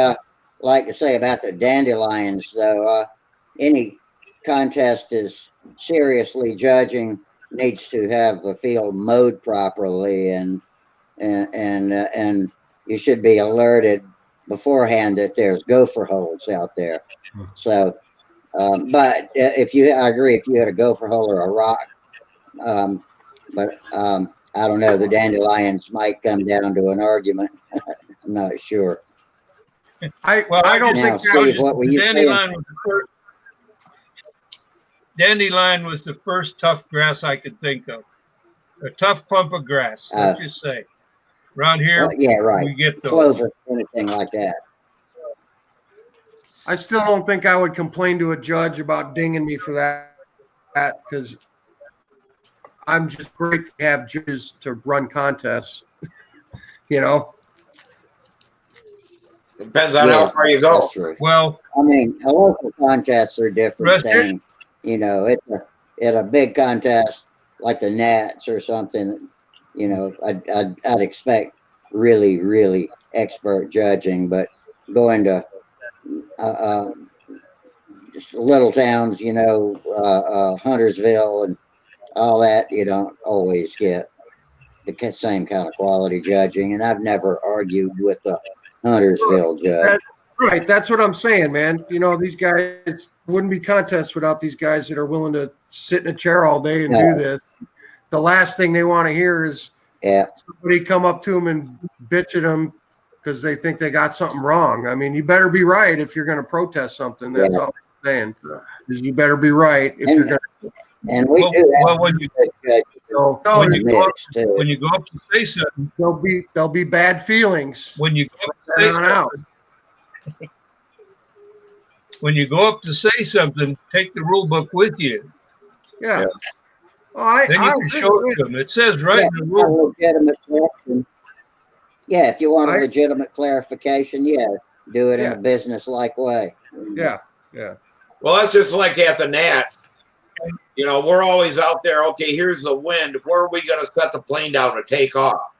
like to say about the dandelions, though, any contest is seriously judging needs to have the field mowed properly, and you should be alerted beforehand that there's gopher holes out there. So, but I agree, if you had a gopher hole or a rock, but I don't know, the dandelions might come down to an argument. I'm not sure. I don't Now, think Steve, what were you saying? Dandelion was the first tough grass I could think of. A tough clump of grass, let's just say. Around here, yeah, right. we get those. Clover, anything like that. I still don't think I would complain to a judge about dinging me for that because I'm just grateful to have judges to run contests. You know, Depends on how far you go. That's true. Well, I mean, a local contests are a different thing. You know, it's a big contest like the Nats or something. You know, I'd expect really, really expert judging, but going to little towns, you know, Huntersville and all that, you don't always get the same kind of quality judging. And I've never argued with the Huntersville judge. Right. That's what I'm saying, man. You know, these guys wouldn't be contests without these guys that are willing to sit in a chair all day and do this. The last thing they want to hear is somebody come up to them and bitch at them because they think they got something wrong. I mean, you better be right if you're going to protest something. That's all I'm saying. Is you better be right if you're going to. And we do have when you go up to say something, there'll be bad feelings. When you go up to say something, when you go up to say something, take the rule book with you. Yeah. Well, then you can show it to them. It says right in the rule book. Yeah, if you want a legitimate clarification, do it in a business-like way. Yeah, yeah. Well, that's just like at the Nats. You know, we're always out there. Okay, here's the wind. Where are we going to set the plane down to take off?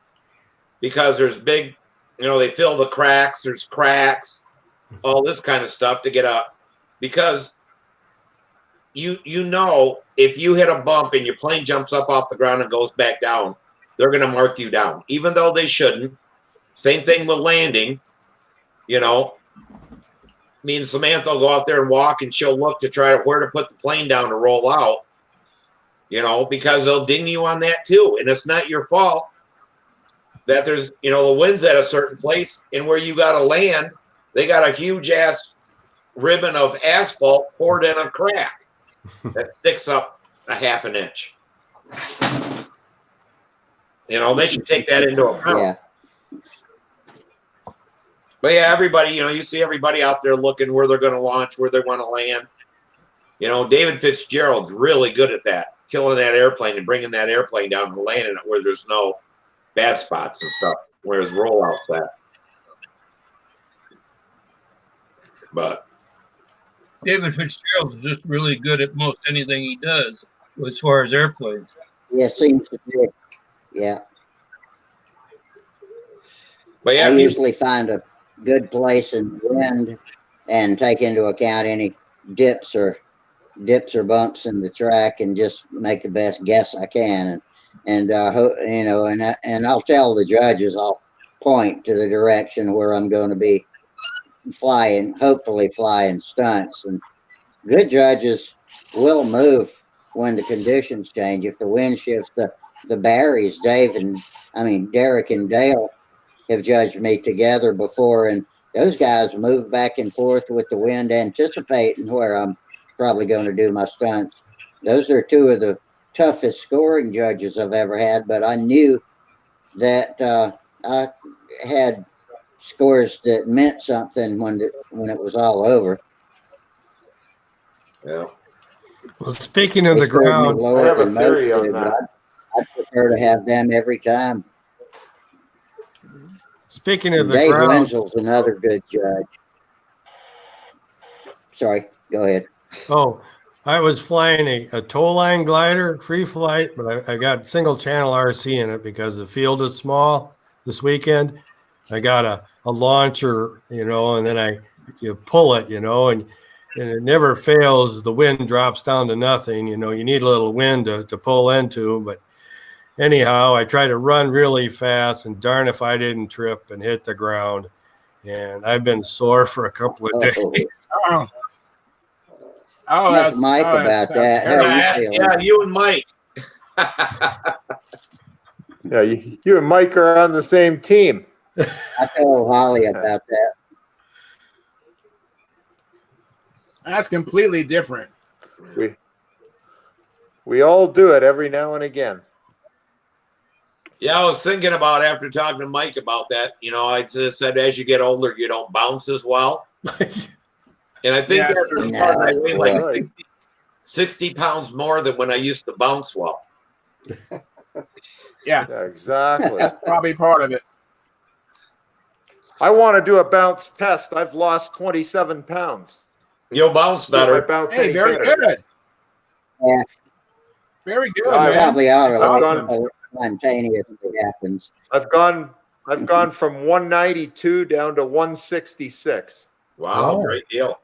Because there's big, you know, they fill the cracks. There's cracks, all this kind of stuff to get up. Because you know, if you hit a bump and your plane jumps up off the ground and goes back down, they're going to mark you down, even though they shouldn't. Same thing with landing. You know, me and Samantha will go out there and walk, and she'll look to try where to put the plane down to roll out. You know, because they'll ding you on that too. And it's not your fault that there's, you know, the wind's at a certain place, and where you got to land, they got a huge ass ribbon of asphalt poured in a crack that sticks up a half an inch. You know, they should take that into account. Yeah. But yeah, everybody, you know, you see everybody out there looking where they're going to launch, where they want to land. You know, David Fitzgerald's really good at that, killing that airplane and bringing that airplane down and landing it where there's no bad spots and stuff, where his rollout's at. But David Fitzgerald is just really good at most anything he does as far as airplanes. Yeah, seems to be. Yeah. But yeah, I usually find a good place in the wind and take into account any dips or bumps in the track, and just make the best guess I can. And you know, and I'll tell the judges, I'll point to the direction where I'm going to be flying, hopefully flying stunts. And good judges will move when the conditions change. If the wind shifts, the Barrys, Derek and Dale have judged me together before, and those guys move back and forth with the wind, anticipating where I'm probably going to do my stunts. Those are two of the toughest scoring judges I've ever had, but I knew that I had scores that meant something when it was all over. Yeah. Well, speaking of They the scored me ground, I lower have a than most theory on did, but that. I prefer to have them every time. speaking of And the Dave ground, Wenzel's another good judge. Sorry, go ahead. oh, I was flying a tow line glider, free flight, but I got single channel RC in it because the field is small this weekend. I got a launcher, you know, and then you pull it, you know, and it never fails. The wind drops down to nothing, you know, you need a little wind to pull into. But anyhow, I tried to run really fast, and darn if I didn't trip and hit the ground. And I've been sore for a couple of days. Oh, oh, Ask Mike about that. How are you feeling? Yeah, you and Mike. Yeah, you and Mike are on the same team. I told Holly about that. that's completely different. We all do it every now and again. Yeah, I was thinking about, after talking to Mike about that, you know, I just said as you get older, you don't bounce as well. And I think Yeah, that's true. because I weigh like Right. 60 pounds more than when I used to bounce well. Yeah, Yeah, exactly. that's probably part of it. I want to do a bounce test. I've lost 27 pounds. You'll bounce See if I better. bounce Hey, any very better. good. Yeah, Very good, I you man. probably ought to That's let awesome. it spontaneously happens. I've gone from 192 down to 166. Wow, Oh. great deal.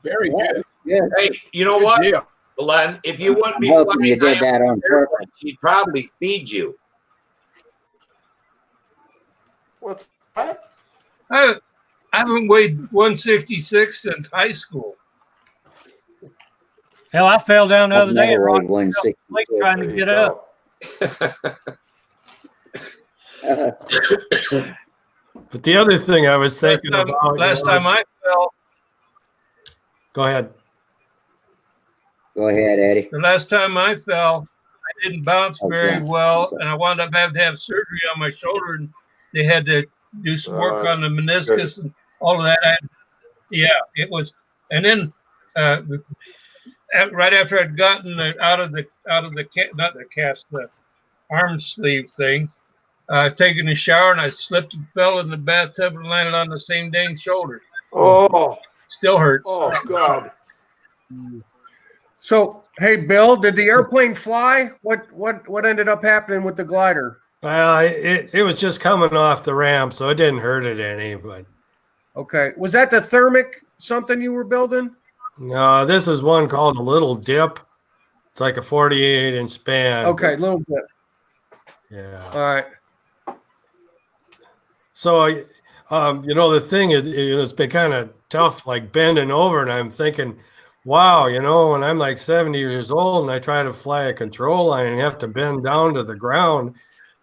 Very good. Yeah, Hey, you know Good what, deal. Len? If you wouldn't I'm be hoping you flying did that on purpose. she'd probably feed you. What's that? I haven't weighed 166 since high school. Hell, I fell down the I've other day never and weighed rocked myself to sleep 166. trying There to you get up. go. But the other thing I was thinking about, Last time I fell, go ahead. Go ahead, Eddie. the last time I fell, I didn't bounce very Okay. well, and I wound up having to have surgery on my shoulder, and they had to do some work on the meniscus and all of that. Yeah, it was. And then right after I'd gotten out of the not the cast, the arm sleeve thing, I was taking a shower and I slipped and fell in the bathtub and landed on the same dang shoulder. Oh, Still hurts. oh God. So, hey, Bill, did the airplane fly? What ended up happening with the glider? Well, it was just coming off the ramp, so it didn't hurt it any. But Okay, was that the thermic something you were building? no, this is one called a little dip. It's like a 48-inch span. Okay, a little bit. Yeah. All right. So, you know, the thing is, it's been kind of tough, like bending over, and I'm thinking, wow, you know, when I'm like 70 years old and I try to fly a control line and have to bend down to the ground,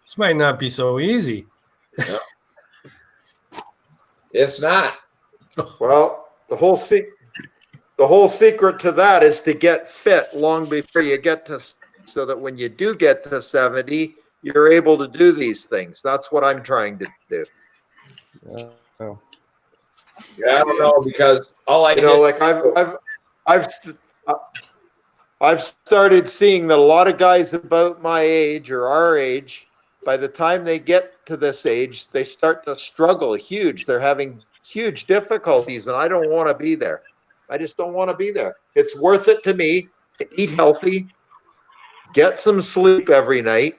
this might not be so easy. Yeah. It's not. Well, the whole secret to that is to get fit long before you get to, so that when you do get to 70, you're able to do these things. That's what I'm trying to do. Yeah, I don't know, because all I like I've started seeing that a lot of guys about my age or our age, by the time they get to this age, they start to struggle huge. They're having huge difficulties, and I don't want to be there. I just don't want to be there. It's worth it to me to eat healthy, get some sleep every night,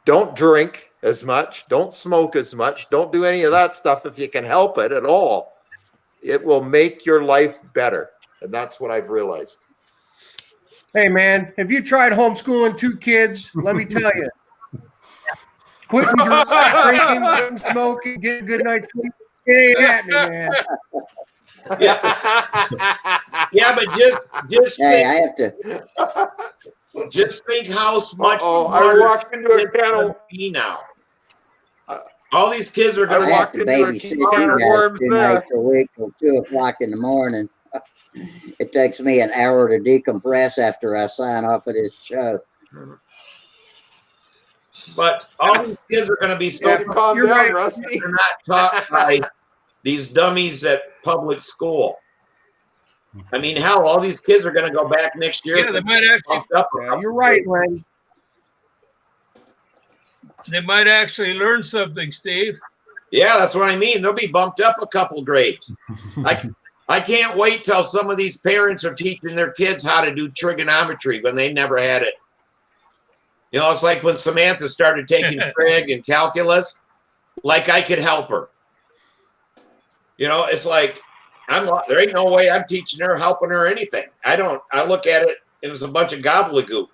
don't drink as much, don't smoke as much, don't do any of that stuff if you can help it at all. It will make your life better. And that's what I've realized. Hey, man, have you tried homeschooling 2 kids? Let me tell you. Quitting drinking, quitting smoking, getting a good night's sleep. It ain't happening, man. Yeah, but just Hey, think, I have to. just think how much I walked into a can of now. All these kids are I going I to have to babysit you guys 2 nights a week till 2:00 in the morning. It takes me an hour to decompress after I sign off of this show. But all these kids are going to be so Yeah, calm you're down, right. Rusty. they're not taught by these dummies at public school. I mean, hell, all these kids are going to go back next year. Yeah, they might actually. Yeah, you're right, Len. They might actually learn something, Steve. Yeah, that's what I mean. They'll be bumped up a couple grades. I can't wait till some of these parents are teaching their kids how to do trigonometry when they never had it. You know, it's like when Samantha started taking trig and calculus, like I could help her. You know, it's like there ain't no way I'm teaching her, helping her, anything. I look at it as a bunch of gobbledygook.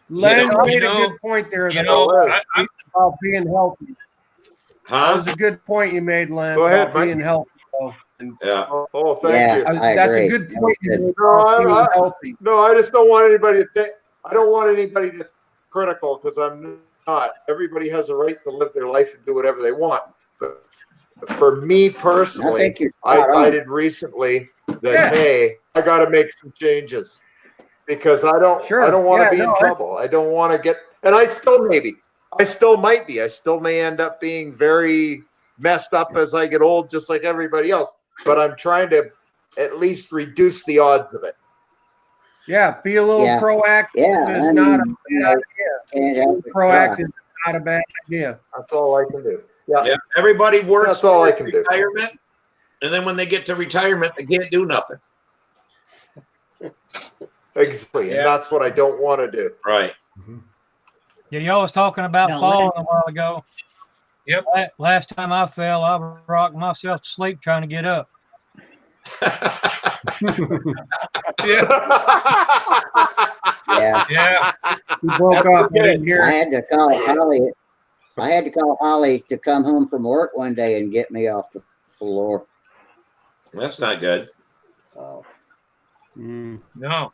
Len made a good point there. About being healthy. That was a good point you made, Len. Go ahead, about being healthy. Yeah. Oh, thank you. That's a good point you made. About being healthy. No, I just don't want anybody to think. I don't want anybody to critical because I'm not. Everybody has a right to live their life and do whatever they want. But for me personally, I decided recently that hey, I got to make some changes because I don't want to be in trouble. I don't want to get, and I still might be. I still may end up being very messed up as I get old, just like everybody else. But I'm trying to at least reduce the odds of it. Yeah, be a little proactive. Is not a bad idea. Proactive is not a bad idea. That's all I can do. Yeah. Everybody works. That's all I can do. Retirement, and then when they get to retirement, they can't do nothing. Exactly, and that's what I don't want to do. Right. Yeah, y'all was talking about falling a while ago. Yep. Last time I fell, I rocked myself to sleep trying to get up. Yeah. He broke up. I had to call Holly. I had to call Holly to come home from work one day and get me off the floor. That's not good. Oh. No.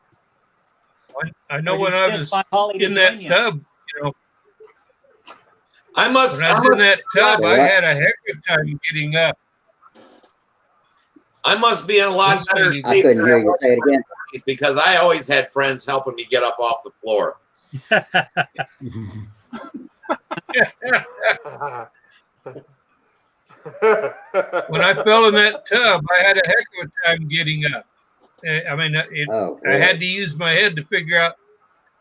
I know when I was in that tub, you know. When I was in that tub, I had a heck of a time getting up. I must be in a lot better shape. I couldn't hear you say it again. Because I always had friends helping me get up off the floor. When I fell in that tub, I had a heck of a time getting up. I mean, I had to use my head to figure out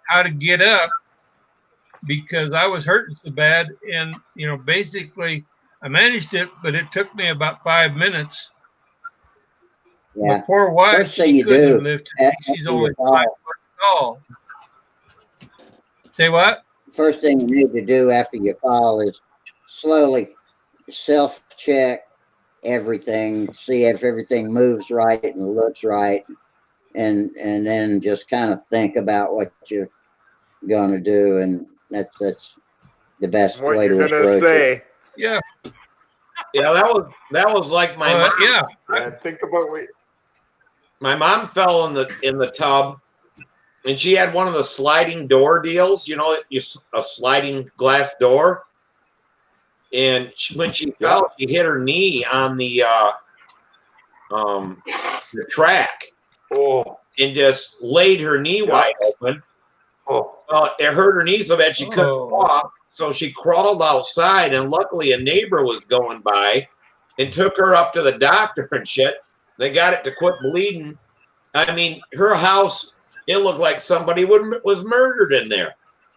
how to get up because I was hurting so bad. And, you know, basically I managed it, but it took me about 5 minutes. Yeah. My poor wife, First thing she you couldn't do lift me. She's only 5 foot tall. Say what? First thing you need to do after you fall is slowly self-check everything, see if everything moves right and looks right, and then just kind of think about what you're going to do, and that's the best What way you're to gonna approach say? it. Yeah. Yeah, that was like my mom. Yeah. Think about what. My mom fell in the tub, and she had one of the sliding door deals. You know, a sliding glass door. And when she fell, she hit her knee on the track. Oh. And just laid her knee wide open. Oh. Well, it hurt her knee so bad she couldn't walk. So she crawled outside, and luckily a neighbor was going by and took her up to the doctor and shit. They got it to quit bleeding. I mean, her house, it looked like somebody was murdered in there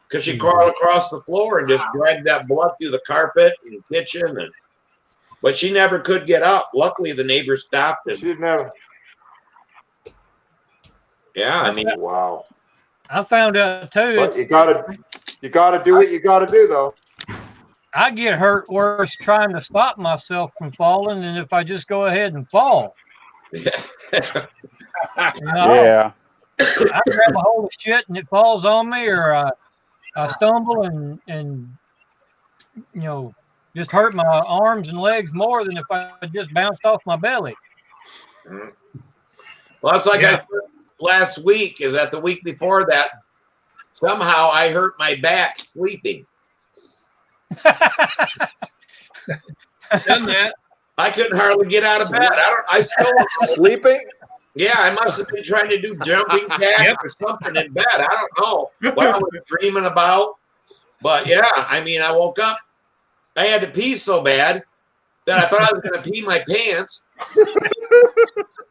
because she crawled across the floor and just dragged that blood through the carpet and kitchen. But she never could get up. Luckily, the neighbor stopped it. She'd never. Yeah, I mean, wow. I found out too. But you gotta do what you gotta do, though. I get hurt worse trying to stop myself from falling than if I just go ahead and fall. You know, Yeah. I grab a hold of shit and it falls on me, or I stumble and just hurt my arms and legs more than if I just bounced off my belly. Well, it's like I said last week, is that the week before that, somehow I hurt my back sleeping. Done that. I couldn't hardly get out of bed. I still sleeping. Yeah, I must have been trying to do jumping jacks or something in bed. I don't know what I was dreaming about. But yeah, I mean, I woke up. I had to pee so bad that I thought I was going to pee my pants.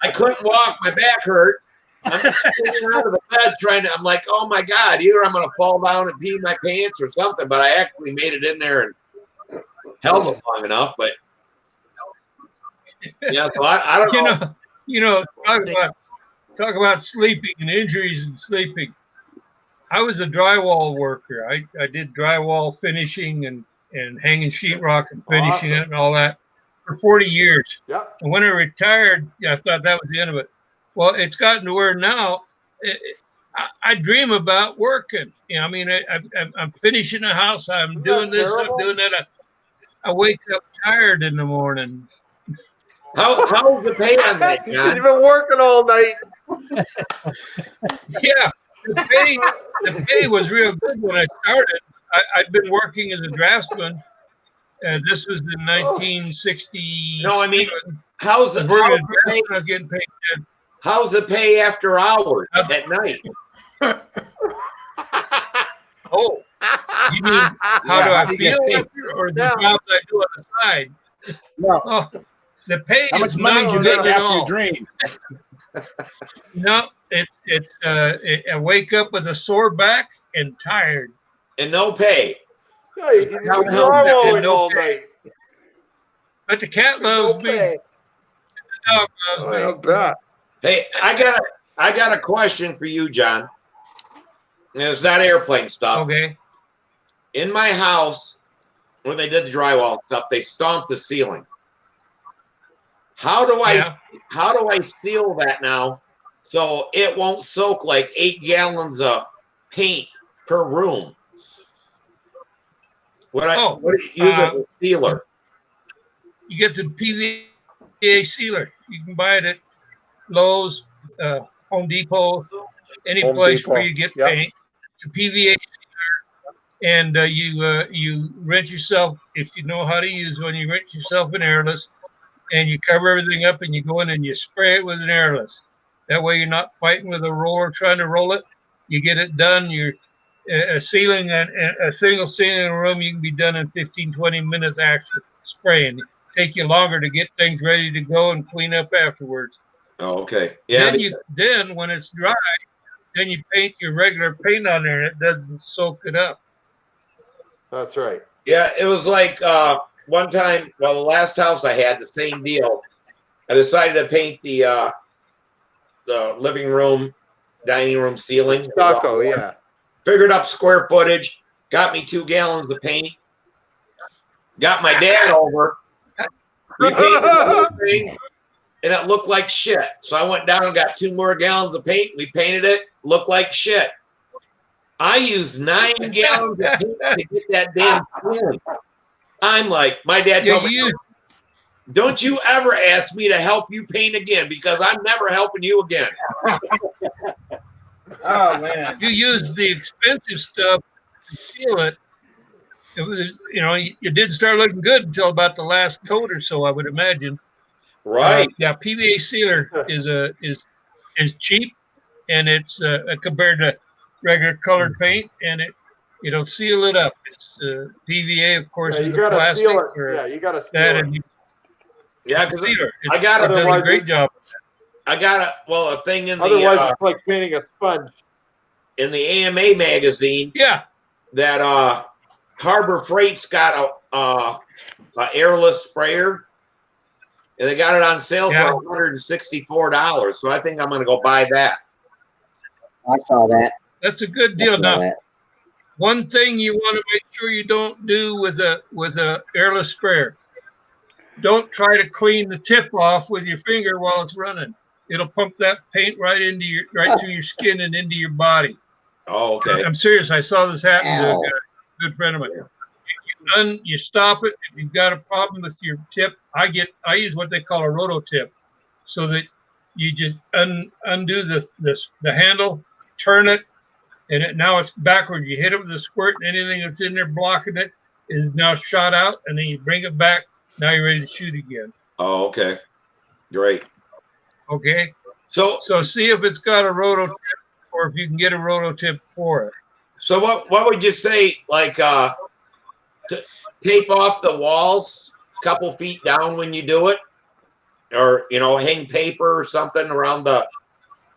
I couldn't walk. My back hurt. I'm sitting out of the bed trying to, I'm like, oh my God, either I'm going to fall down and pee my pants or something. But I actually made it in there and held it long enough. But yeah, so I don't know. Talk about sleeping and injuries and sleeping. I was a drywall worker. I did drywall finishing and hanging sheetrock and finishing it and all that for 40 years. Yep. And when I retired, I thought that was the end of it. Well, it's gotten to where now I dream about working. I mean, I'm finishing a house. I'm doing this. I'm doing that. I wake up tired in the morning. How's the pay on that, John? You've been working all night. Yeah, the pay was real good when I started. I'd been working as a draftsman. This was in 1960. No, I mean, how's the pay? I was getting paid good. How's the pay after hours at night? Oh, you mean how do I feel after, or the jobs I do on the side? No. Oh, the pay. How much money did you make after you dream? No, it's I wake up with a sore back and tired. And no pay. Yeah, you can do drywalling all night. But the cat loves me. The dog loves me. I bet. Hey, I got a question for you, John. And it's not airplane stuff. Okay. In my house, when they did the drywall stuff, they stomped the ceiling. How do I seal that now so it won't soak like 8 gallons of paint per room? What do you use as a sealer? You get some PVA sealer. You can buy it at Lowe's, Home Depot, any place where you get paint. It's a PVA sealer, and you rinse yourself, if you know how to use one. You rinse yourself in airless, and you cover everything up, and you go in and you spray it with an airless. That way, you're not fighting with a roller trying to roll it. You get it done. You're a ceiling and a single ceiling in a room. You can be done in 15, 20 minutes actually spraying. Take you longer to get things ready to go and clean up afterwards. Oh, okay. Yeah. Then when it's dry, then you paint your regular paint on there, and it doesn't soak it up. That's right. Yeah, it was like one time. Well, the last house I had, the same deal. I decided to paint the living room, dining room ceiling. Stucco, yeah. Figured up square footage. Got me 2 gallons of paint. Got my dad over. We painted the whole thing, and it looked like shit. So I went down and got 2 more gallons of paint. We painted it. Looked like shit. I used 9 gallons of paint to get that damn ceiling. I'm like, my dad told me, don't you ever ask me to help you paint again, because I'm never helping you again. Oh man! You use the expensive stuff to seal it. It was, it didn't start looking good until about the last coat or so, I would imagine. Right. Yeah, PVA sealer is cheap, and it's compared to regular colored paint, and it'll seal it up. It's PVA, of course, Yeah, is you the gotta plastic. seal it. Yeah, you gotta seal it. Yeah, because I got it. Does a great job. I got a thing in the. Otherwise, it's like painting a sponge. In the AMA magazine. Yeah. That Harbor Freight's got a airless sprayer, and they got it on sale for $164. So I think I'm going to go buy that. I saw that. That's a good deal. Now, One thing you want to make sure you don't do with a airless sprayer. Don't try to clean the tip off with your finger while it's running. It'll pump that paint right through your skin and into your body. Oh, okay. I'm serious. I saw this happen to a good friend of mine. You stop it. If you've got a problem with your tip, I use what they call a roto tip, so that you just undo the handle, turn it, and now it's backward. You hit it with a squirt, and anything that's in there blocking it is now shot out, and then you bring it back. Now you're ready to shoot again. Oh, okay. Great. Okay. So see if it's got a roto tip, or if you can get a roto tip for it. So what would you say, like, to tape off the walls a couple feet down when you do it, or hang paper or something around the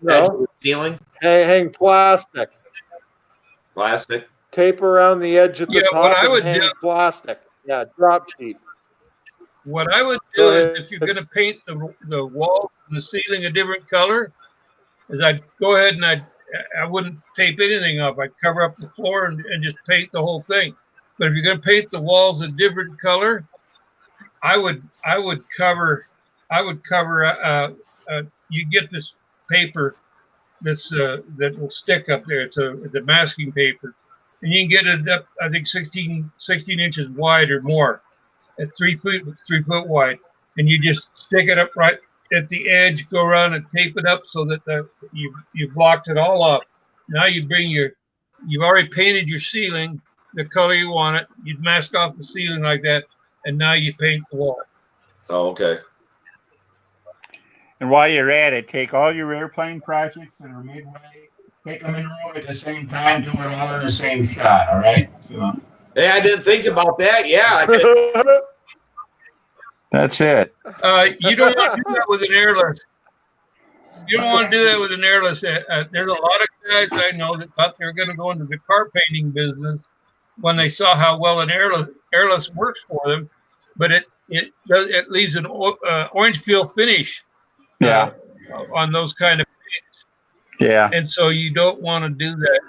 edge of the ceiling? Hang plastic. Plastic. Tape around the edge at the top what I and would hang do, plastic. Yeah, drop sheet. What I would do is, if you're going to paint the walls and the ceiling a different color, is I'd go ahead and I wouldn't tape anything up. I'd cover up the floor and just paint the whole thing. But if you're going to paint the walls a different color, I would cover. You get this paper that will stick up there. It's a masking paper, and you can get it up, I think 16 inches wide or more. It's 3 foot wide, and you just stick it up right at the edge, go around and tape it up so that you blocked it all up. Now you've already painted your ceiling the color you want it. You'd mask off the ceiling like that, and now you paint the wall. Oh, okay. And while you're at it, take all your airplane projects that are midway, take them in a room at the same time, do it all in the same shot, all right? So. Hey, I didn't think about that. Yeah. That's it. You don't want to do that with an airless. You don't want to do that with an airless. There's a lot of guys I know that thought they were going to go into the car painting business when they saw how well an airless works for them, but it leaves an orange peel finish. On those kind of paints. Yeah. And so you don't want to do that.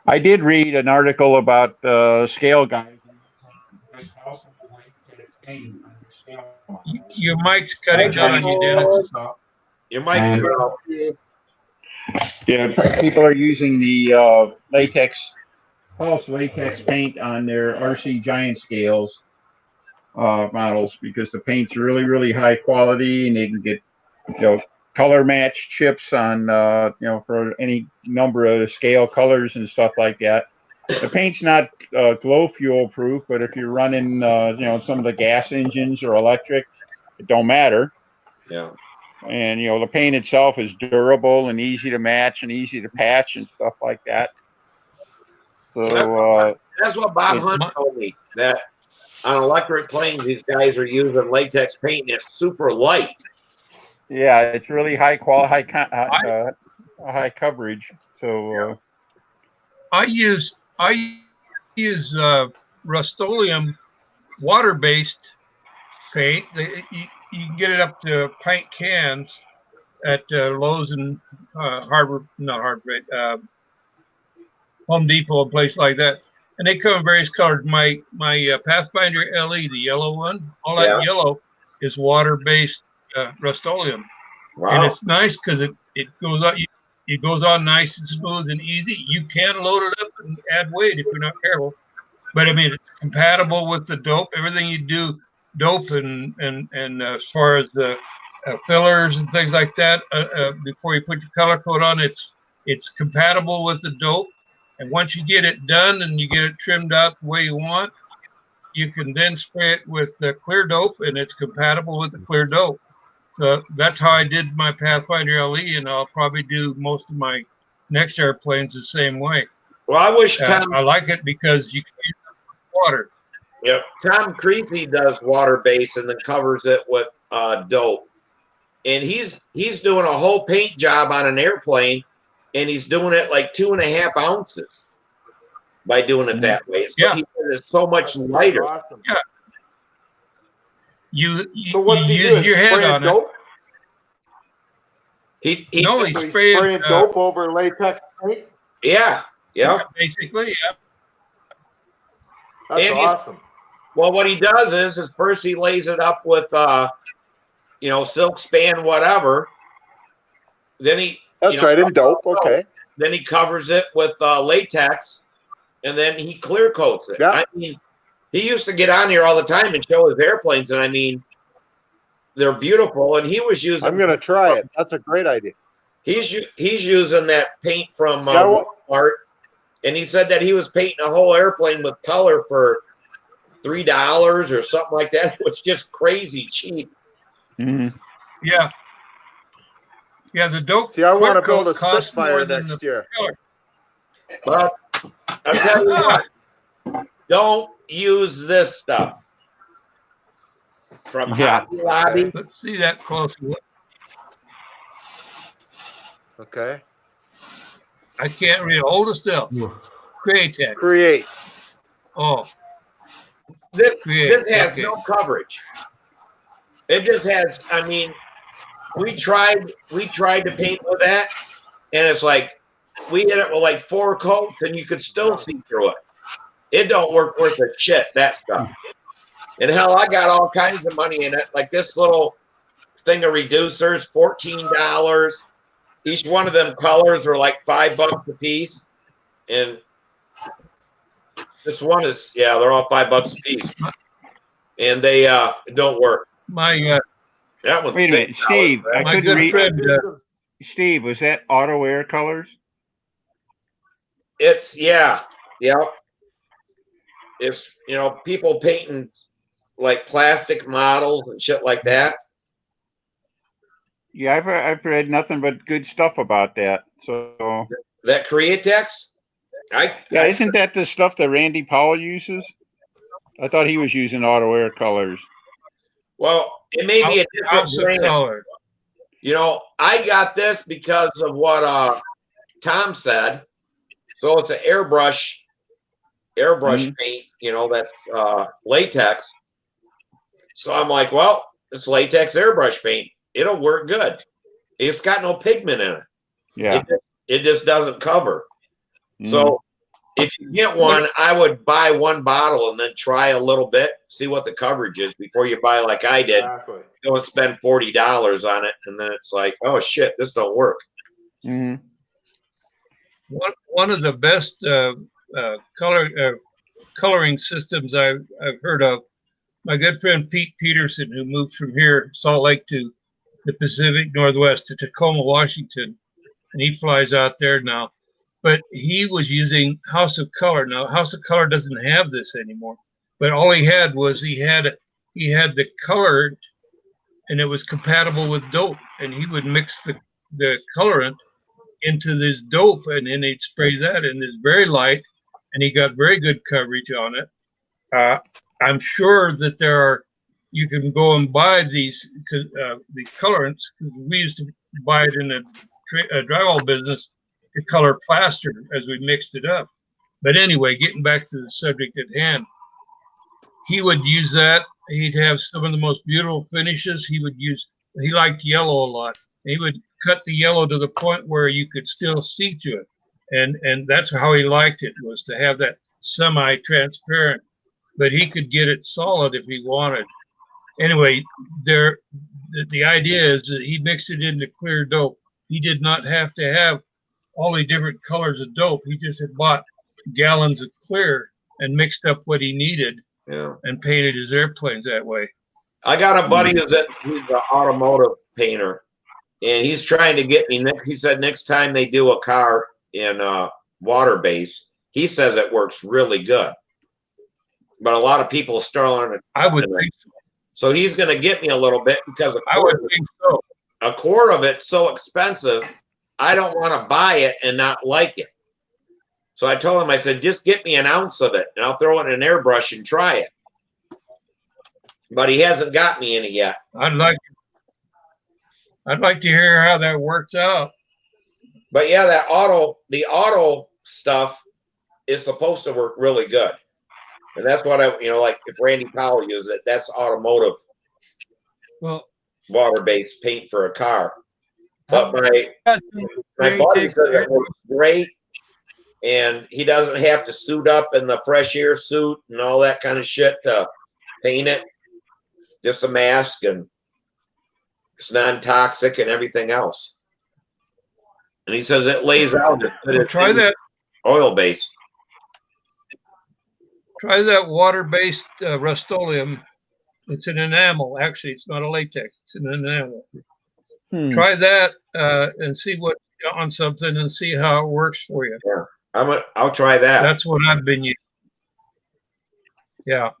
I did read an article about scale guys. Your mic's cutting out on you, Dennis. Your mic. Yeah, people are using the false latex paint on their RC Giant scales models, because the paint's really, really high quality, and they can get color match chips on for any number of scale colors and stuff like that. The paint's not glow fuel proof, but if you're running some of the gas engines or electric, it don't matter. Yeah. And the paint itself is durable and easy to match and easy to patch and stuff like that. So that's what Bob Hunt told me, that on electric planes these guys are using latex paint and it's super light. Yeah, it's really high quality, high coverage. So I use Rust-Oleum water-based paint. You can get it up to pint cans at Lowe's and Home Depot, a place like that, and they come in various colors. My Pathfinder LE, the yellow one, all that yellow is water-based Rust-Oleum. Wow. And it's nice because it goes on. It goes on nice and smooth and easy. You can load it up and add weight if you're not careful. But I mean, it's compatible with the dope. Everything you do, dope and as far as the fillers and things like that, before you put your color coat on, it's compatible with the dope. And once you get it done and you get it trimmed out the way you want, you can then spray it with the clear dope, and it's compatible with the clear dope. So that's how I did my Pathfinder LE, and I'll probably do most of my next airplanes the same way. Well, I wish Tom. I like it because you can use water. Yep. Tom Creasy does water base and then covers it with dope. And he's doing a whole paint job on an airplane, and he's doing it like 2.5 ounces by doing it that way. It's so much lighter. Awesome. Yeah. You what's he use doing? your head on dope? He's spraying dope over latex paint. Yeah. Yeah. Basically, yeah. That's And he's- awesome. Well, what he does is first he lays it up with, silk span, whatever. Then he. That's right, in dope. Okay. Then he covers it with latex, and then he clear coats it. Yeah. I mean, he used to get on here all the time and show his airplanes, and I mean, they're beautiful. And he was using. I'm gonna try it. That's a great idea. He's using that paint from See, I wa- Walmart, and he said that he was painting a whole airplane with color for $3 or something like that. It was just crazy cheap. Mhm. Yeah. Yeah, the dope. See, I want to clear build a coat costs more Spitfire than next the year. color. But I'll tell you what, don't use this stuff from Yeah. Hobby Lobby. Let's see that closely. Okay. I can't read. Hold it still. Createx. Create. Oh, This Create, this has okay. no coverage. It just has. I mean, we tried to paint with that, and it's like we hit it with like 4 coats, and you could still see through it. It don't work worth a shit, that stuff. And hell, I got all kinds of money in it. Like this little thing of reducers, $14. Each one of them colors are like $5 a piece, and this one is they're all $5 a piece, and they don't work. my That one's Wait a minute, $6, Steve. I man. my couldn't good read. friend. Steve, was that auto air colors? It's It's people painting like plastic models and shit like that. Yeah, I've read nothing but good stuff about that. So That Createx, yeah, isn't that the stuff that Randy Powell uses? I thought he was using auto air colors. well, it may be a different House of brand. color. I got this because of what Tom said. So it's an airbrush paint, that's latex. So I'm like, well, it's latex airbrush paint. It'll work good. It's got no pigment in it. Yeah. It just doesn't cover. Mhm. So if you get one, I would buy one bottle and then try a little bit, see what the coverage is before you buy like I did. Exactly. Go and spend $40 on it, and then it's like, oh shit, this don't work. Mhm. One of the best coloring systems I've heard of. My good friend Pete Peterson, who moved from here, Salt Lake, to the Pacific Northwest, to Tacoma, Washington, and he flies out there now. But he was using House of Color. Now, House of Color doesn't have this anymore. But all he had was he had the color, and it was compatible with dope. And he would mix the colorant into this dope, and then he'd spray that, and it's very light, and he got very good coverage on it. I'm sure that you can go and buy these colorants, because we used to buy it in a drywall business to color plaster as we mixed it up. But anyway, getting back to the subject at hand, he would use that. He'd have some of the most beautiful finishes. He liked yellow a lot. He would cut the yellow to the point where you could still see through it. And that's how he liked it, was to have that semi-transparent. But he could get it solid if he wanted. Anyway, the idea is that he mixed it into clear dope. He did not have to have all the different colors of dope. He just had bought gallons of clear and mixed up what he needed and painted his airplanes that way. I got a buddy he's an automotive painter, and he's trying to get me. He said next time they do a car in water base, he says it works really good. But a lot of people still aren't. I would think so. So he's going to get me a little bit because I would think so. A quart of it's so expensive. I don't want to buy it and not like it. So I told him, I said, just get me an ounce of it, and I'll throw it in an airbrush and try it. But he hasn't got me any yet. I'd like to hear how that works out. But yeah, the auto stuff is supposed to work really good. And that's what like if Randy Powell uses it, that's automotive. Well, water-based paint for a car. But my buddy said it works great. and he doesn't have to suit up in the fresh air suit and all that kind of shit to paint it. Just a mask, and it's non-toxic and everything else. And he says it lays out. Try that. Oil base. Try that water-based Rust-Oleum. It's an enamel. Actually, it's not a latex. It's an enamel. Try that and see what on something and see how it works for you. Yeah, I'll try that. That's what I've been using. Yeah.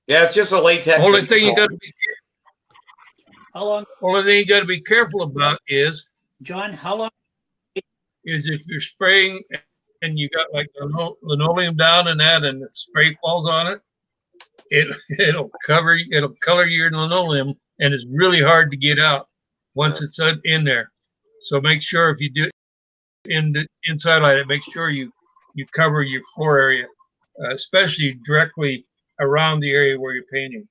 Yeah, it's just a latex. Only thing you got to be How long? Only thing you got to be careful about is, John, how long? Is if you're spraying and you got like linoleum down and that, and the spray falls on it, it'll color your linoleum, and it's really hard to get out once it's in there. So make sure if you do inside like that, make sure you cover your floor area, especially directly around the area where you're painting.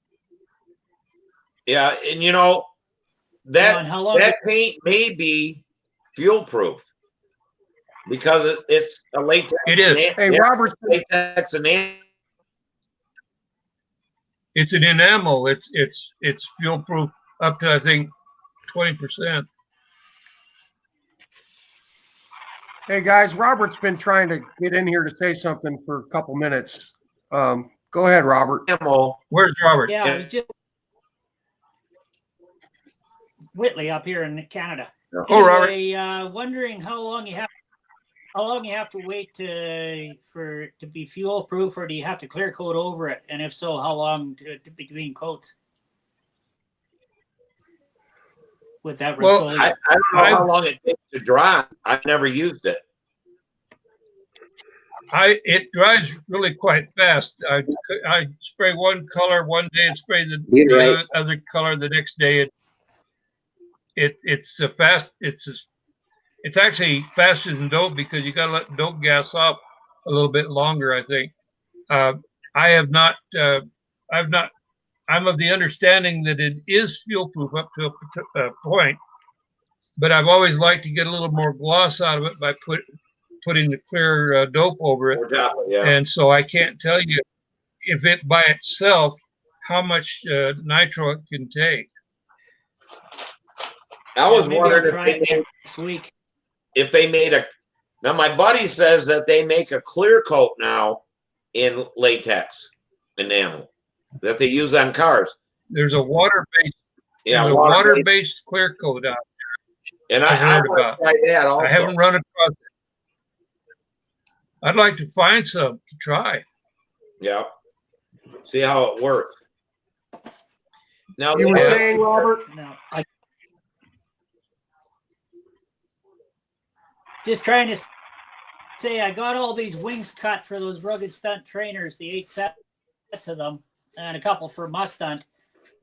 Yeah, and you know that John, that paint may be fuel proof because it's a latex. It is. Hey, Robert. Latex and it's an enamel. It's fuel proof up to I think 20%. Hey guys, Robert's been trying to get in here to say something for a couple minutes. Go ahead, Robert. Where's Robert? Yeah, it was just Whitley up here in Canada. Oh, anyway, wondering how long you have to wait for it to be fuel proof, or do you have to clear coat over it? And if so, how long between coats? With that, well, I don't know how long it takes to dry. I've never used it. It dries really quite fast. I spray one color one day and spray the other color the next day. It's fast. It's actually faster than dope because you got to let dope gas off a little bit longer, I think. I'm of the understanding that it is fuel proof up to a point, but I've always liked to get a little more gloss out of it by putting the clear dope over it. Yeah. And so I can't tell you if it by itself, how much nitro it can take. I was wondering if they made a. Now my buddy says that they make a clear coat now in latex enamel that they use on cars. There's a water-based clear coat out there. And I heard about that also. I haven't run across it. I'd like to find some to try. Yeah. See how it works. Now you were saying, Robert? No. Just trying to say, I got all these wings cut for those rugged stunt trainers, the 8 sets of them, and a couple for Mustang.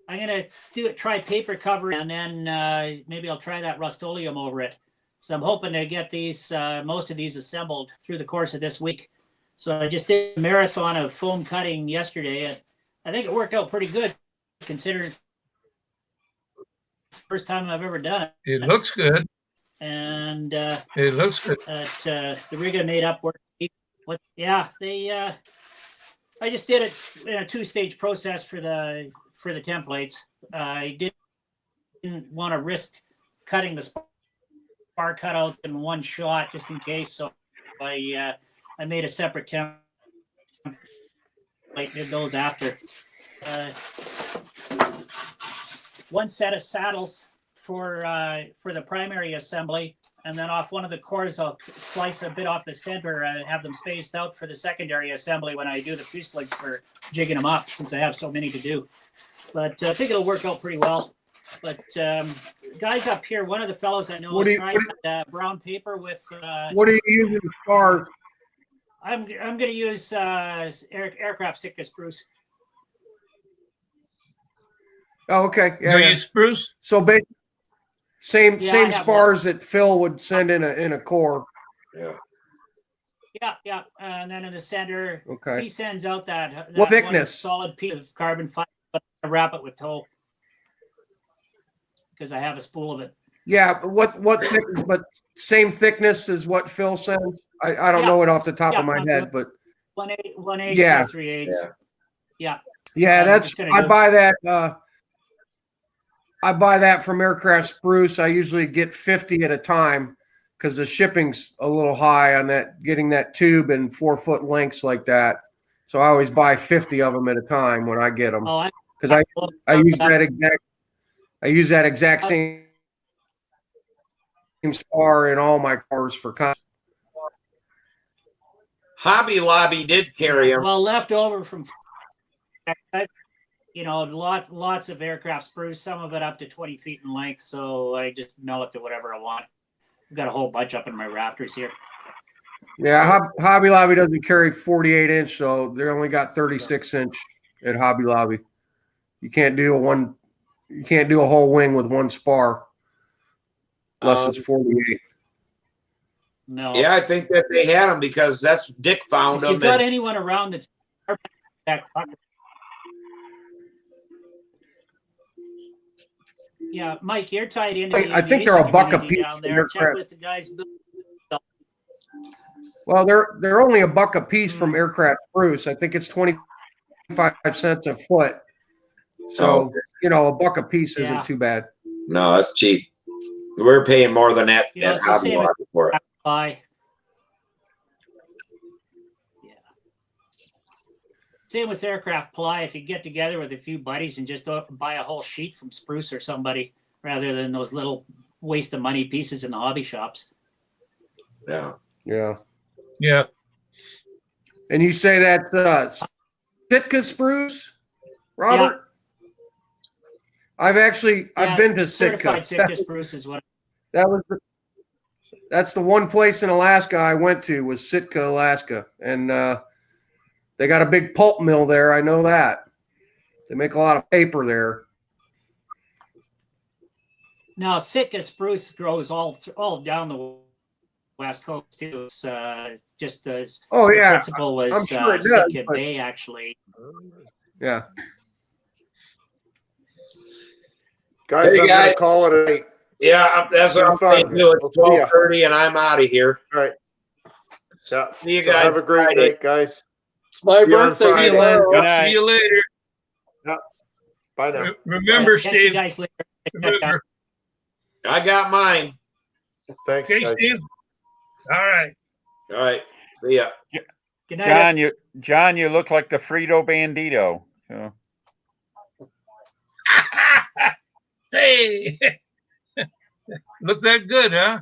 I'm gonna try paper cover, and then maybe I'll try that Rust-Oleum over it. So I'm hoping to get these most of these assembled through the course of this week. So I just did a marathon of foam cutting yesterday, and I think it worked out pretty good considering it's the first time I've ever done it. It looks good. And it looks good. The rig I made up worked. I just did it in a 2-stage process for the templates. I didn't want to risk cutting the spar cutouts in one shot just in case, so I made a separate template. Did those after. One set of saddles for the primary assembly, and then off one of the cores I'll slice a bit off the center and have them spaced out for the secondary assembly when I do the fuselage for jigging them up, since I have so many to do. But I think it'll work out pretty well. But guys up here, one of the fellows I know is trying brown paper with. What are you using as far? I'm going to use aircraft sickness spruce. Oh, okay. Yeah. You use spruce? So basically, same spars that Phil would send in a core. Yeah. And then in the center, okay, he sends out that what thickness? Solid piece of carbon fiber, but I wrap it with tow because I have a spool of it. Yeah, but but same thickness as what Phil sends. I don't know it off the top of my head, but 1/8 yeah. by 3/8. Yeah. Yeah, that's I buy that. I buy that from Aircraft Spruce. I usually get 50 at a time because the shipping's a little high on that, getting that tube in 4-foot lengths like that. So I always buy 50 of them at a time when I get them because I use that exact same spar in all my cars for Hobby Lobby did carry them. Well, left over from, you know, lots of aircraft spruce, some of it up to 20 feet in length. So I just mill it to whatever I want. I've got a whole bunch up in my rafters here. Yeah, Hobby Lobby doesn't carry 48-inch, so they only got 36-inch at Hobby Lobby. You can't do a whole wing with one spar unless it's 48. No. Yeah, I think that they had them because that's Dick found If them. you've got anyone around that's yeah, Mike, you're tied into the I think they're a buck a community piece down from there. Check Aircraft. with the guys. Well, they're only a buck a piece from Aircraft Spruce. I think it's 25 cents a foot. So, you know, a buck a piece isn't too bad. No, that's cheap. We're paying more than that You know, at it's the Hobby same as Lobby for it. buy. Yeah. Same with aircraft ply. If you get together with a few buddies and just buy a whole sheet from Spruce or somebody, rather than those little waste of money pieces in the hobby shops. Yeah. Yeah. Yeah. And you say that's Sitka spruce, Robert? I've been to Sitka. Certified Sitka spruce is what. That's the one place in Alaska I went to was Sitka, Alaska, and they got a big pulp mill there. I know that they make a lot of paper there. Now, Sitka spruce grows all down the West Coast too. It's just as the principle was I'm sure it does, Sitka but- Bay actually. Yeah. Guys, Hey, I'm guys. gonna call it a night. Yeah, that's what I'm saying too. It's 12:30 and I'm out of here. All right. So, see you So guys. have a great Friday. night, guys. It's my See you on birthday Friday. tomorrow. Good night. See you later. Yeah. Bye now. Remember, Catch you Steve. guys later. Remember. I got mine. Thanks, Okay, guys. Steve. All right. All right. See ya. Good night. John, you look like the Frito Bandito. So. Say, looks that good, huh?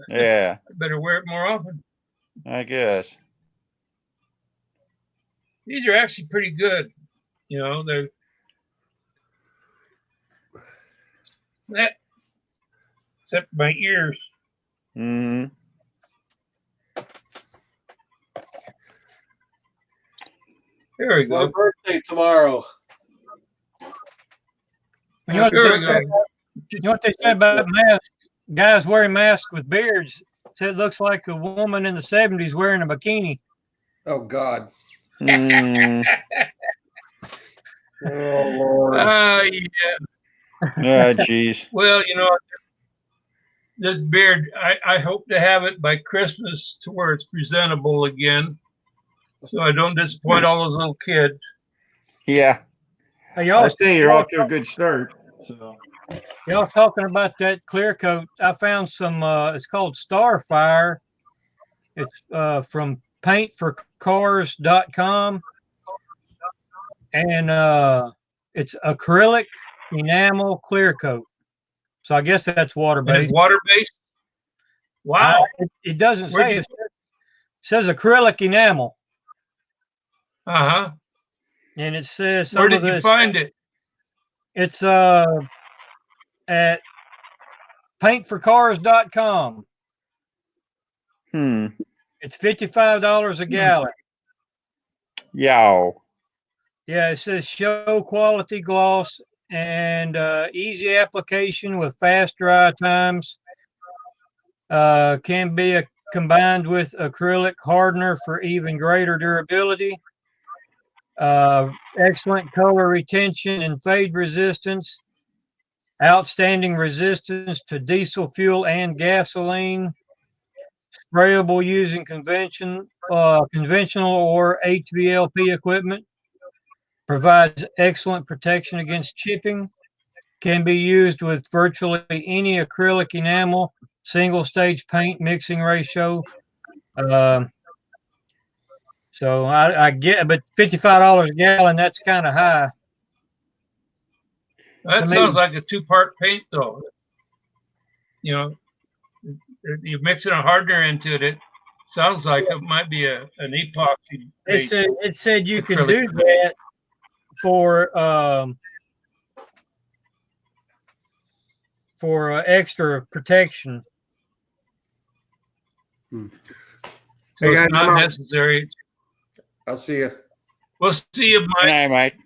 Yeah, Better wear it more often. I guess. These are actually pretty good. You know, they're that except my ears. Hmm. There we It's my go. birthday tomorrow. You know, There we go. you know what they say about masks? Guys wearing masks with beards. So it looks like a woman in the 70s wearing a bikini. Oh God. Mm, Oh Lord. Yeah. jeez. Well, you know, this beard, I hope to have it by Christmas to where it's presentable again, so I don't disappoint all those little kids. Yeah. Hey, I say you're off to a good start. So. Y'all talking about that clear coat? I found some. It's called Starfire. It's from paintforcars.com, and it's acrylic enamel clear coat. So I guess that's water And based. it's water based. Wow. It doesn't Where'd say. you- It says acrylic enamel, Uh-huh. and it says some Where of did you this. find it? It's at paintforcars.com. Hmm. It's $55 a gallon. Yow. Yeah, it says show quality gloss and easy application with fast dry times. Can be combined with acrylic hardener for even greater durability. Excellent color retention and fade resistance. outstanding resistance to diesel fuel and gasoline, sprayable using conventional or HVLP equipment, provides excellent protection against chipping, can be used with virtually any acrylic enamel, single stage paint mixing ratio. So I get, but $55 a gallon, that's kind of high. That sounds like a two-part paint, though. You know, you're mixing a hardener into it. It sounds like it might be an epoxy. It said you can do that for extra protection. So it's not necessary. I'll see you. We'll see you, Mike. Good night, Mike.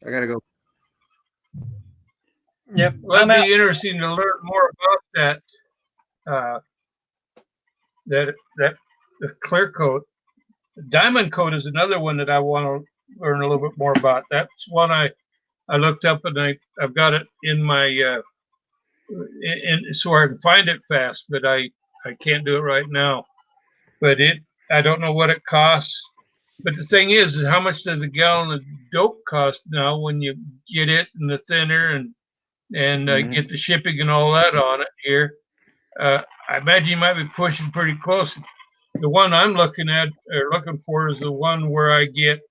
I gotta go. Yep. Well, it'd be interesting to learn more about that. The clear coat. The diamond coat is another one that I want to learn a little bit more about. That's one I looked up, and I've got it in my so I can find it fast, but I can't do it right now. But I don't know what it costs. But the thing is how much does a gallon of dope cost now when you get it and the thinner and get the shipping and all that on it here? I imagine you might be pushing pretty close. The one I'm looking for is the one where I get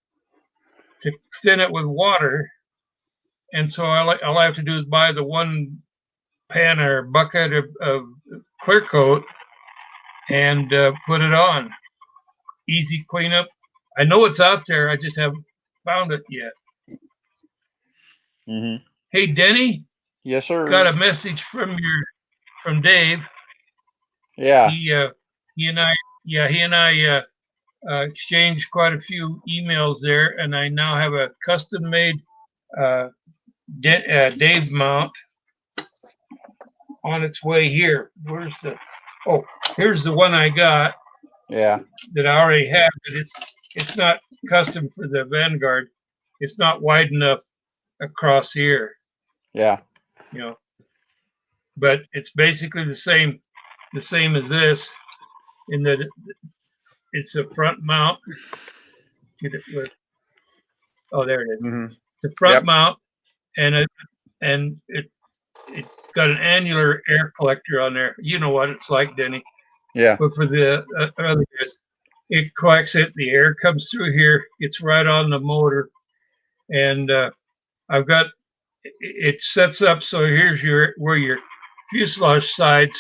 to thin it with water, and so all I have to do is buy the one pan or bucket of clear coat and put it on. Easy cleanup. I know it's out there. I just haven't found it yet. Hey, Denny. Yes, sir. Got a message from Dave. Yeah. He and I exchanged quite a few emails there, and I now have a custom-made Dave mount on its way here. Here's the one I got. Yeah. That I already have, but it's not custom for the Vanguard. It's not wide enough across here. Yeah. You know, but it's basically the same as this, in that it's a front mount. Get it with, oh, there it is. It's a front mount, and it's got an annular air collector on there. You know what it's like, Denny. Yeah. But for the other guys, it collects it. The air comes through here, gets right on the motor, and I've got it sets up so here's where your fuselage sides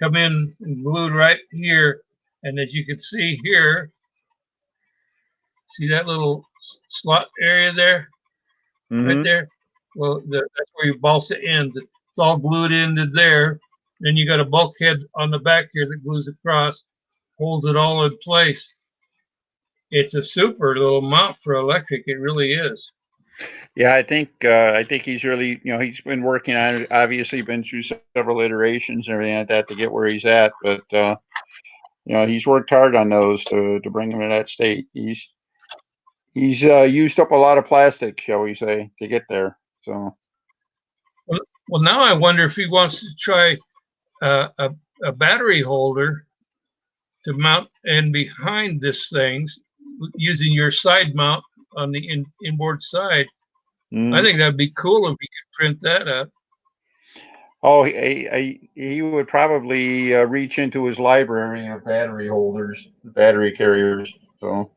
come in and glued right here, and as you can see here, see that little slot area there, right there. Well, that's where you balsa the ends. It's all glued into there. Then you got a bulkhead on the back here that glues across, holds it all in place. It's a super little mount for electric. It really is. Yeah, I think he's really, he's been working on it. Obviously, been through several iterations and everything like that to get where he's at. But he's worked hard on those to bring him to that state. He's used up a lot of plastic, shall we say, to get there. So. Well, now I wonder if he wants to try a battery holder to mount and behind this thing using your side mount on the inboard side. I think that'd be cool if we could print that up. Oh, he would probably reach into his library of battery holders, battery carriers. So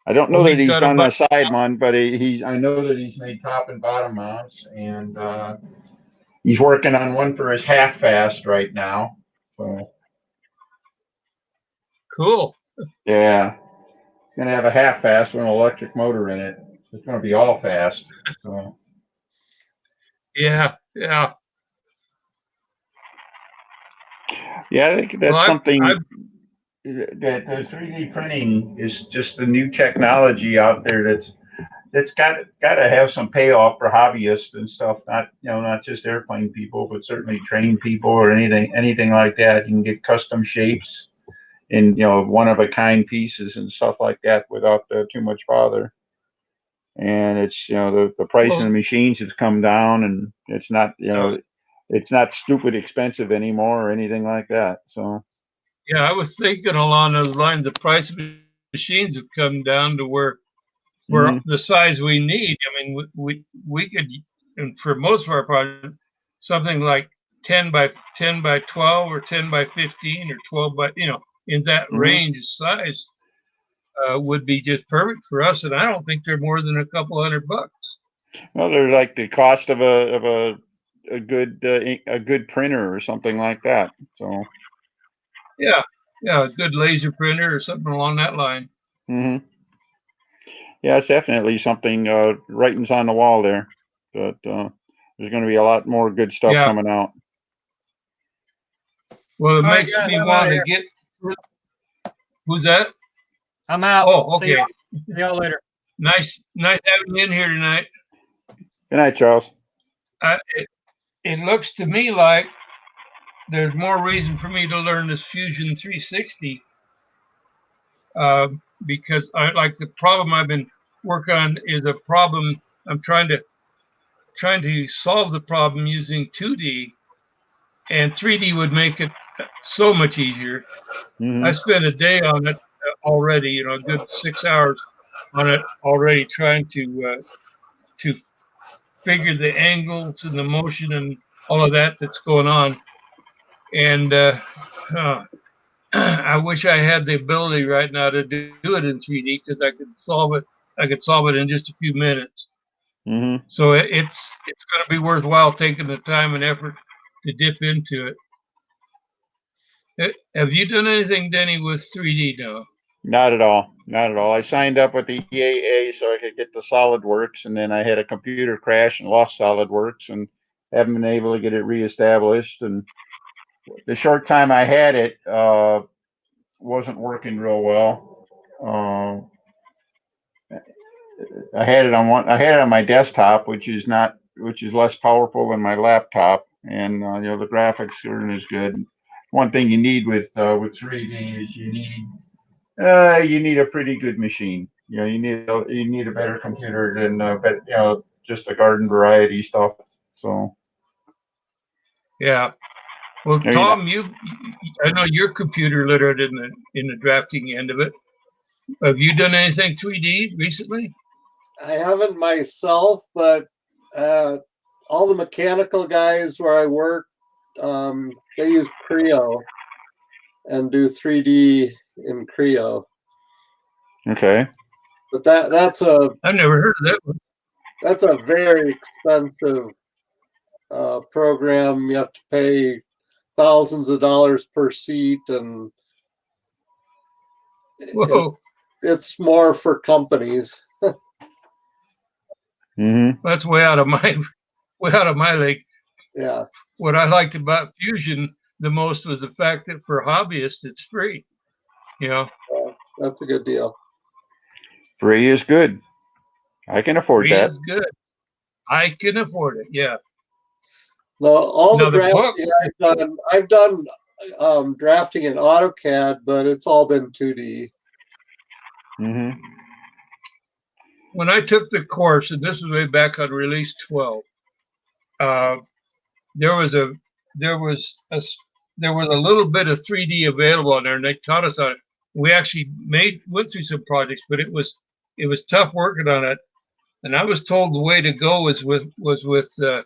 I don't know that he's done the side mount, but I know that he's made top and bottom mounts, and he's working on one for his half fast right now. So cool. Yeah, he's gonna have a half fast with an electric motor in it. It's gonna be all fast. So yeah. Yeah, I think that's something that the 3D printing is just a new technology out there that's got to have some payoff for hobbyists and stuff. Not just airplane people, but certainly trained people or anything like that. You can get custom shapes and one of a kind pieces and stuff like that without too much bother. and it's the price of the machines has come down, and it's not it's not stupid expensive anymore or anything like that. So yeah, I was thinking along those lines. The price of machines have come down to where for the size we need. I mean, we could, and for most of our projects, something like 10 by 12 or 10 by 15 or 12 by in that range of size would be just perfect for us. And I don't think they're more than a couple $100. well, they're like the cost of a good printer or something like that. So yeah, a good laser printer or something along that line. Yeah, it's definitely something. Writing's on the wall there, but there's going to be a lot more good stuff coming out. Well, it makes me want to get. Who's that? I'm out. Oh, okay. See y'all later. Nice having you in here tonight. Good night, Charles. It looks to me like there's more reason for me to learn this Fusion 360 because I like the problem I've been working on is a problem I'm trying to solve the problem using 2D, and 3D would make it so much easier. I spent a day on it already, a good 6 hours on it already, trying to figure the angles and the motion and all of that's going on. And I wish I had the ability right now to do it in 3D because I could solve it. I could solve it in just a few minutes. So it's going to be worthwhile taking the time and effort to dip into it. Have you done anything, Denny, with 3D now? Not at all. Not at all. I signed up with the EAA so I could get the SolidWorks, and then I had a computer crash and lost SolidWorks, and haven't been able to get it reestablished. And the short time I had it wasn't working real well. I had it on my desktop, which is less powerful than my laptop, and the graphics aren't as good. One thing you need with 3D is you need a pretty good machine. You need a better computer than just a garden variety stuff. So yeah. Well, Tom, I know you're computer literate in the drafting end of it. Have you done anything 3D recently? I haven't myself, but all the mechanical guys where I work, they use Creo and do 3D in Creo. Okay. But that's I've never heard of that one. That's a very expensive program. You have to pay thousands of dollars per seat, and it's more for companies. That's way out of my league. Yeah. What I liked about Fusion the most was the fact that for hobbyists it's free. That's a good deal. Free is good. I can afford that. Free is good. I can afford it. Yeah. No, all the drafting I've done drafting in AutoCAD, but it's all been 2D. When I took the course, and this was way back on release 12, there was a little bit of 3D available on there, and they taught us on it. We actually went through some projects, but it was tough working on it. And I was told the way to go was with what's the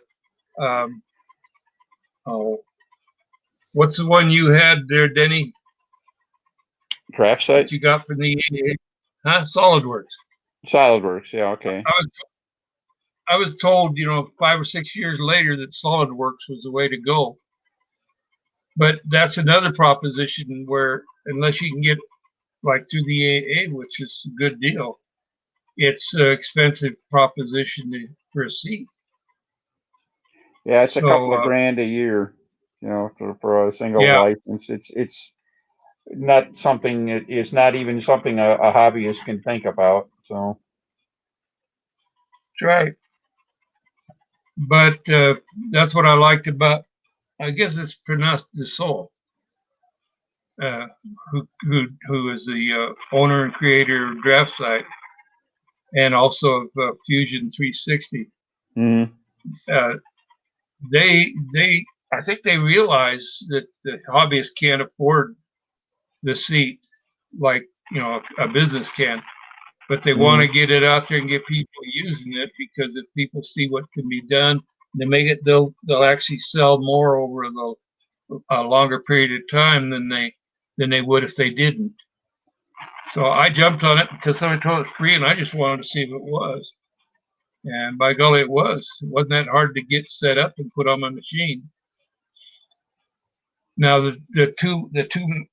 one you had there, Denny? Craft site? That you got from the EA? SolidWorks. SolidWorks, yeah, okay. I was told, 5 or 6 years later that SolidWorks was the way to go. But that's another proposition where unless you can get like through the AA, which is a good deal, it's an expensive proposition for a seat. Yeah, it's a couple of grand a year, for a single license. It's not something. It's not even something a hobbyist can think about. So. That's right. But that's what I liked about. I guess it's pronounced Dassault, who is the owner and creator of DraftSite. and also of Fusion 360. Mm-hmm. I think they realize that the hobbyists can't afford the seat like a business can, but they want to get it out there and get people using it, because if people see what can be done, they make it, they'll actually sell more over a longer period of time than they would if they didn't. So I jumped on it because somebody told it was free, and I just wanted to see if it was. And by golly, it was. It wasn't that hard to get set up and put on my machine. Now the two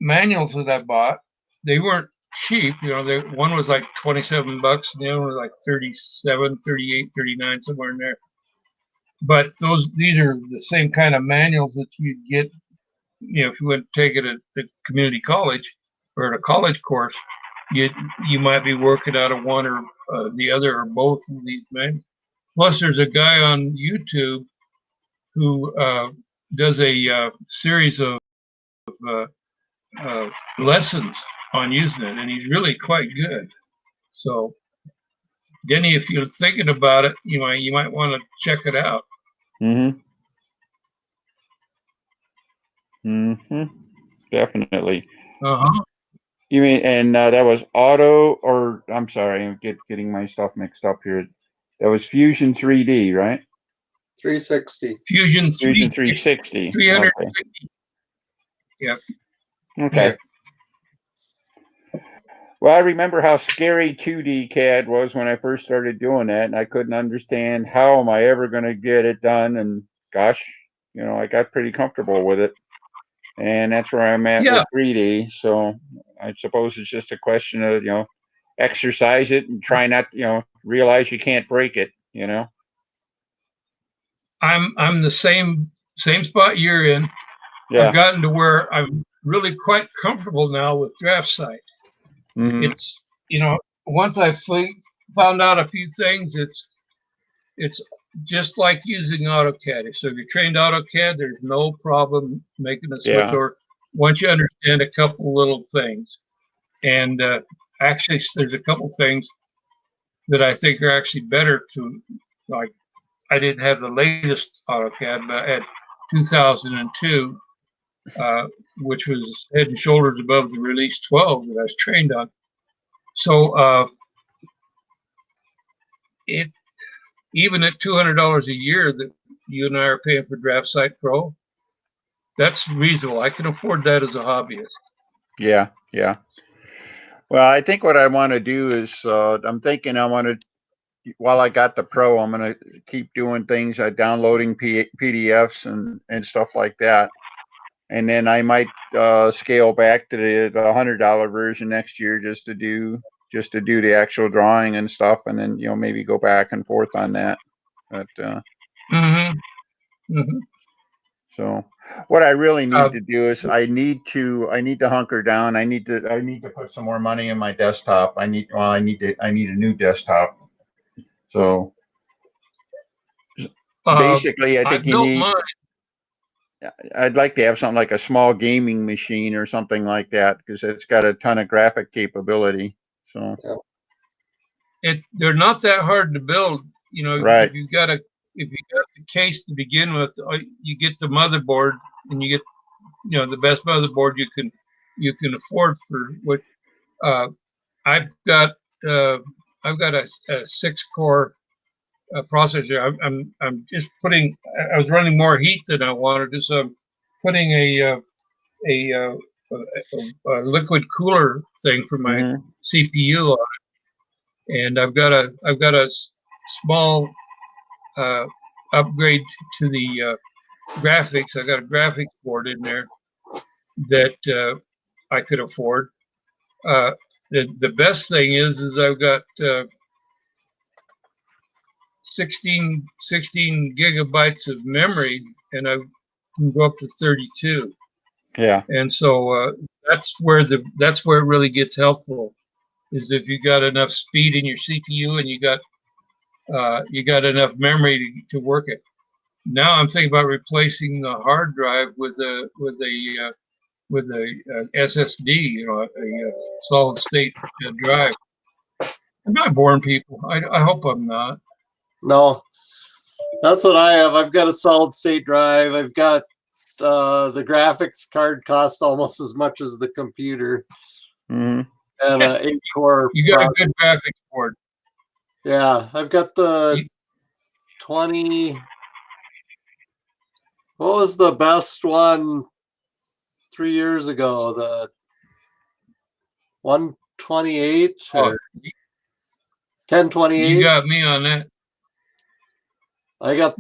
manuals that I bought, they weren't cheap. One was like $27 and the other one was like 37, 38, 39, somewhere in there. But these are the same kind of manuals that you'd get, if you went to take it at the community college or at a college course. You might be working out of one or the other or both of these manuals. Plus, there's a guy on YouTube who does a series of lessons on using it, and he's really quite good. So, Denny, if you're thinking about it, you might want to check it out. Mm-hmm. Mm-hmm. Definitely. Uh-huh. You mean, and that was auto, or I'm sorry, I'm getting my stuff mixed up here. That was Fusion 3D, right? 360. Fusion 360. 360. Okay. Yep. Okay. Yeah. Well, I remember how scary 2D CAD was when I first started doing that, and I couldn't understand how am I ever going to get it done. And gosh, I got pretty comfortable with it, and that's where I'm at with 3D. So I suppose it's just a question of exercise it and try not realize you can't break it. I'm the same spot you're in. Yeah. I've gotten to where I'm really quite comfortable now with draft site. Mm-hmm. It's once I found out a few things, it's just like using AutoCAD. So if you're trained AutoCAD, there's no problem making a switch. Or once you understand a couple little things, and actually there's a couple things that I think are actually better to, like, I didn't have the latest AutoCAD, but I had 2002, which was head and shoulders above the Release 12 that I was trained on. So even at $200 a year that you and I are paying for DraftSite Pro, that's reasonable. I can afford that as a hobbyist. Yeah, yeah. Well, I think what I want to do is I'm thinking I want to, while I got the Pro, I'm going to keep doing things, downloading PDFs and stuff like that. And then I might scale back to the $100 version next year just to do the actual drawing and stuff, and then maybe go back and forth on that. But so what I really need to do is I need to hunker down. I need to put some more money in my desktop. I need a new desktop. So basically, I think you need. Mine. I'd like to have something like a small gaming machine or something like that, because it's got a ton of graphic capability. So they're not that hard to build. Right. If you got the case to begin with, you get the motherboard, and you get the best motherboard you can afford for what I've got a 6-core processor. I'm just putting. I was running more heat than I wanted to, so I'm putting a liquid cooler thing for my CPU on it, and I've got a small upgrade to the graphics. I got a graphics board in there that I could afford. The best thing is I've got 16 gigabytes of memory, and I can go up to 32. Yeah. And so that's where it really gets helpful, is if you got enough speed in your CPU and you got enough memory to work it. Now I'm thinking about replacing the hard drive with a SSD, a solid state drive. I'm not boring people. I hope I'm not. No, that's what I have. I've got a solid state drive. I've got the graphics card cost almost as much as the computer, Mm-hmm. and an 8-core. You got a good graphics board. Yeah, I've got the 20. What was the best one 3 years ago? The 128 or 1028? You got me on that. I have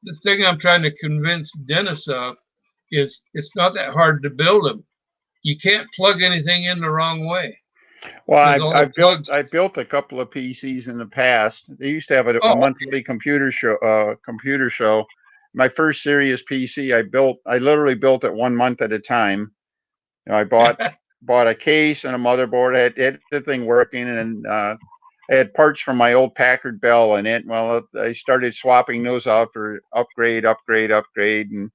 The thing I'm trying to convince Dennis of is it's not that hard to build them. You can't plug anything in the wrong way. Well, I built a couple of PCs in the past. They used to have a monthly computer show. My first serious PC, I literally built it 1 month at a time. You know, I bought a case and a motherboard. I had the thing working, and I had parts from my old Packard Bell in it. Well, I started swapping those out for upgrade, and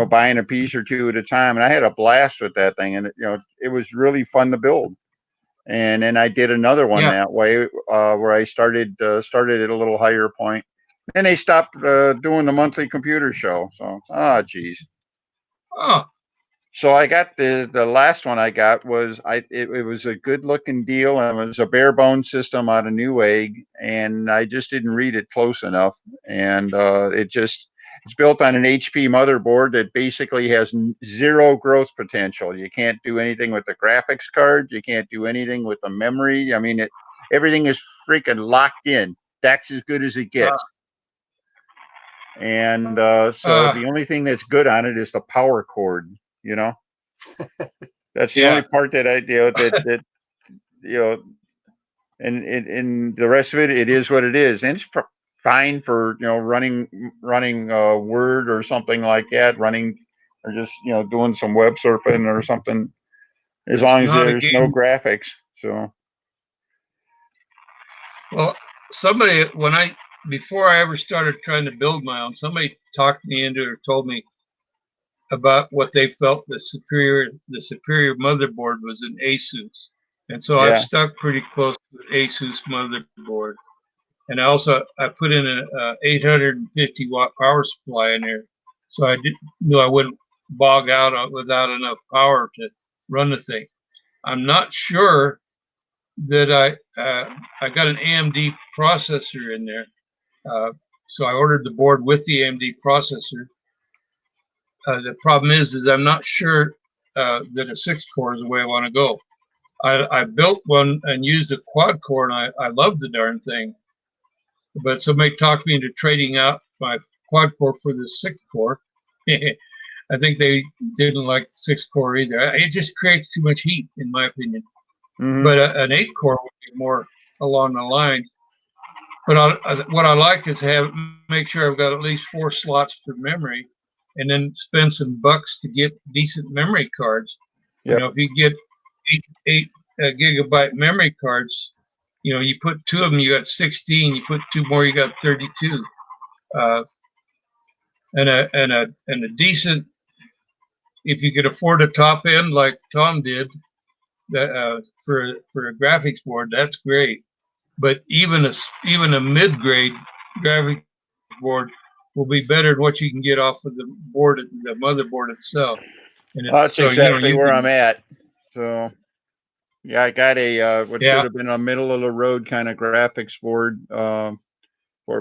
buying a piece or two at a time. And I had a blast with that thing, and it was really fun to build. And then I did another one that way, where I started at a little higher point. Then they stopped doing the monthly computer show. So, geez. Oh. So I got the last one I got was it was a good looking deal, and it was a bare bones system out of Newegg, and I just didn't read it close enough, and it's built on an HP motherboard that basically has zero growth potential. You can't do anything with the graphics card. You can't do anything with the memory. I mean, everything is freaking locked in. That's as good as it gets. And so the only thing that's good on it is the power cord. That's the only part that I and the rest of it is what it is, and it's fine for running Word or something like that, or just doing some web surfing or something, as long as there's no graphics. So, well, before I ever started trying to build my own, somebody talked me into it or told me about what they felt the superior motherboard was an Asus, and so I've stuck pretty close to an Asus motherboard. And I put in a 850 watt power supply in there, so I knew I wouldn't bog out without enough power to run the thing. I'm not sure that I got an AMD processor in there, so I ordered the board with the AMD processor. The problem is I'm not sure that a 6-core is the way I want to go. I built one and used a quad core, and I love the darn thing. But somebody talked me into trading out my quad core for the 6-core. I think they didn't like the 6-core either. It just creates too much heat, in my opinion. Mm-hmm. But an 8-core would be more along the lines. But what I like is make sure I've got at least 4 slots for memory, and then spend some bucks to get decent memory cards. Yep. If you get 8 gigabyte memory cards, you put 2 of them, you got 16. You put 2 more, you got 32. And a decent, if you could afford a top end like Tom did, for a graphics board, that's great. But even a mid grade graphics board will be better than what you can get off of the motherboard itself. And that's exactly where I'm at. So, yeah, I got a what should have been a middle of the road kind of graphics board, or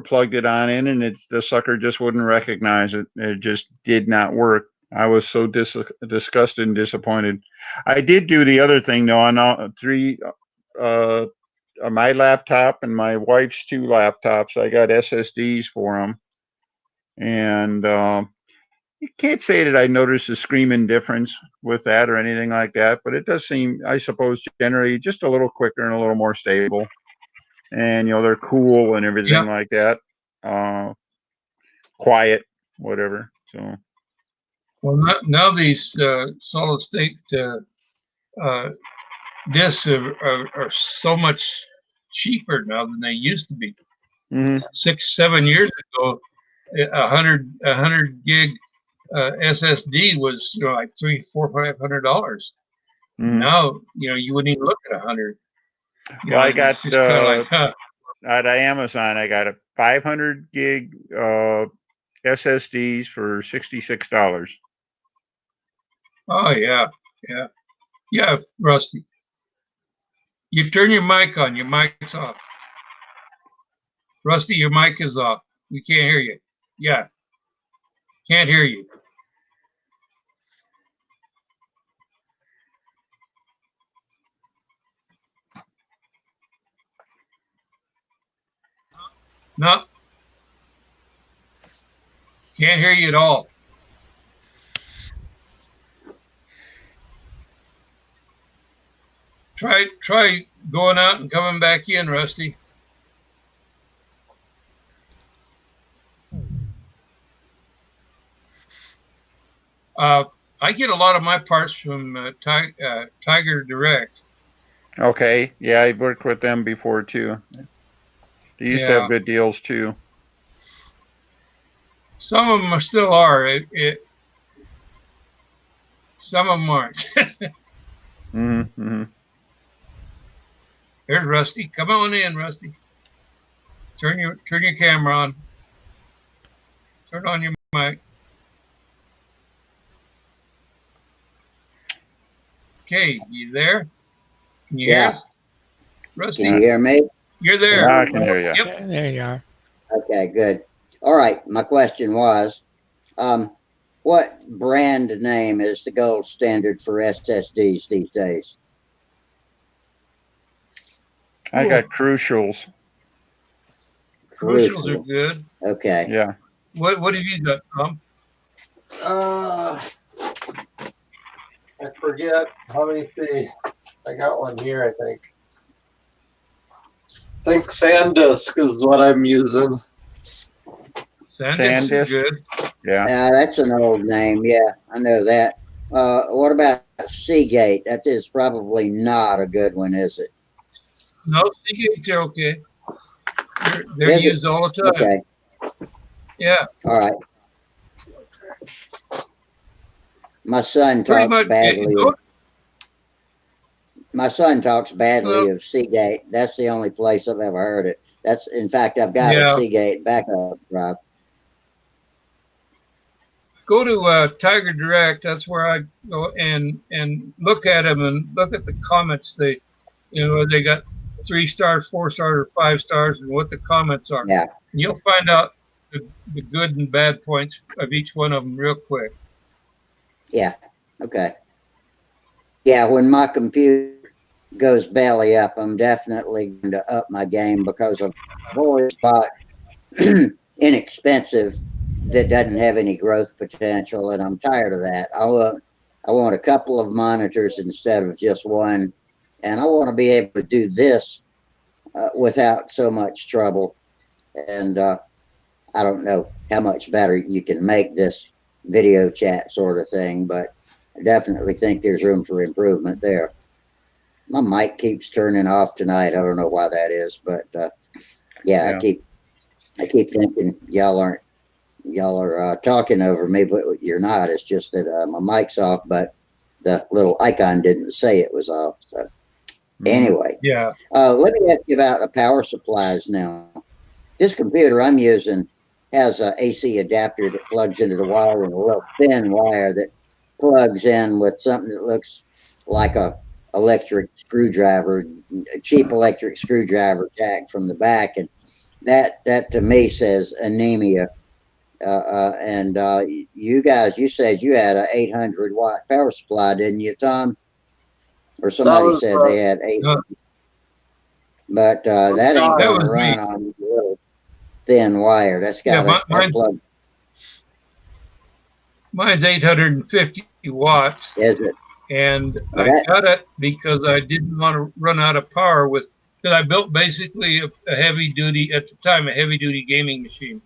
plugged it on in, and the sucker just wouldn't recognize it. It just did not work. I was so disgusted and disappointed. I did do the other thing though on my laptop and my wife's 2 laptops. I got SSDs for them, and you can't say that I noticed a screaming difference with that or anything like that, but it does seem, I suppose, generally just a little quicker and a little more stable. And they're cool and everything like that. Quiet, whatever. So, well, now these solid state discs are so much cheaper now than they used to be. 6-7 years ago, 100 gig SSD was like $300, $400, $500. Now, you wouldn't even look at 100. Well, I got it's just kind of like, huh. at Amazon. I got a 500 gig SSDs for $66. Oh yeah, yeah, Rusty. You turn your mic on. Your mic's off. Rusty, your mic is off. We can't hear you. Yeah, can't hear you. No, can't hear you at all. Try going out and coming back in, Rusty. I get a lot of my parts from Tiger Direct. Okay, yeah, I worked with them before too. They used to have good deals too. Some of them still are. Some of them aren't. There's Rusty. Come on in, Rusty. Turn your camera on. Turn on your mic. Okay, you there? Can you hear us? Rusty? Can you hear me? You're there. I can hear you. Yep. There you are. Okay, good. All right. My question was, what brand name is the gold standard for SSDs these days? I got Crucials. Crucials are good. Okay. Yeah. What have you got, Tom? I forget. Let me see. I got one here, I think. I think SanDisk is what I'm using. SanDisk is good. Yeah. That's an old name. Yeah, I know that. What about Seagate? That is probably not a good one, is it? No, Seagate's are okay. They're used all the time. Okay. Yeah. All right. My son talks badly. My son talks badly of Seagate. That's the only place I've ever heard it. That's, in fact, I've got a Seagate backup drive. Go to Tiger Direct. That's where I go and look at them and look at the comments. They got 3 stars, 4 stars, or 5 stars, and what the comments are. Yeah. And you'll find out the good and bad points of each one of them real quick. Yeah. Okay. Yeah. When my computer goes belly up, I'm definitely going to up my game, because I've always bought inexpensive that doesn't have any growth potential, and I'm tired of that. I want a couple of monitors instead of just one, and I want to be able to do this without so much trouble. And I don't know how much better you can make this video chat sort of thing, but I definitely think there's room for improvement there. My mic keeps turning off tonight. I don't know why that is, but yeah. I keep thinking y'all are talking over me, but you're not. It's just that my mic's off, but the little icon didn't say it was off. So anyway, let me ask you about the power supplies now. This computer I'm using has an AC adapter that plugs into the wall, and a real thin wire that plugs in with something that looks like a electric screwdriver, a cheap electric screwdriver tag from the back, and that to me says anemia. And you guys, you said you had an 800 watt power supply, didn't you, Tom? Or somebody said they had 800. But that ain't going to run on a little thin wire. That's got plug. Mine's 850 watts. Is it? And I got it because I didn't want to run out of power because I built basically a heavy duty gaming machine.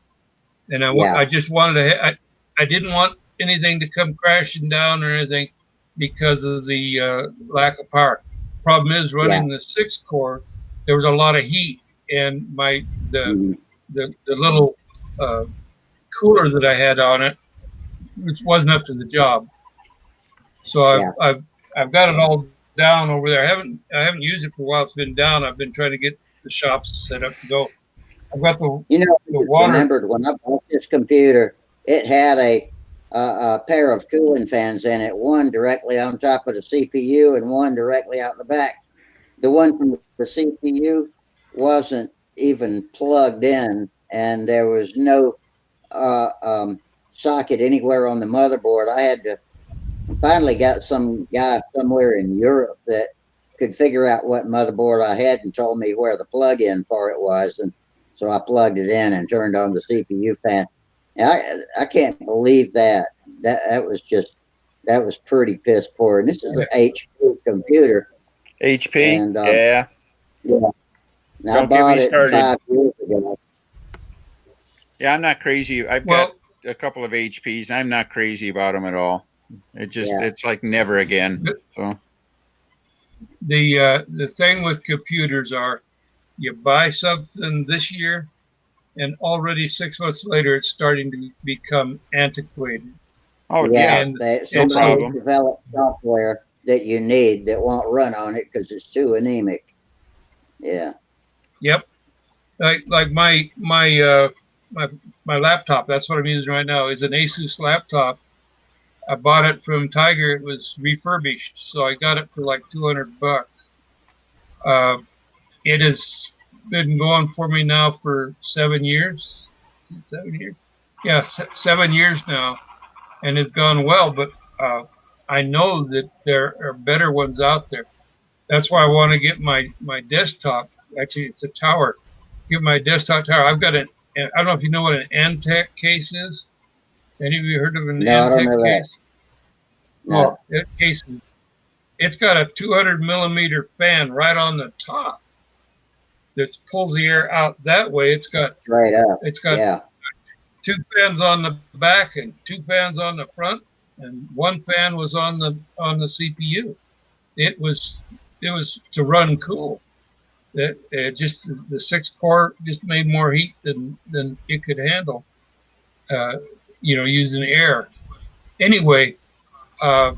And I just wanted to, I didn't want anything to come crashing down or anything because of the lack of power. Problem is running the 6-core, there was a lot of heat, and the little cooler that I had on it, which wasn't up to the job. So I've got it all down over there. I haven't used it for a while. It's been down. I've been trying to get the shops set up to go. I've got the I water. remembered when I bought this computer, it had a pair of cooling fans in it, one directly on top of the CPU and one directly out the back. The one from the CPU wasn't even plugged in, and there was no socket anywhere on the motherboard. I had to finally got some guy somewhere in Europe that could figure out what motherboard I had and told me where the plug-in for it was, and so I plugged it in and turned on the CPU fan. And I can't believe that. That was pretty piss poor. And this is an HP computer. HP, And yeah. Yeah. I Don't get bought me it started. 5 years ago. Yeah, I'm not crazy. I've got a couple of HPs. I'm not crazy about them at all. It's like never again. So The thing with computers are, you buy something this year, and already 6 months later, it's starting to become antiquated. Oh yeah, And no problem. Develop software that you need that won't run on it because it's too anemic. Yeah. Yep. Like my laptop. That's what I'm using right now. Is an Asus laptop. I bought it from Tiger. It was refurbished, so I got it for like $200. It has been going for me now for 7 years. 7 years? Yeah, 7 years now, and it's gone well. But I know that there are better ones out there. That's why I want to get my desktop. Actually, it's a tower. Get my desktop tower. I've got I don't know if you know what an Antec case is. Any of you heard of an No, I don't know Antec that. case? No. Oh, that case. It's got a 200 millimeter fan right on the top that pulls the air out that way. It's got Straight up. It's got Yeah. 2 fans on the back and 2 fans on the front, and 1 fan was on the CPU. It was to run cool. It just the 6 core just made more heat than it could handle. Using air. Anyway, I'll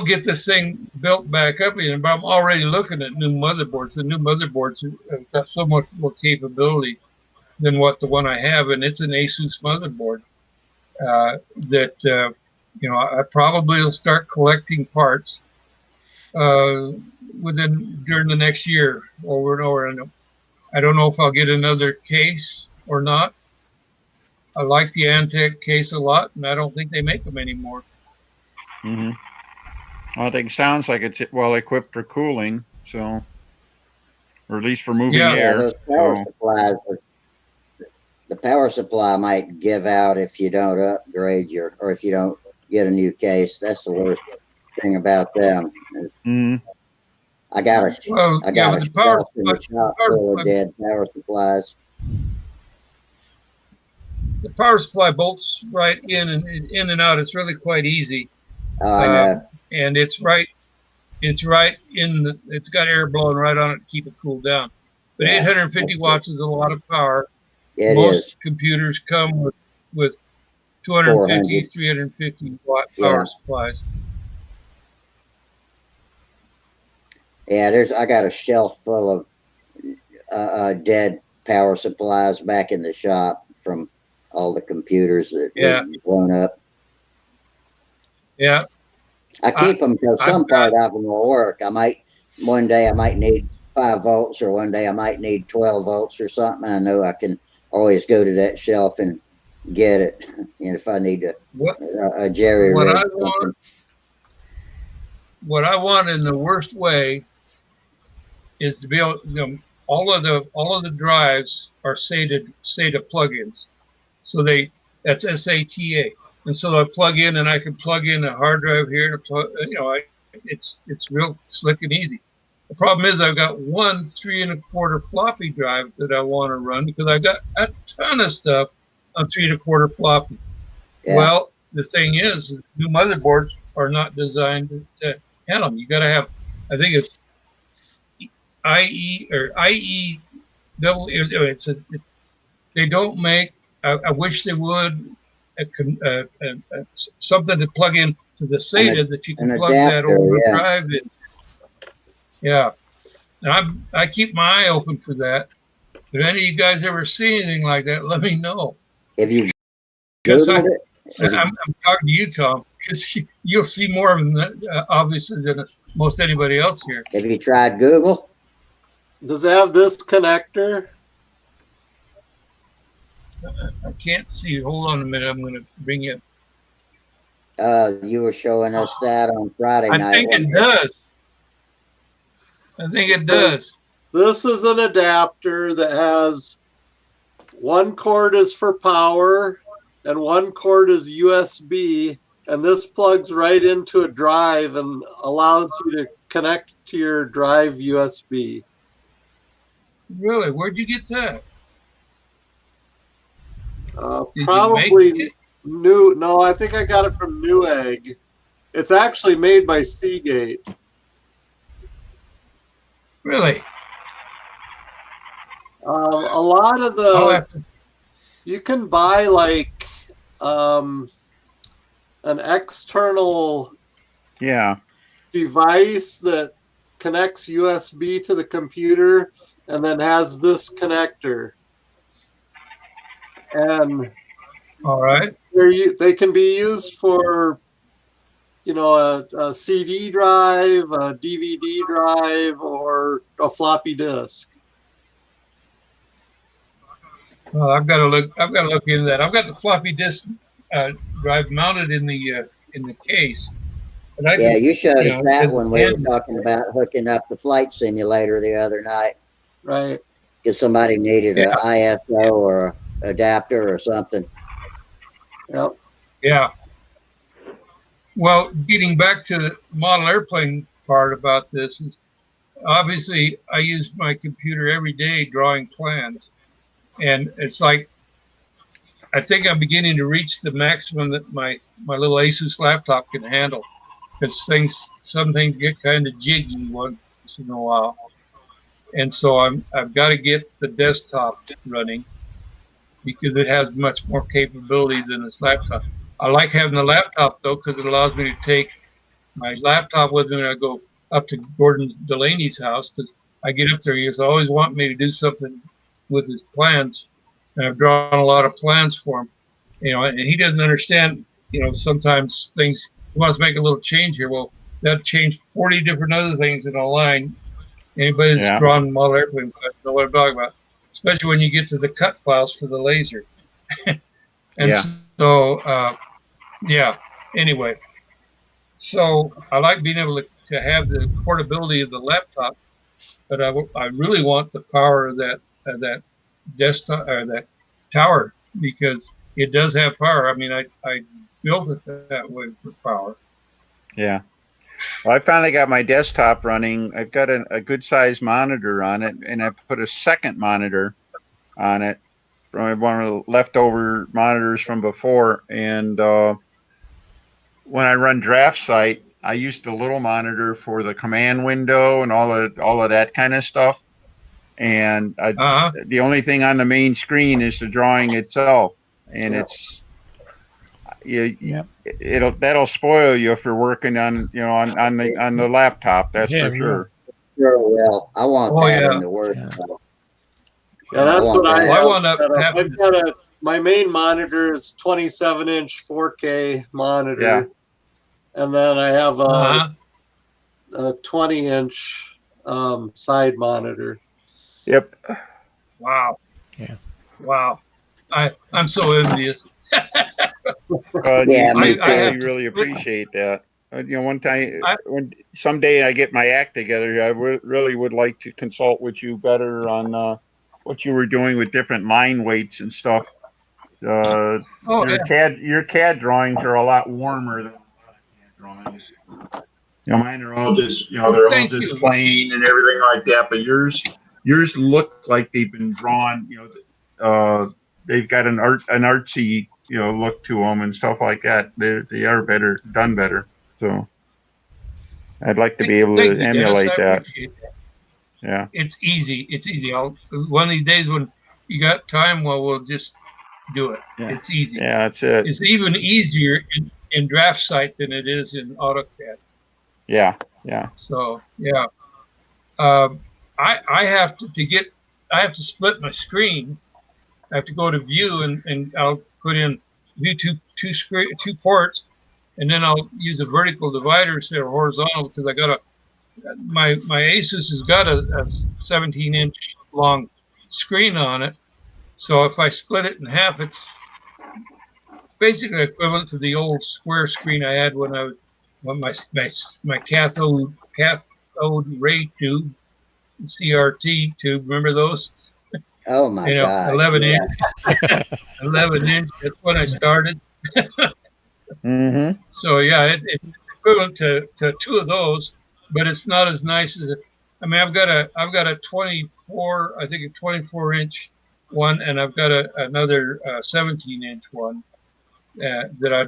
get this thing built back up again, but I'm already looking at new motherboards. The new motherboards have got so much more capability than what the one I have, and it's an Asus motherboard that I probably will start collecting parts during the next year over and over. I don't know if I'll get another case or not. I like the Antec case a lot, and I don't think they make them anymore. Mm-hmm. Well, I think it sounds like it's well equipped for cooling, so or at least for moving air. Those power supplies the power supply might give out if you don't upgrade or if you don't get a new case. That's the worst thing about them. I got a shelf in the shop full of dead power supplies. The power supply bolts right in and out. It's really quite easy. I know. And it's right in it's got air blowing right on it to keep it cooled down. But 850 watts is a lot of power. Most computers come with 250, 350 watt power supplies. Yeah, I got a shelf full of dead power supplies back in the shop from all the computers that we've blown up. Yeah. I keep them because some part of them will work. One day I might need 5 volts, or one day I might need 12 volts or something. I know I can always go to that shelf and get it. And if I need a jerry rig. What I want in the worst way is to be able, all of the drives are SATA plugins. So that's SATA. And so I plug in, and I can plug in a hard drive here to it's real slick and easy. The problem is I've got one 3 1/4 floppy drive that I want to run because I've got a ton of stuff on 3 1/4 floppies. Yeah. Well, the thing is, new motherboards are not designed to handle them. You got to have, I think it's IE or IE double. They don't make. I wish they would. Something to plug in to the SATA that you can an plug that adapter, old yeah. drive in. Yeah. And I keep my eye open for that. If any of you guys ever see anything like that, let me know. If you Because Googled it, I'm talking to you, Tom, because you'll see more of them, obviously, than most anybody else here. have you tried Google? Does it have this connector? I can't see. Hold on a minute. I'm going to bring it. You were showing us that on Friday I night. think it does. I think it does. This is an adapter that has one cord is for power and one cord is USB, and this plugs right into a drive and allows you to connect to your drive USB. Really? Where'd you get that? Probably new. No, I think I got it from Newegg. It's actually made by Seagate. Really? A lot of the you can buy like an external device that connects USB to the computer and then has this connector. And all right, they can be used for, you know, a CD drive, a DVD drive, or a floppy disk. Well, I've got to look into that. I've got the floppy disk drive mounted in the case. But Yeah, you showed us that when we were talking about hooking up the flight simulator the other night. Right. Because somebody needed an ISO or an adapter or something. Yep. Yeah. Well, getting back to the model airplane part about this is obviously I use my computer every day drawing plans. And it's like, I think I'm beginning to reach the maximum that my little Asus laptop can handle. Because some things get kind of jiggy once in a while. And so I've got to get the desktop running because it has much more capability than this laptop. I like having the laptop though, because it allows me to take my laptop with me when I go up to Gordon Delaney's house, because I get up there. He always want me to do something with his plans, and I've drawn a lot of plans for him. You know, and he doesn't understand. You know, sometimes things he wants to make a little change here. Well, that changed 40 different other things in a line. Anybody that's drawn model airplane plans know what I'm talking about, especially when you get to the cut files for the laser. And so, yeah. Anyway. So I like being able to have the portability of the laptop, but I really want the power of that desktop or that tower, because it does have power. I mean, I built it that way for power. Yeah. Well, I finally got my desktop running. I've got a good sized monitor on it, and I put a second monitor on it from one of the leftover monitors from before. And when I run draft site, I use the little monitor for the command window and all of that kind of stuff. And the only thing on the main screen is the drawing itself, and that'll spoil you if you're working on on the laptop. That's for sure. Sure, well, I want that in the Word. Yeah, that's what I have. I wound up having I've got my main monitor is 27-inch 4K monitor, and then I have a 20-inch side monitor. Yep. Wow. Yeah. Wow. I'm so envious. I really appreciate that. One time, someday I get my act together, I really would like to consult with you better on what you were doing with different line weights and stuff. Your CAD drawings are a lot warmer than a lot of CAD drawings. Mine are all just they're all just plain and everything like that. But yours look like they've been drawn. They've got an artsy look to them and stuff like that. They are done better. So I'd like to be able to emulate that. Yeah, it's easy. It's easy. One of these days when you got time, we'll just do it. It's easy. Yeah, that's it. It's even easier in draft site than it is in AutoCAD. Yeah, yeah. So yeah, I have I have to split my screen. I have to go to view and I'll put in view two ports, and then I'll use a vertical divider instead of horizontal because I got my Asus has got a 17-inch long screen on it. So if I split it in half, it's basically equivalent to the old square screen I had when my cathode ray tube, CRT tube. Remember those? Oh my You know, God. 11 Yeah. inch, 11 inch. That's when I started. Mm-hmm. So yeah, it's equivalent to two of those, but it's not as nice as I mean, I've got a 24, I think a 24-inch one, and I've got another 17-inch one that I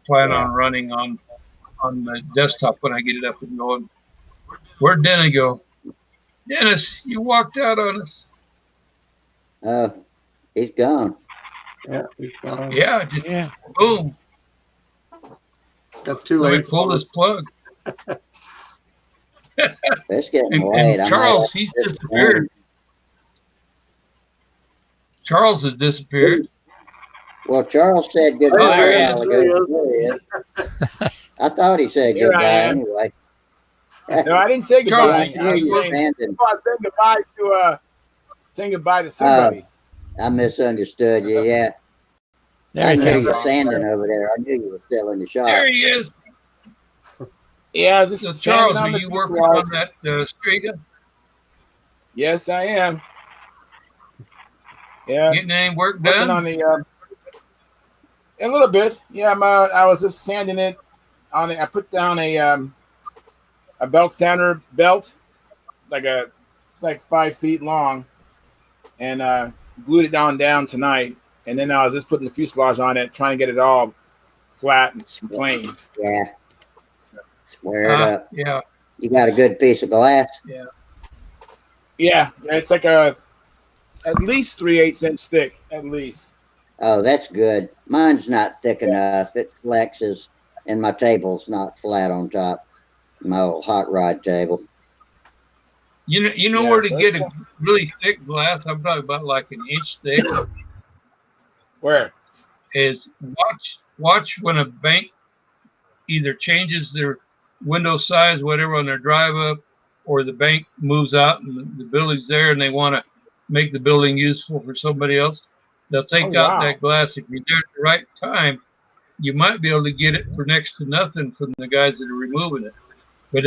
plan Yeah. on running on the desktop when I get it up and going. Where'd Dennis go? Dennis, you walked out on us. Oh, he's gone. Yeah, he's gone. Yeah, just Yeah. boom. That's too Somebody late. pulled his plug. It's getting And late. I might have Charles, to he's disappoint disappeared. Charles has disappeared. him. Well, Charles said Oh, goodbye there a he while is. ago. There he is. I thought he said Here I goodbye am. anyway. No, I didn't say Charles, goodbye. Yeah, I I knew was you were saying, standing. I was saying goodbye to saying goodbye to somebody. I misunderstood you. Yeah. There I he knew comes. you were standing over there. I knew you were still in the shop. There he is. Yeah, I was So just standing Charles, on are the you working fuselage. on that Strega? Yes, I am. Yeah, Getting any work working done? on the a little bit. Yeah, I was just sanding it on it. I put down a belt sander belt, it's like 5 feet long, and glued it down tonight. And then I was just putting the fuselage on it, trying to get it all flat and plain. Yeah. So, Square it up. Yeah. You got a good piece of glass. Yeah. yeah, it's like at least 3/8 inch thick, at least. Oh, that's good. Mine's not thick enough. It flexes, and my table's not flat on top. My old hot rod table. You know Yeah, where to so get a really thick glass? I'm talking about like an inch thick. Where? Is watch when a bank either changes their window size, whatever, on their drive up, or the bank moves out and the building's there and they want to make the building useful for somebody else. They'll take Oh, out wow. that glass. If you're there at the right time, you might be able to get it for next to nothing from the guys that are removing it. But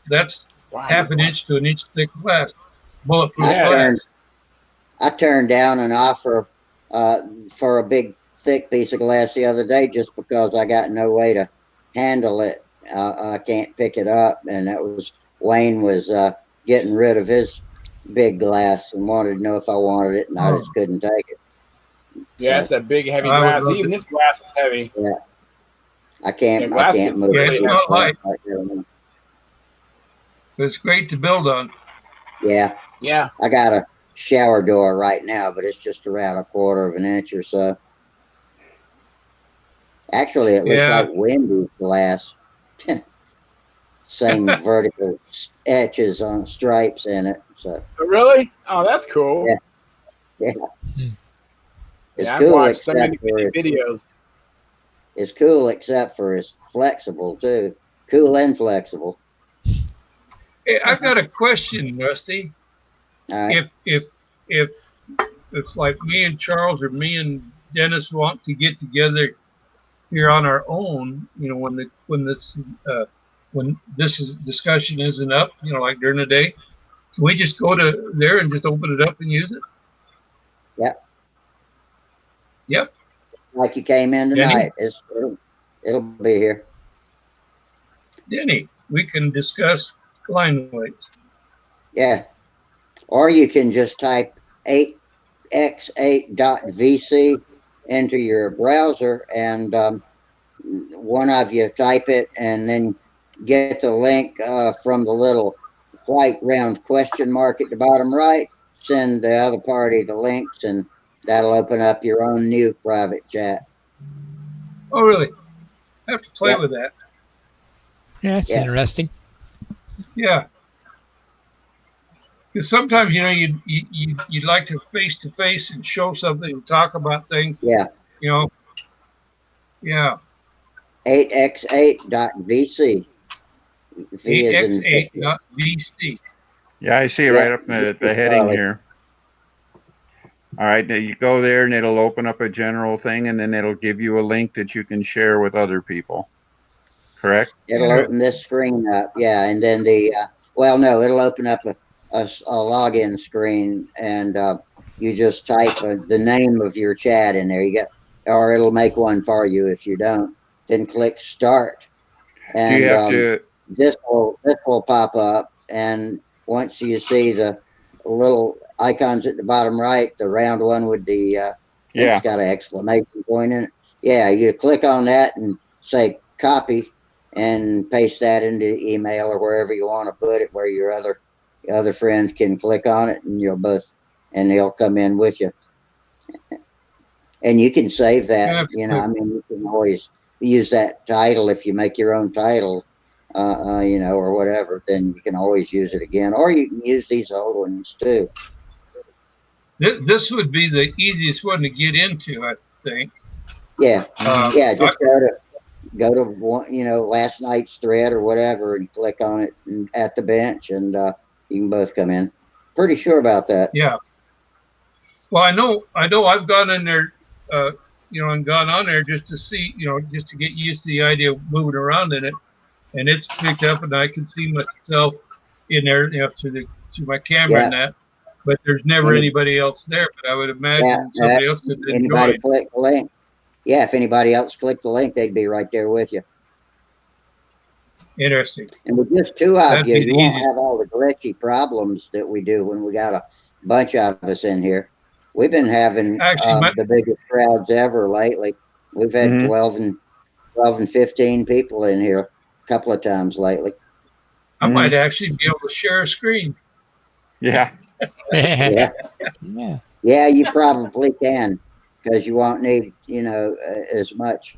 that's half an inch to an inch thick glass, bulletproof glass. I turned down an offer for a big thick piece of glass the other day just because I got no way to handle it. I can't pick it up, and that was Wayne was getting rid of his big glass and wanted to know if I wanted it, and I just couldn't take it. Yeah, So, it's a big, heavy I would glass. love Even to- this glass is heavy. yeah, I can't glass move Yeah, it. it's not light, Like that. but it's great to build on. Yeah, Yeah. I got a shower door right now, but it's just around 1/4 of an inch or so. Actually, it looks Yeah. like windy glass. Same vertical etches on stripes in it. So Really? Oh, that's cool. yeah, yeah. It's Yeah, I've cool watched so except many for videos. it's cool except for it's flexible too. Cool and flexible. Hey, I've got a question, Rusty. All right. If like me and Charles or me and Dennis want to get together here on our own, you know, when this discussion isn't up, you know, like during the day, can we just go to there and just open it up and use it? Yep. Yep. Like you came in tonight. It'll be here. Denny, we can discuss line weights. Yeah. Or you can just type 8x8.vc into your browser, and one of you type it and then get the link from the little white round question mark at the bottom right. Send the other party the links, and that'll open up your own new private chat. Oh, really? I have to play Yep. with that. Yeah, that's Yeah. interesting. Yeah. Because sometimes, you know, you'd like to face and show something and talk about things, Yeah. you know. Yeah. 8x8.vc. V is in AX8, Victor. not VC. Yeah, I see it Yeah. right up in the heading Charlie. here. All right, now you go there and it'll open up a general thing, and then it'll give you a link that you can share with other people. Correct? It'll open this screen up. Yeah. And then well, no, it'll open up a login screen, and you just type the name of your chat in there. Or it'll make one for you if you don't. Then click start. Do you And have to? this will pop up, and once you see the little icons at the bottom right, the round one with the I think Yeah. it's got an exclamation point in it. Yeah, you click on that and say copy and paste that into email or wherever you want to put it, where your other friends can click on it, and they'll come in with you. And you can save that. Yeah, You know, I mean, you can always use that title if you make your own title, you know, or whatever. Then you can always use it again, or you can use these old ones too. This would be the easiest one to get into, I think. Yeah, yeah. Just go to one, you know, last night's thread or whatever, and click on it at the bench, and you can both come in. Pretty sure about that. Yeah. Well, I know I've gone in there, you know, and gone on there just to see, you know, just to get used to the idea of moving around in it, and it's picked up, and I can see myself in there, you know, through my camera and that. But there's never anybody else there. But I would imagine somebody else could Anybody enjoy. click the link? Yeah, if anybody else clicked the link, they'd be right there with you. Interesting. And with just two of That'd you, be you the won't easiest. have all the glitchy problems that we do when we got a bunch of us in here. We've been having Actually, the biggest crowds ever lately. We've had 12 and 15 people in here a couple of times lately. I might actually be able to share a screen. Yeah. Yeah. Yeah. Yeah, you probably can, because you won't need, you know, as much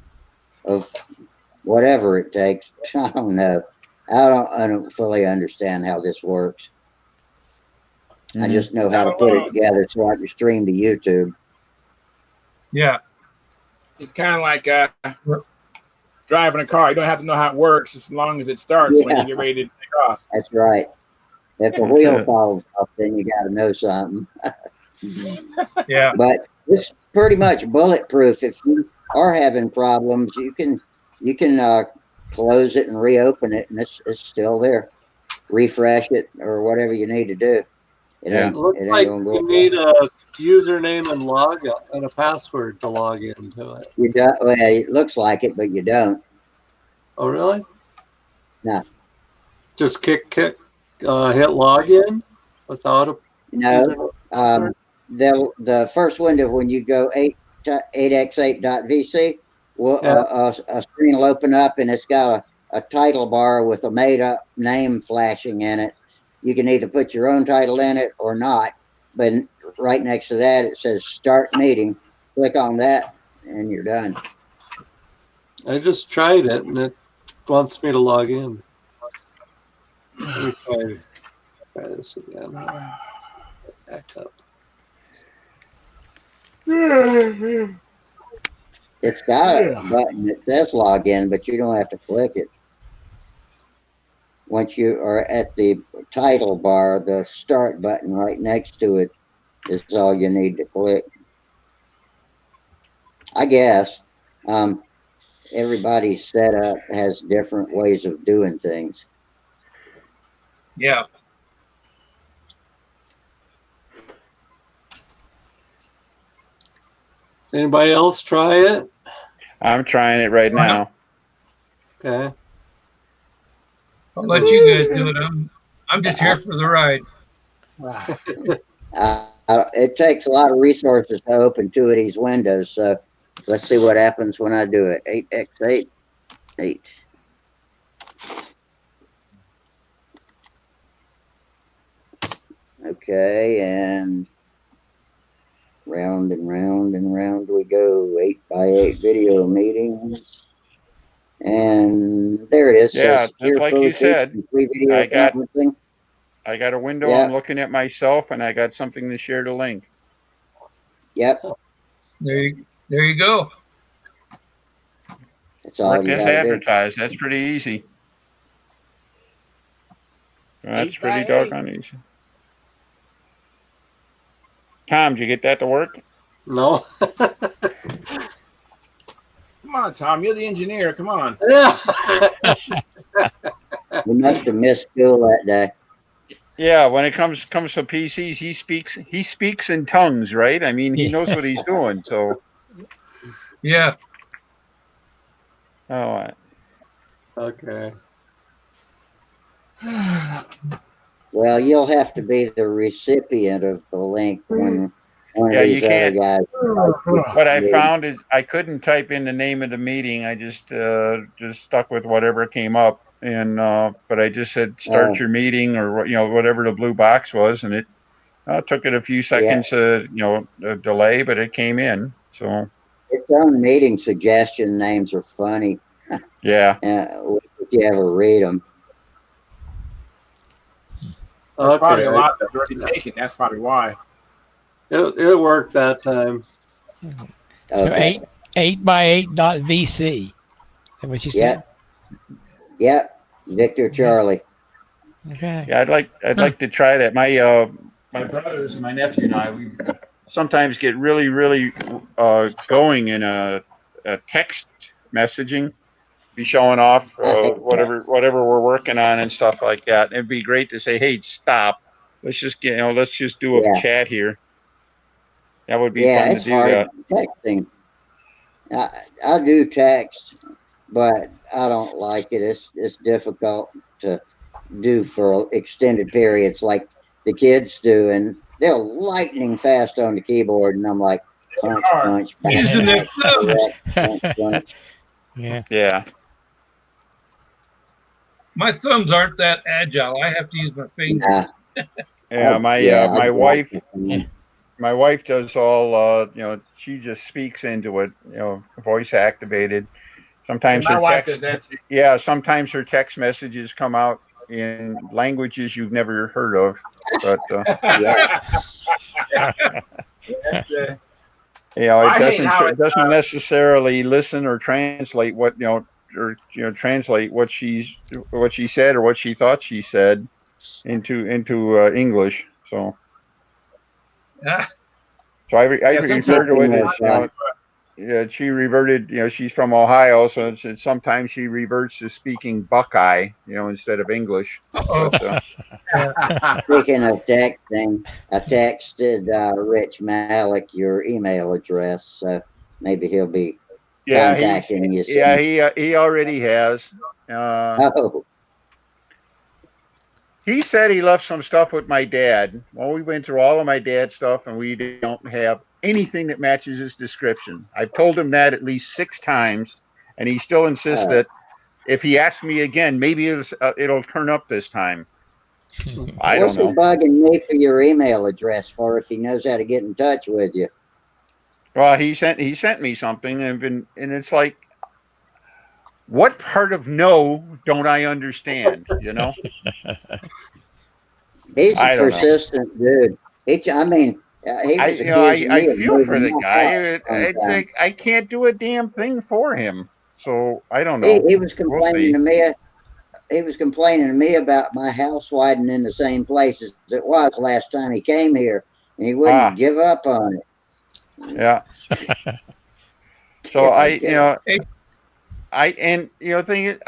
of whatever it takes. I don't know. I don't fully understand how this works. I just know how to put it together so I can stream to YouTube. Yeah. It's kind of like driving a car. You don't have to know how it works as long as it starts when you get ready to take off. That's right. If a wheel falls off, then you got to know something. Yeah. But it's pretty much bulletproof. If you are having problems, you can close it and reopen it, and it's still there. Refresh it or whatever you need to do. It looks like you need a username and and a password to log into it. You don't. Well, it looks like it, but you don't. Oh, really? No. Just hit login without a No. The first window when you go 8x8.vc, a screen will open up, and it's got a title bar with a made-up name flashing in it. You can either put your own title in it or not, but right next to that it says Start Meeting. Click on that, and you're done. I just tried it, and it wants me to log in. Let me try this again. Back up. It's got a button that says login, but you don't have to click it. Once you are at the title bar, the start button right next to it is all you need to click. I guess everybody's setup has different ways of doing things. Yeah. Anybody else try it? I'm trying it right now. Okay. I'll let you guys do it. I'm just here for the ride. It takes a lot of resources to open two of these windows, so let's see what happens when I do it. 8x8. 8. Okay, and round and round and round we go. 8x8 video meetings. And there it is. Yeah, Says just here like fully you said, free video I got conferencing. I got a window. Yeah. I'm looking at myself, and I got something to share the link. Yep. There you go. That's all Work you as got to do. advertised. That's pretty easy. That's 8 pretty by 8. doggone easy. Tom, did you get that to work? No. Come on, Tom. You're the engineer. Come on. Yeah. We must have missed school that day. Yeah, when it comes to PCs, he speaks in tongues, right? I mean, he knows what he's doing. So Yeah. oh, Okay. Well, you'll have to be the recipient of the link when one yeah, of you these other can't. guys. What I found is I couldn't type in the name of the meeting. I just stuck with whatever came up, and but I just said start your meeting or whatever the blue box was, and it took it a few seconds delay, but it came in. So Its own meeting suggestion names are funny. yeah. If you ever read them. There's probably a Okay. lot that's already taken. That's probably why. It worked that time. So Okay. 8x8.vc. Is that what you said? Yep. Victor Charlie. Okay. Yeah, I'd like to try that. My brothers and my nephew and I, we sometimes get really going in a text messaging, be showing off whatever we're working on and stuff like that. It'd be great to say, hey, stop. Let's just do a chat here. That would be fun to It's do hard that. texting. I do text, but I don't like it. It's difficult to do for extended periods like the kids do, and they're lightning fast on the keyboard, and I'm like punch, Using their thumbs. punch. Yeah. My thumbs aren't that agile. I have to use my fingers. Yeah, my wife does all she just speaks into it, voice activated. Sometimes My her wife text does that too. sometimes her text messages come out in languages you've never heard of. But it doesn't necessarily listen or translate what translate what she said or what she thought she said into English. So I refer to it as yeah, she reverted. She's from Ohio, so sometimes she reverts to speaking Buckeye, instead of English. But, Speaking of texting, I texted Rich Malik your email address, so maybe he'll be contacting you soon. Yeah, he already has. He said he left some stuff with my dad. Well, we went through all of my dad's stuff, and we don't have anything that matches his description. I've told him that at least 6 times, and he still insists that if he asks me again, maybe it'll turn up this time. I don't know. What's he bugging me for your email address for if he knows how to get in touch with you? Well, he sent me something, and it's like, what part of no don't I understand? He's a persistent dude. He was accusing me of feel for the moving guy. my house It's like I can't do a damn thing for him. So I don't know. He was complaining to me. He was complaining to me about my house widening in the same place as it was last time he came here, and he wouldn't give up on it. Yeah. So the only thing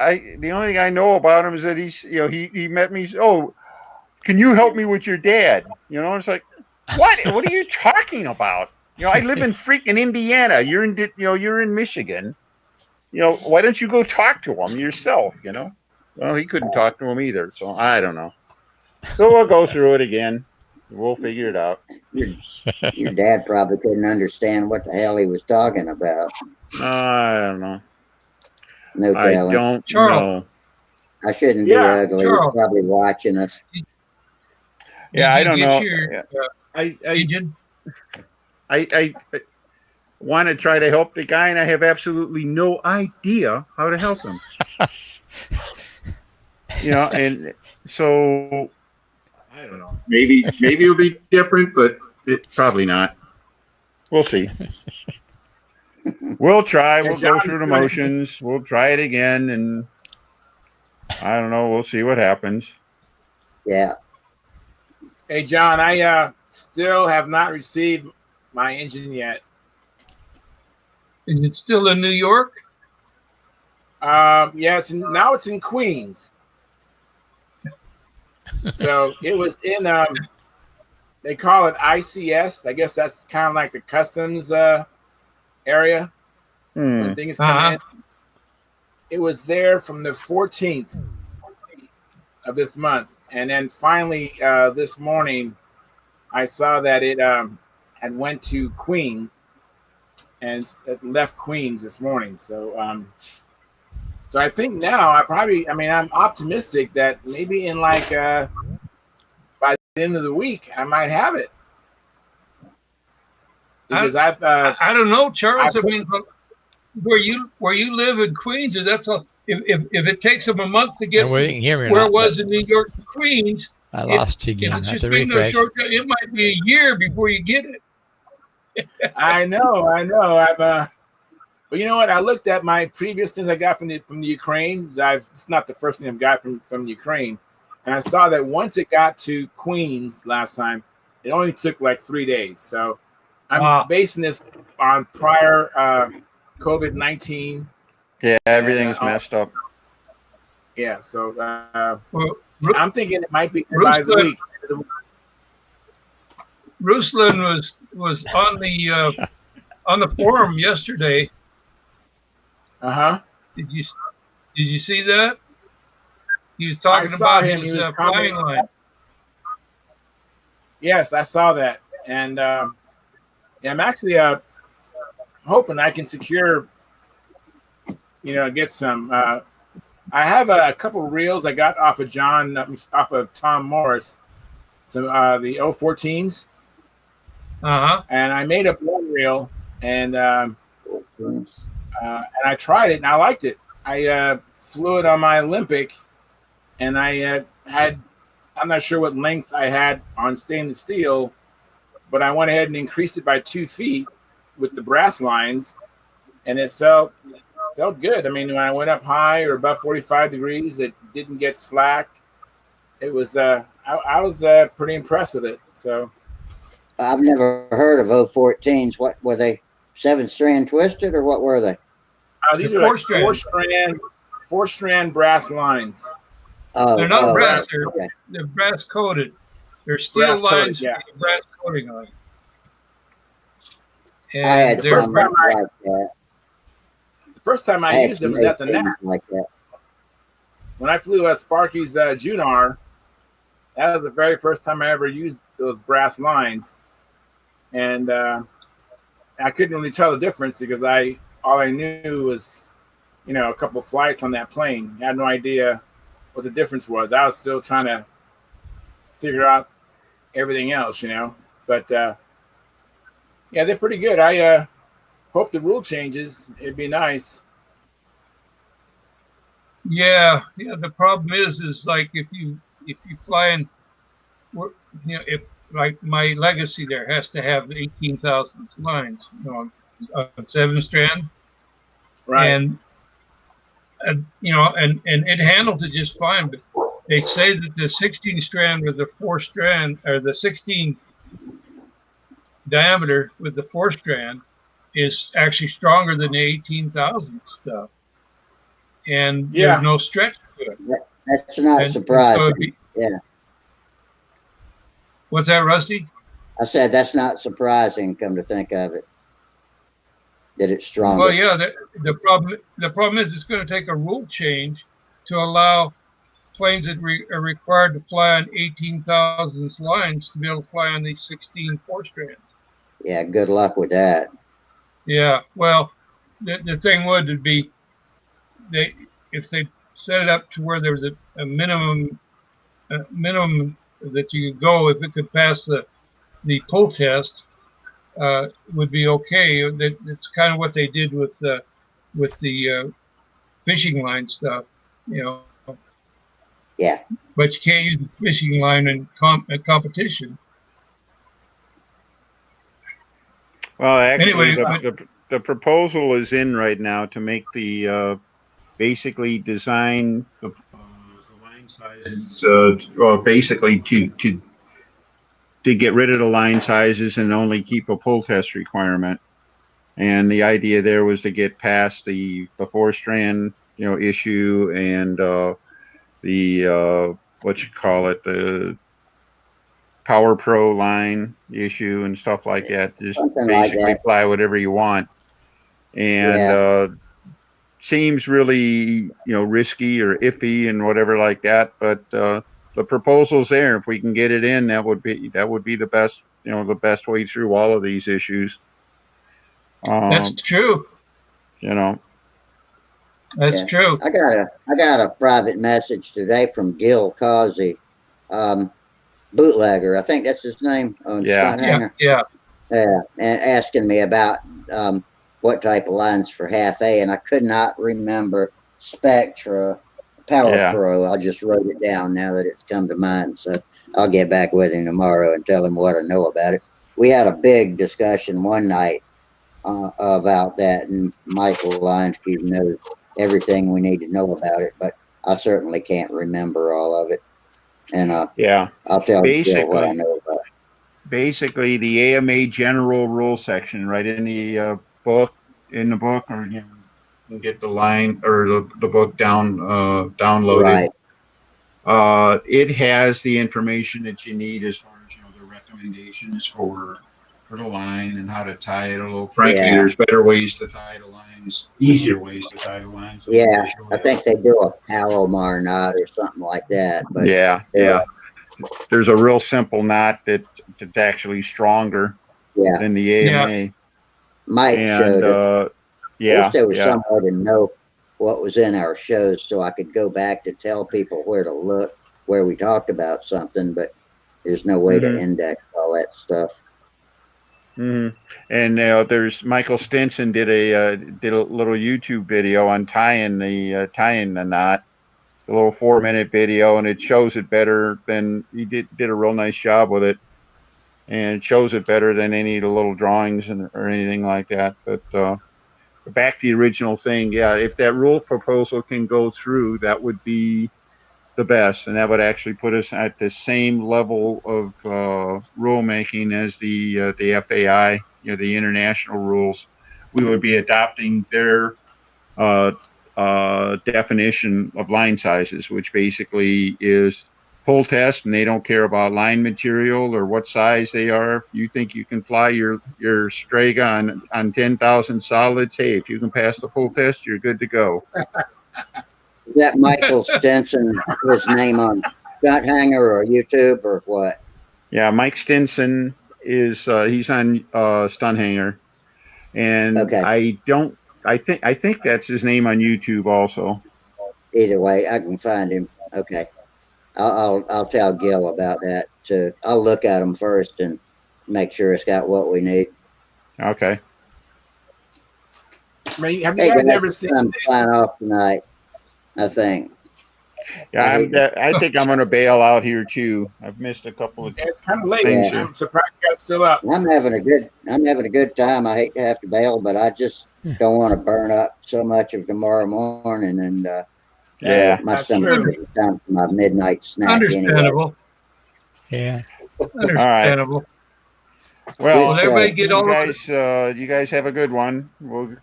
I know about him is that he met me. Oh, can you help me with your dad? It's like, what are you talking about? I live in freaking Indiana. You're in Michigan. Why don't you go talk to him yourself? Well, he couldn't talk to him either. So I don't know. So we'll go through it again. We'll figure it out. Your dad probably couldn't understand what the hell he was talking about. I don't know. No I telling. don't know. I shouldn't be ugly. He's Charles. probably watching us. Yeah, I don't know. Agent? want to try to help the guy, and I have absolutely no idea how to help him. And so I don't know. Maybe it'll be different, but probably not. We'll see. We'll try. Yeah, We'll go John's through the doing it. motions. We'll try it again, and I don't know. We'll see what happens. Yeah. Hey, John, I still have not received my engine yet. Is it still in New York? Yes, now it's in Queens. So it was in they call it ICS. I guess that's kind of like the customs area when things come in. It was there from the 14th of this month, and then finally this morning I saw that it had went to Queens, and it left Queens this morning. So so I think now I'm optimistic that maybe in like by the end of the week I might have it. Because I don't know, Charles. I mean, where you live in Queens, that's all. If it takes them a month to get whether you can hear me or where not, it was but in New York to Queens, I lost you again. It's I have just to been no refresh. short. It might be a year before you get it. I know. But you know what? I looked at my previous things I got from the Ukraine. It's not the first thing I've got from Ukraine, and I saw that once it got to Queens last time, it only took like 3 days. So I'm basing this on prior COVID-19. Yeah, everything's messed up. Yeah, so well, I'm thinking it might be by the week. Ruslan was on the forum yesterday. Did you see that? He was talking about his flying line. Yes, I saw that, and I'm actually hoping I can secure. Get some. I have a couple of reels I got off of Tom Morris, some the 014s. And I made up one reel, and I tried it, and I liked it. I flew it on my Olympic, and I'm not sure what length I had on stainless steel, but I went ahead and increased it by 2 feet with the brass lines, and it felt good. I mean, when I went up high or above 45 degrees, it didn't get slack. It was I was pretty impressed with it. So I've never heard of 014s. What were they? 7-strand twisted, or what were they? These are like four-strand brass lines. They're not brass. They're brass coated. They're steel brass lines coated, with brass coating on. And I had some like that. The first time I used them was at the NAS. Like that. When I flew a Sparky's Junar, that was the very first time I ever used those brass lines, and I couldn't really tell the difference because all I knew was, a couple of flights on that plane. I had no idea what the difference was. I was still trying to figure out everything else, But yeah, they're pretty good. I hope the rule changes. It'd be nice. Yeah. The problem is like if you fly in, if like my Legacy there has to have 18,000 lines, on 7-strand, right? And it handles it just fine. But they say that the 16-strand with the 4-strand, or the 16 diameter with the 4-strand, is actually stronger than the 18,000 stuff, and there's no stretch to it. That's not surprising. Yeah. What's that, Rusty? I said that's not surprising. Come to think of it, that it's stronger. Well, yeah. The problem is it's going to take a rule change to allow planes that are required to fly on 18,000 lines to be able to fly on these 16 4-strands. Yeah. Good luck with that. Yeah. Well, the thing would be if they set it up to where there was a minimum that you could go if it could pass the pull test, would be okay. That's kind of what they did with the fishing line stuff, you know. Yeah. But you can't use the fishing line in competition. Well, actually, Anyway, the proposal is in right now to make the basically design the line sizes, well, basically to get rid of the line sizes and only keep a pull test requirement. And the idea there was to get past the 4-strand, issue and the what you call it, the Power Pro line issue and stuff like that. Just Something like basically that. fly whatever you want. And Yeah. seems really, risky or iffy and whatever like that. But the proposal's there. If we can get it in, that would be the best, the best way through all of these issues. That's true. That's true. I got a private message today from Gil Causey, bootlegger. I think that's his name on Stunthangar. Yeah. And asking me about what type of lines for half A, and I could not remember Spectra, Power Pro. I just wrote it down now that it's come to mind, so I'll get back with him tomorrow and tell him what I know about it. We had a big discussion one night about that, and Michael Linsky knows everything we need to know about it, but I certainly can't remember all of it. And I'll tell you what I know about it. Basically, the AMA general rule section, right in the book, or you can get the line or the book downloaded. Right. It has the information that you need as far as the recommendations for the line and how to tie it. Although frankly, there's better ways to tie the lines, easier ways to tie the lines. Yeah, I think they do a Palomar knot or something like that. But there's a real simple knot that's actually stronger than the AMA. Mike showed it. I wish there was some way to know what was in our shows so I could go back to tell people where to look, where we talked about something, but there's no way to index all that stuff. And there's Michael Stinson did a little YouTube video on tying the knot, a little 4-minute video, and it shows it better than he did a real nice job with it, and it shows it better than any of the little drawings or anything like that. But back to the original thing, if that rule proposal can go through, that would be the best, and that would actually put us at the same level of rulemaking as the FAI, the international rules. We would be adopting their definition of line sizes, which basically is pull test, and they don't care about line material or what size they are. If you think you can fly your Strega on 10,000 solids, hey, if you can pass the pull test, you're good to go. Is that Michael Stinson, his name on Stunthangar or YouTube or what? Yeah, Mike Stinson is he's on Stunthangar, and I think that's his name on YouTube also. Either way, I can find him. Okay, I'll tell Gil about that too. I'll look at him first and make sure it's got what we need. Okay. Have you guys ever seen? I'm flying off tonight, I think. Yeah, I think I'm going to bail out here too. I've missed a couple of. It's kind of late. I'm surprised you guys still up. I'm having a good time. I hate to have to bail, but I just don't want to burn up so much of tomorrow morning. And my stomach is down for my midnight snack. Understandable. Anyway. Yeah. Understandable. Right. Well, everybody get all you guys have a good one. We'll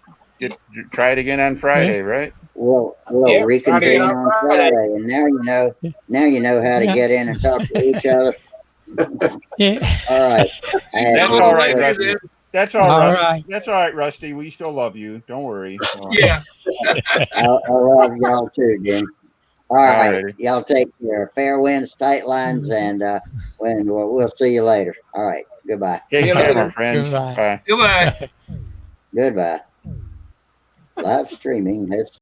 try it again on Friday, right? We'll reconvene on Friday, and now you know how to get in and talk to each other. All right. That's all right, Rusty. That's all right. That's all right, Rusty. We still love you. Don't worry. Yeah. I love y'all too, Jim. All right. Y'all take care. Fair winds, tight lines, and we'll see you later. All right. Goodbye. Take care, my friends. Goodbye. Bye. Goodbye. Goodbye. Live streaming has